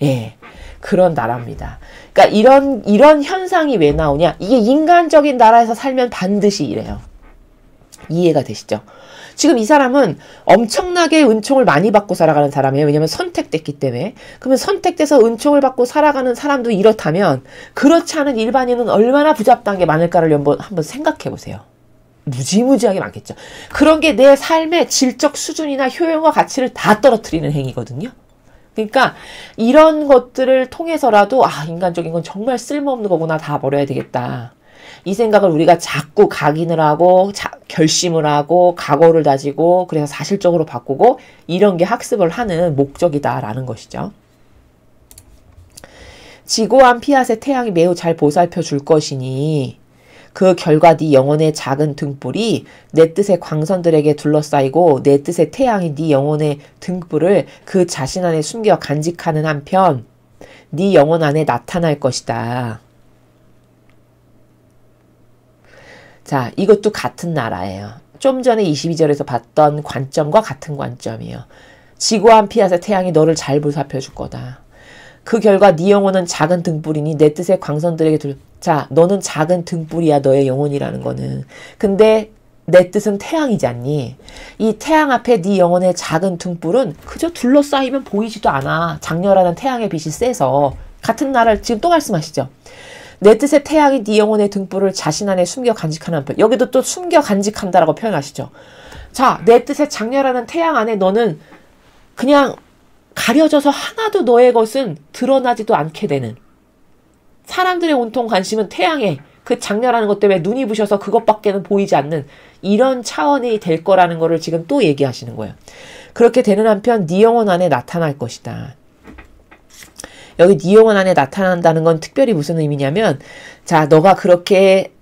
예, 그런 나라입니다. 그러니까 이런 현상이 왜 나오냐. 이게 인간적인 나라에서 살면 반드시 이래요. 이해가 되시죠? 지금 이 사람은 엄청나게 은총을 많이 받고 살아가는 사람이에요. 왜냐면 선택됐기 때문에. 그러면 선택돼서 은총을 받고 살아가는 사람도 이렇다면 그렇지 않은 일반인은 얼마나 부잡다한 게 많을까를 한번 생각해 보세요. 무지무지하게 많겠죠. 그런 게 내 삶의 질적 수준이나 효용과 가치를 다 떨어뜨리는 행위거든요. 그러니까 이런 것들을 통해서라도 인간적인 건 정말 쓸모없는 거구나, 다 버려야 되겠다. 이 생각을 우리가 자꾸 각인을 하고 결심을 하고 각오를 다지고 그래서 사실적으로 바꾸고 이런 게 학습을 하는 목적이다라는 것이죠. 지고한 피앗의 태양이 매우 잘 보살펴 줄 것이니 그 결과 네 영혼의 작은 등불이 내 뜻의 광선들에게 둘러싸이고 내 뜻의 태양이 네 영혼의 등불을 그 자신 안에 숨겨 간직하는 한편 네 영혼 안에 나타날 것이다. 자, 이것도 같은 나라예요. 좀 전에 22절에서 봤던 관점과 같은 관점이에요. 지고한 피앗의 태양이 너를 잘 보살펴 줄 거다. 그 결과 네 영혼은 작은 등불이니 내 뜻의 광선들에게 자, 너는 작은 등불이야, 너의 영혼이라는 거는. 근데 내 뜻은 태양이지 않니? 이 태양 앞에 네 영혼의 작은 등불은 그저 둘러싸이면 보이지도 않아. 장렬하는 태양의 빛이 세서. 같은 나라를 지금 또 말씀하시죠. 내 뜻의 태양이 네 영혼의 등불을 자신 안에 숨겨 간직하는 한편. 여기도 또 숨겨 간직한다라고 표현하시죠. 자, 내 뜻의 장렬하는 태양 안에 너는 그냥 가려져서 하나도 너의 것은 드러나지도 않게 되는. 사람들의 온통 관심은 태양에 그 장렬하는 것 때문에 눈이 부셔서 그것밖에는 보이지 않는 이런 차원이 될 거라는 거를 지금 또 얘기하시는 거예요. 그렇게 되는 한편 네 영혼 안에 나타날 것이다. 여기 네 영혼 안에 나타난다는 건 특별히 무슨 의미냐면, 자, 너가 그렇게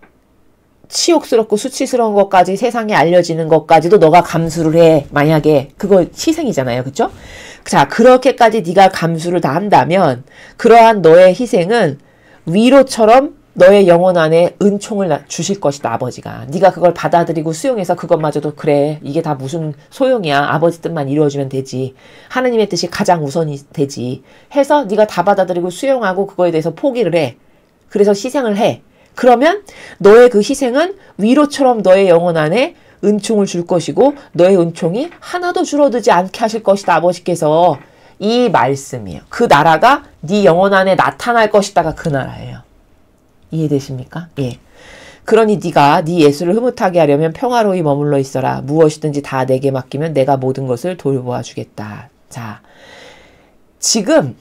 치욕스럽고 수치스러운 것까지 세상에 알려지는 것까지도 너가 감수를 해. 만약에 그거 희생이잖아요. 그쵸? 자, 그렇게까지 네가 감수를 다 한다면 그러한 너의 희생은 위로처럼 너의 영혼 안에 은총을 주실 것이다, 아버지가. 네가 그걸 받아들이고 수용해서 그것마저도 그래, 이게 다 무슨 소용이야, 아버지 뜻만 이루어지면 되지, 하느님의 뜻이 가장 우선이 되지 해서 네가 다 받아들이고 수용하고 그거에 대해서 포기를 해. 그래서 희생을 해. 그러면 너의 그 희생은 위로처럼 너의 영혼 안에 은총을 줄 것이고 너의 은총이 하나도 줄어들지 않게 하실 것이다, 아버지께서. 이 말씀이에요. 그 나라가 네 영혼 안에 나타날 것이다가 그 나라예요. 이해되십니까? 예. 그러니 네가 네 예수를 흐뭇하게 하려면 평화로이 머물러 있어라. 무엇이든지 다 내게 맡기면 내가 모든 것을 돌보아 주겠다. 자, 지금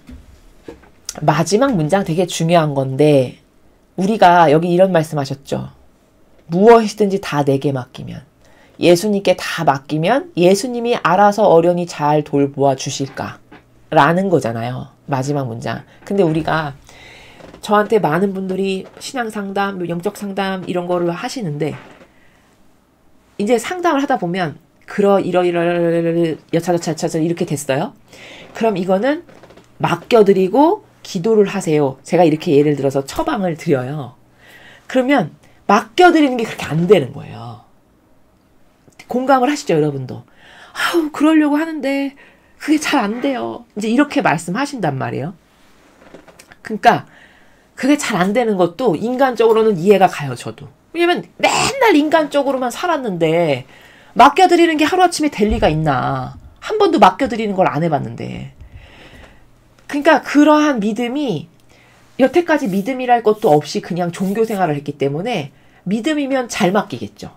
마지막 문장 되게 중요한 건데 우리가 여기 이런 말씀하셨죠. 무엇이든지 다 내게 맡기면, 예수님께 다 맡기면 예수님이 알아서 어련히 잘 돌보아 주실까? 라는 거잖아요. 마지막 문장. 근데 우리가 저한테 많은 분들이 신앙상담, 영적 상담 이런 거를 하시는데 이제 상담을 하다 보면 이러 여차저차 이렇게 됐어요. 그럼 이거는 맡겨드리고 기도를 하세요. 제가 이렇게 예를 들어서 처방을 드려요. 그러면 맡겨드리는 게 그렇게 안 되는 거예요. 공감을 하시죠, 여러분도. 아우, 그러려고 하는데 그게 잘 안 돼요. 이제 이렇게 말씀하신단 말이에요. 그러니까 그게 잘 안 되는 것도 인간적으로는 이해가 가요, 저도. 왜냐면 맨날 인간적으로만 살았는데 맡겨드리는 게 하루아침에 될 리가 있나. 한 번도 맡겨드리는 걸 안 해봤는데. 그러니까 그러한 믿음이 여태까지 믿음이랄 것도 없이 그냥 종교 생활을 했기 때문에 믿음이면 잘 맡기겠죠.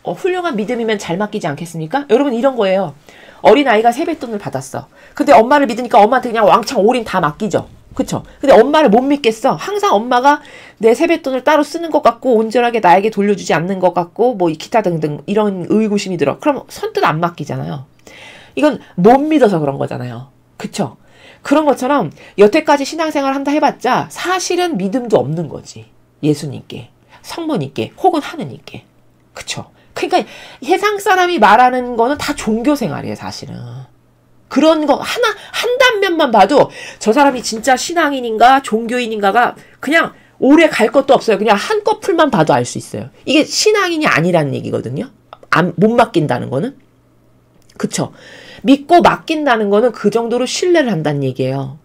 훌륭한 믿음이면 잘 맡기지 않겠습니까? 여러분 이런 거예요. 어린아이가 세뱃돈을 받았어. 근데 엄마를 믿으니까 엄마한테 그냥 왕창 올인 다 맡기죠. 그쵸? 근데 엄마를 못 믿겠어. 항상 엄마가 내 세뱃돈을 따로 쓰는 것 같고 온전하게 나에게 돌려주지 않는 것 같고 뭐 기타 등등 이런 의구심이 들어. 그럼 선뜻 안 맡기잖아요. 이건 못 믿어서 그런 거잖아요. 그쵸? 그런 것처럼 여태까지 신앙생활 한다 해봤자 사실은 믿음도 없는 거지. 예수님께, 성모님께, 혹은 하느님께. 그쵸? 그러니까 세상 사람이 말하는 거는 다 종교 생활이에요, 사실은. 그런 거 한 단면만 봐도 저 사람이 진짜 신앙인인가 종교인인가가 그냥 오래 갈 것도 없어요. 그냥 한 커플만 봐도 알 수 있어요. 이게 신앙인이 아니라는 얘기거든요. 못 맡긴다는 거는. 그쵸? 믿고 맡긴다는 거는 그 정도로 신뢰를 한다는 얘기예요.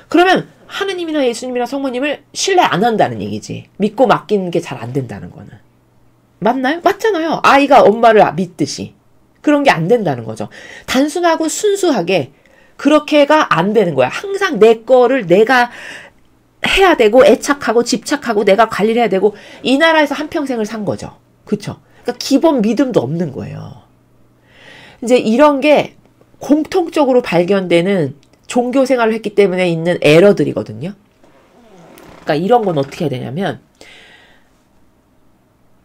그러면 하느님이나 예수님이나 성모님을 신뢰 안 한다는 얘기지. 믿고 맡기는 게 잘 안 된다는 거는. 맞나요? 맞잖아요. 아이가 엄마를 믿듯이. 그런 게 안 된다는 거죠. 단순하고 순수하게 그렇게가 안 되는 거야. 항상 내 거를 내가 해야 되고 애착하고 집착하고 내가 관리를 해야 되고 이 나라에서 한평생을 산 거죠. 그쵸? 그러니까 기본 믿음도 없는 거예요. 이제 이런 게 공통적으로 발견되는 종교 생활을 했기 때문에 있는 에러들이거든요. 그러니까 이런 건 어떻게 해야 되냐면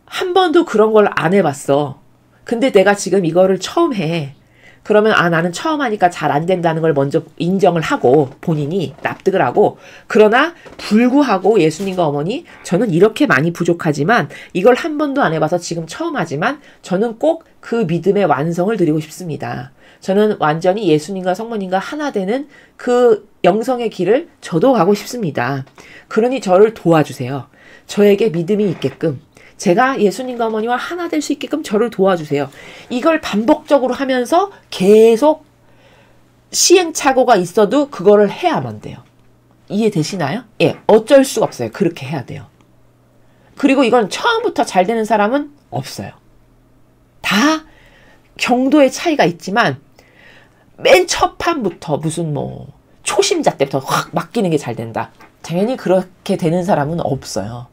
한 번도 그런 걸 안 해봤어. 근데 내가 지금 이거를 처음 해. 그러면 나는 처음 하니까 잘 안 된다는 걸 먼저 인정을 하고 본인이 납득을 하고 그러나 불구하고 예수님과 어머니 저는 이렇게 많이 부족하지만 이걸 한 번도 안 해봐서 지금 처음 하지만 저는 꼭 그 믿음의 완성을 드리고 싶습니다. 저는 완전히 예수님과 성모님과 하나 되는 그 영성의 길을 저도 가고 싶습니다. 그러니 저를 도와주세요. 저에게 믿음이 있게끔 제가 예수님과 어머니와 하나 될 수 있게끔 저를 도와주세요. 이걸 반복적으로 하면서 계속 시행착오가 있어도 그거를 해야만 돼요. 이해되시나요? 예, 어쩔 수가 없어요. 그렇게 해야 돼요. 그리고 이건 처음부터 잘 되는 사람은 없어요. 다 경도의 차이가 있지만 맨 첫 판부터 무슨 뭐 초심자 때부터 확 맡기는 게 잘 된다. 당연히 그렇게 되는 사람은 없어요.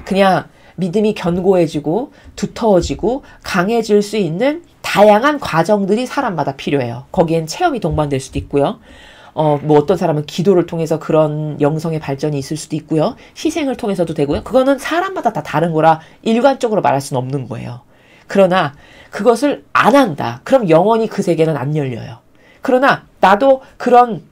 그냥 믿음이 견고해지고 두터워지고 강해질 수 있는 다양한 과정들이 사람마다 필요해요. 거기엔 체험이 동반될 수도 있고요. 뭐 어떤 사람은 기도를 통해서 그런 영성의 발전이 있을 수도 있고요. 희생을 통해서도 되고요. 그거는 사람마다 다 다른 거라 일관적으로 말할 수는 없는 거예요. 그러나 그것을 안 한다. 그럼 영원히 그 세계는 안 열려요. 그러나 나도 그런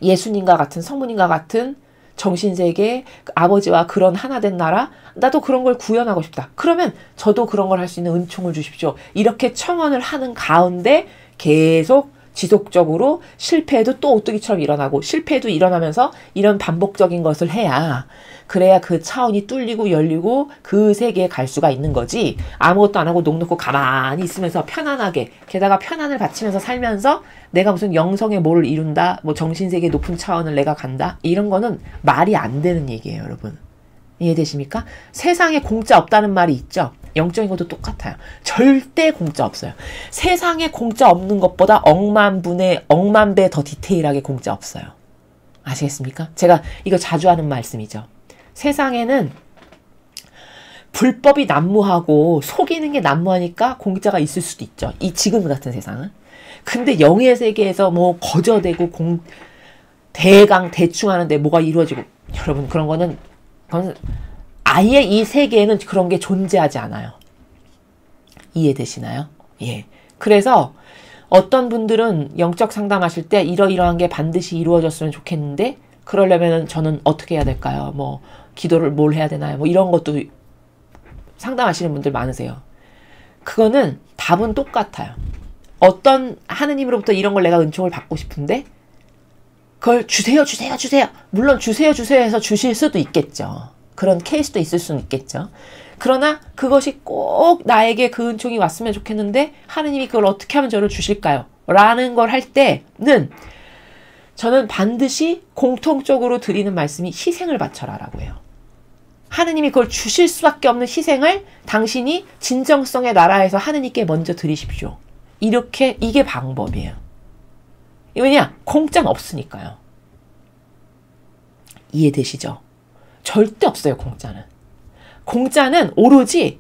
예수님과 같은 성모님과 같은 정신세계, 아버지와 그런 하나 된 나라, 나도 그런 걸 구현하고 싶다. 그러면 저도 그런 걸 할 수 있는 은총을 주십시오. 이렇게 청원을 하는 가운데 계속 지속적으로 실패해도 또 오뚜기처럼 일어나고 실패해도 일어나면서 이런 반복적인 것을 해야 그래야 그 차원이 뚫리고 열리고 그 세계에 갈 수가 있는 거지. 아무것도 안 하고 녹놓고 가만히 있으면서 편안하게 게다가 편안을 바치면서 살면서 내가 무슨 영성의 뭐를 이룬다, 뭐 정신세계 높은 차원을 내가 간다 이런 거는 말이 안 되는 얘기예요, 여러분. 이해되십니까? 세상에 공짜 없다는 말이 있죠. 영적인 것도 똑같아요. 절대 공짜 없어요. 세상에 공짜 없는 것보다 억만 배 더 디테일하게 공짜 없어요. 아시겠습니까? 제가 이거 자주 하는 말씀이죠. 세상에는 불법이 난무하고 속이는 게 난무하니까 공짜가 있을 수도 있죠. 이 지금 같은 세상은. 근데 영의 세계에서 뭐 거저대고 대강 대충 하는데 뭐가 이루어지고 여러분 그런 거는 아예 이 세계에는 그런 게 존재하지 않아요. 이해되시나요? 예. 그래서 어떤 분들은 영적 상담하실 때 이러이러한 게 반드시 이루어졌으면 좋겠는데 그러려면 저는 어떻게 해야 될까요? 뭐 기도를 뭘 해야 되나요? 뭐 이런 것도 상담하시는 분들 많으세요. 그거는 답은 똑같아요. 어떤 하느님으로부터 이런 걸 내가 은총을 받고 싶은데 그걸 주세요. 물론 주세요 해서 주실 수도 있겠죠. 그런 케이스도 있을 수는 있겠죠. 그러나 그것이 꼭 나에게 그 은총이 왔으면 좋겠는데 하느님이 그걸 어떻게 하면 저를 주실까요? 라는 걸 할 때는 저는 반드시 공통적으로 드리는 말씀이 희생을 바쳐라 라고 해요. 하느님이 그걸 주실 수밖에 없는 희생을 당신이 진정성의 나라에서 하느님께 먼저 드리십시오. 이게 방법이에요. 왜냐? 공짜는 없으니까요. 이해되시죠? 절대 없어요, 공짜는. 공짜는 오로지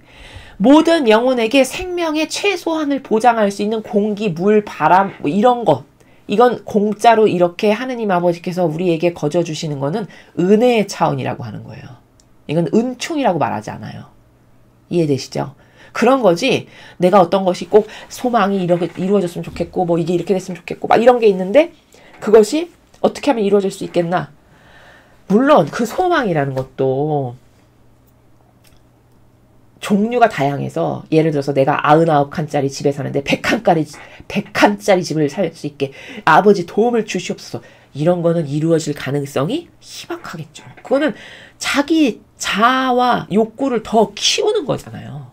모든 영혼에게 생명의 최소한을 보장할 수 있는 공기, 물, 바람, 뭐 이런 것. 이건 공짜로 이렇게 하느님 아버지께서 우리에게 거저주시는 거는 은혜의 차원이라고 하는 거예요. 이건 은총이라고 말하지 않아요. 이해되시죠? 그런 거지 내가 어떤 것이 꼭 소망이 이렇게 이루어졌으면 좋겠고 뭐 이게 이렇게 됐으면 좋겠고 막 이런 게 있는데 그것이 어떻게 하면 이루어질 수 있겠나? 물론 그 소망이라는 것도 종류가 다양해서 예를 들어서 내가 99칸짜리 집에 사는데 100칸짜리 집을 살 수 있게 아버지 도움을 주시옵소서. 이런 거는 이루어질 가능성이 희박하겠죠. 그거는 자기 자아와 욕구를 더 키우는 거잖아요.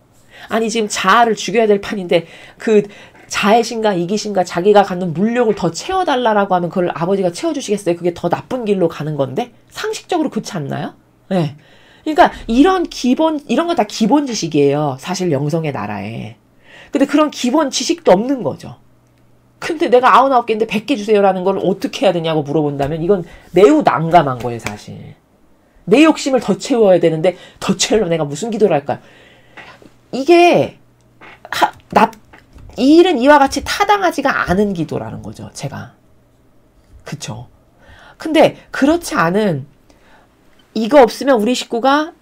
아니 지금 자아를 죽여야 될 판인데 그 자애심과 이기심과 자기가 갖는 물욕을 더 채워달라고 하면 그걸 아버지가 채워주시겠어요? 그게 더 나쁜 길로 가는 건데 상식적으로 그렇지 않나요? 네. 그러니까 이런 거 다 기본 지식이에요. 사실 영성의 나라에. 근데 그런 기본 지식도 없는 거죠. 근데 내가 99개인데 100개 주세요라는 걸 어떻게 해야 되냐고 물어본다면 이건 매우 난감한 거예요, 사실. 내 욕심을 더 채워야 되는데 더 채우려면 내가 무슨 기도를 할까요? 이게 이 일은 이와 같이 타당하지가 않은 기도라는 거죠, 제가. 그쵸? 근데 그렇지 않은 이거 없으면 우리 식구가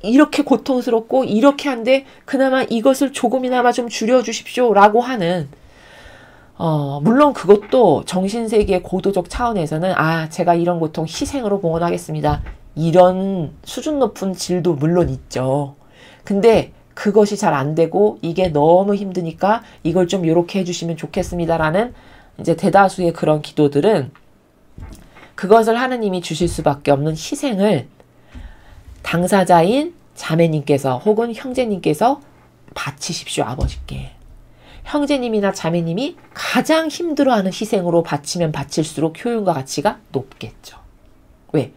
이렇게 고통스럽고 이렇게 한데 그나마 이것을 조금이나마 좀 줄여주십시오 라고 하는 물론 그것도 정신세계의 고도적 차원에서는 제가 이런 고통 희생으로 봉헌하겠습니다. 이런 수준 높은 질도 물론 있죠. 근데 그것이 잘 안 되고 이게 너무 힘드니까 이걸 좀 요렇게 해주시면 좋겠습니다라는 이제 대다수의 그런 기도들은 그것을 하느님이 주실 수밖에 없는 희생을 당사자인 자매님께서 혹은 형제님께서 바치십시오, 아버지께. 형제님이나 자매님이 가장 힘들어하는 희생으로 바치면 바칠수록 효용과 가치가 높겠죠. 왜?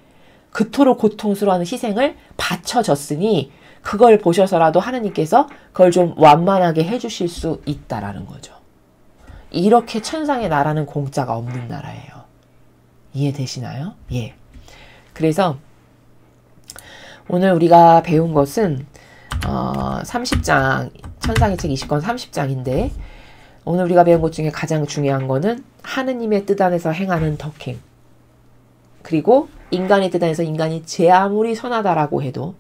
그토록 고통스러워하는 희생을 바쳐졌으니 그걸 보셔서라도 하느님께서 그걸 좀 완만하게 해주실 수 있다라는 거죠. 이렇게 천상의 나라는 공짜가 없는 나라예요. 이해되시나요? 예. 그래서 오늘 우리가 배운 것은 30장, 천상의 책 20권 30장인데 오늘 우리가 배운 것 중에 가장 중요한 거는 하느님의 뜻 안에서 행하는 덕행, 그리고 인간의 뜻 안에서 인간이 제 아무리 선하다라고 해도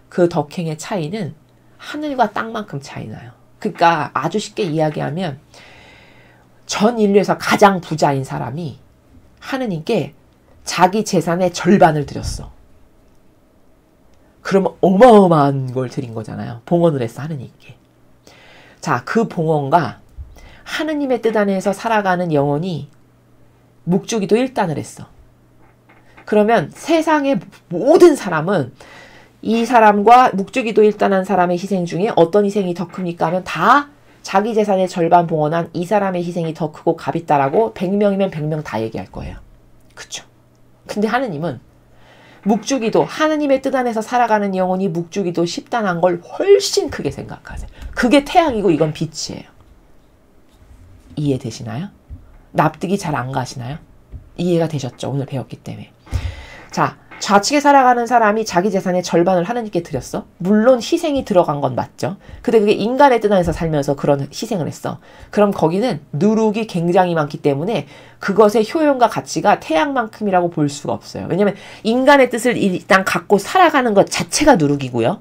그 덕행의 차이는 하늘과 땅만큼 차이 나요. 그러니까 아주 쉽게 이야기하면 전 인류에서 가장 부자인 사람이 하느님께 자기 재산의 절반을 드렸어. 그러면 어마어마한 걸 드린 거잖아요. 봉헌을 했어, 하느님께. 자, 그 봉헌과 하느님의 뜻 안에서 살아가는 영혼이 묵주기도 일단을 했어. 그러면 세상의 모든 사람은 이 사람과 묵주기도 일단한 사람의 희생 중에 어떤 희생이 더 큽니까 하면 다 자기 재산의 절반 봉헌한 이 사람의 희생이 더 크고 값있다라고 100명이면 100명 다 얘기할 거예요. 그쵸? 근데 하느님은 묵주기도, 하느님의 뜻 안에서 살아가는 영혼이 묵주기도 십단한 걸 훨씬 크게 생각하세요. 그게 태양이고 이건 빛이에요. 이해되시나요? 납득이 잘 안 가시나요? 이해가 되셨죠? 오늘 배웠기 때문에. 자, 좌측에 살아가는 사람이 자기 재산의 절반을 하느님께 드렸어. 물론 희생이 들어간 건 맞죠. 근데 그게 인간의 뜻 안에서 살면서 그런 희생을 했어. 그럼 거기는 누룩이 굉장히 많기 때문에 그것의 효용과 가치가 태양만큼이라고 볼 수가 없어요. 왜냐면 인간의 뜻을 일단 갖고 살아가는 것 자체가 누룩이고요.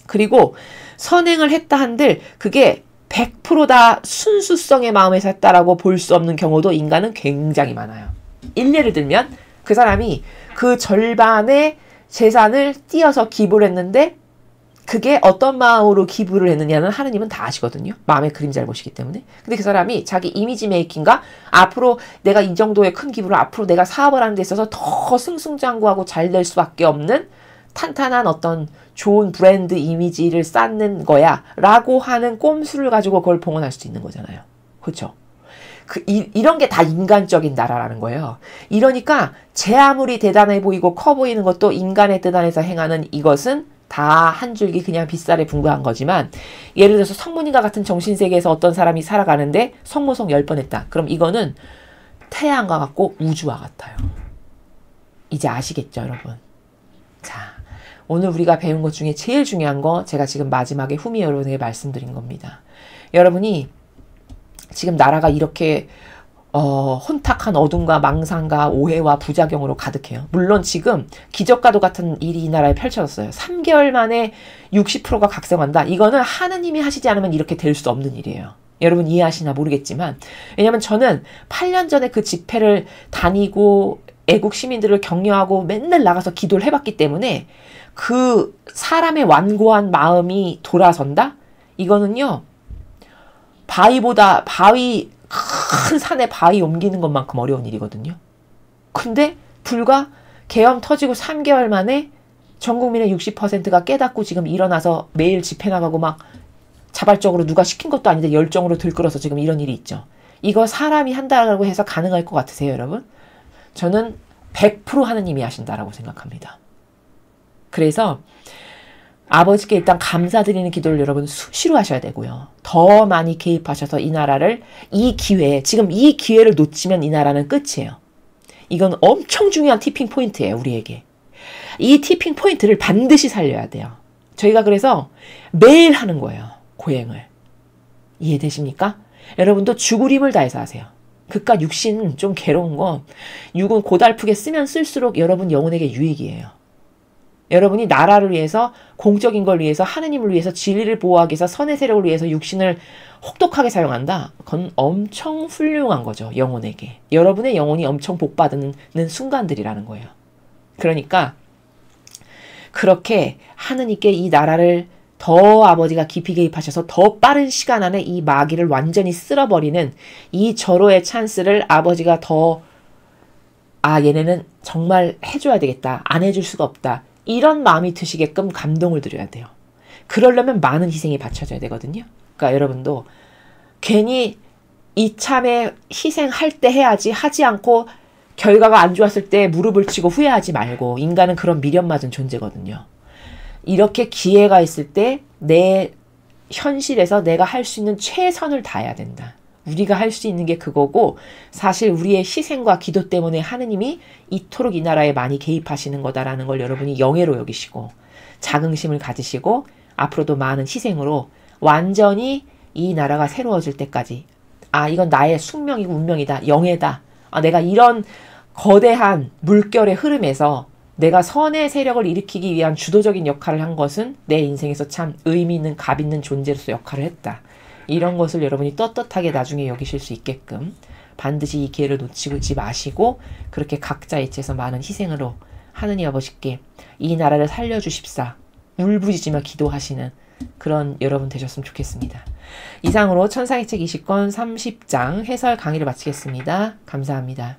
그리고 선행을 했다 한들 그게 100%다 순수성의 마음에서 했다라고 볼 수 없는 경우도 인간은 굉장히 많아요. 일례를 들면 그 사람이 그 절반의 재산을 띄어서 기부를 했는데 그게 어떤 마음으로 기부를 했느냐는 하느님은 다 아시거든요. 마음의 그림자를 보시기 때문에. 근데 그 사람이 자기 이미지 메이킹과 앞으로 내가 이 정도의 큰 기부를 앞으로 내가 사업을 하는 데 있어서 더 승승장구하고 잘 될 수밖에 없는 탄탄한 어떤 좋은 브랜드 이미지를 쌓는 거야 라고 하는 꼼수를 가지고 그걸 봉헌할 수도 있는 거잖아요. 그렇죠? 이런 게 다 인간적인 나라라는 거예요. 이러니까 제 아무리 대단해 보이고 커 보이는 것도 인간의 뜻 안에서 행하는 이것은 다 한 줄기 그냥 빗살에 불과한 거지만, 예를 들어서 성모님과 같은 정신세계에서 어떤 사람이 살아가는데 성모성 10번 했다. 그럼 이거는 태양과 같고 우주와 같아요. 이제 아시겠죠, 여러분? 자, 오늘 우리가 배운 것 중에 제일 중요한 거 제가 지금 마지막에 후미 여러분에게 말씀드린 겁니다. 여러분이 지금 나라가 이렇게 혼탁한 어둠과 망상과 오해와 부작용으로 가득해요. 물론 지금 기적과도 같은 일이 이 나라에 펼쳐졌어요. 3개월 만에 60%가 각성한다. 이거는 하느님이 하시지 않으면 이렇게 될 수 없는 일이에요. 여러분 이해하시나 모르겠지만, 왜냐면 저는 8년 전에 그 집회를 다니고 애국 시민들을 격려하고 맨날 나가서 기도를 해봤기 때문에 그 사람의 완고한 마음이 돌아선다? 이거는요, 큰 산에 바위 옮기는 것만큼 어려운 일이거든요. 근데 불과 계엄 터지고 3개월 만에 전 국민의 60%가 깨닫고 지금 일어나서 매일 집회 나가고 막 자발적으로 누가 시킨 것도 아닌데 열정으로 들끓어서 지금 이런 일이 있죠. 이거 사람이 한다고 해서 가능할 것 같으세요, 여러분? 저는 100% 하느님이 하신다라고 생각합니다. 그래서 아버지께 일단 감사드리는 기도를 여러분 수시로 하셔야 되고요. 더 많이 개입하셔서 이 나라를, 이 기회에, 지금 이 기회를 놓치면 이 나라는 끝이에요. 이건 엄청 중요한 티핑 포인트예요, 우리에게. 이 티핑 포인트를 반드시 살려야 돼요. 저희가 그래서 매일 하는 거예요, 고행을. 이해되십니까? 여러분도 죽을 힘을 다해서 하세요. 그깟 육신은 좀 괴로운 건, 육은 고달프게 쓰면 쓸수록 여러분 영혼에게 유익이에요. 여러분이 나라를 위해서, 공적인 걸 위해서, 하느님을 위해서, 진리를 보호하기 위해서, 선의 세력을 위해서 육신을 혹독하게 사용한다. 그건 엄청 훌륭한 거죠, 영혼에게. 여러분의 영혼이 엄청 복받는 순간들이라는 거예요. 그러니까 그렇게 하느님께 이 나라를 더 아버지가 깊이 개입하셔서 더 빠른 시간 안에 이 마귀를 완전히 쓸어버리는 이 절호의 찬스를 아버지가 더, 얘네는 정말 해줘야 되겠다, 안 해줄 수가 없다, 이런 마음이 드시게끔 감동을 드려야 돼요. 그러려면 많은 희생이 바쳐져야 되거든요. 그러니까 여러분도 괜히 이참에 희생할 때 해야지 하지 않고 결과가 안 좋았을 때 무릎을 치고 후회하지 말고, 인간은 그런 미련맞은 존재거든요. 이렇게 기회가 있을 때 내 현실에서 내가 할 수 있는 최선을 다해야 된다. 우리가 할 수 있는 게 그거고, 사실 우리의 희생과 기도 때문에 하느님이 이토록 이 나라에 많이 개입하시는 거다라는 걸 여러분이 영예로 여기시고 자긍심을 가지시고 앞으로도 많은 희생으로 완전히 이 나라가 새로워질 때까지, 이건 나의 숙명이고 운명이다, 영예다, 내가 이런 거대한 물결의 흐름에서 내가 선의 세력을 일으키기 위한 주도적인 역할을 한 것은 내 인생에서 참 의미 있는 값 있는 존재로서 역할을 했다. 이런 것을 여러분이 떳떳하게 나중에 여기실 수 있게끔 반드시 이 기회를 놓치지 마시고, 그렇게 각자 이체에서 많은 희생으로 하느님 아버지께 이 나라를 살려주십사 울부짖으며 기도하시는 그런 여러분 되셨으면 좋겠습니다. 이상으로 천상의 책 20권 30장 해설 강의를 마치겠습니다. 감사합니다.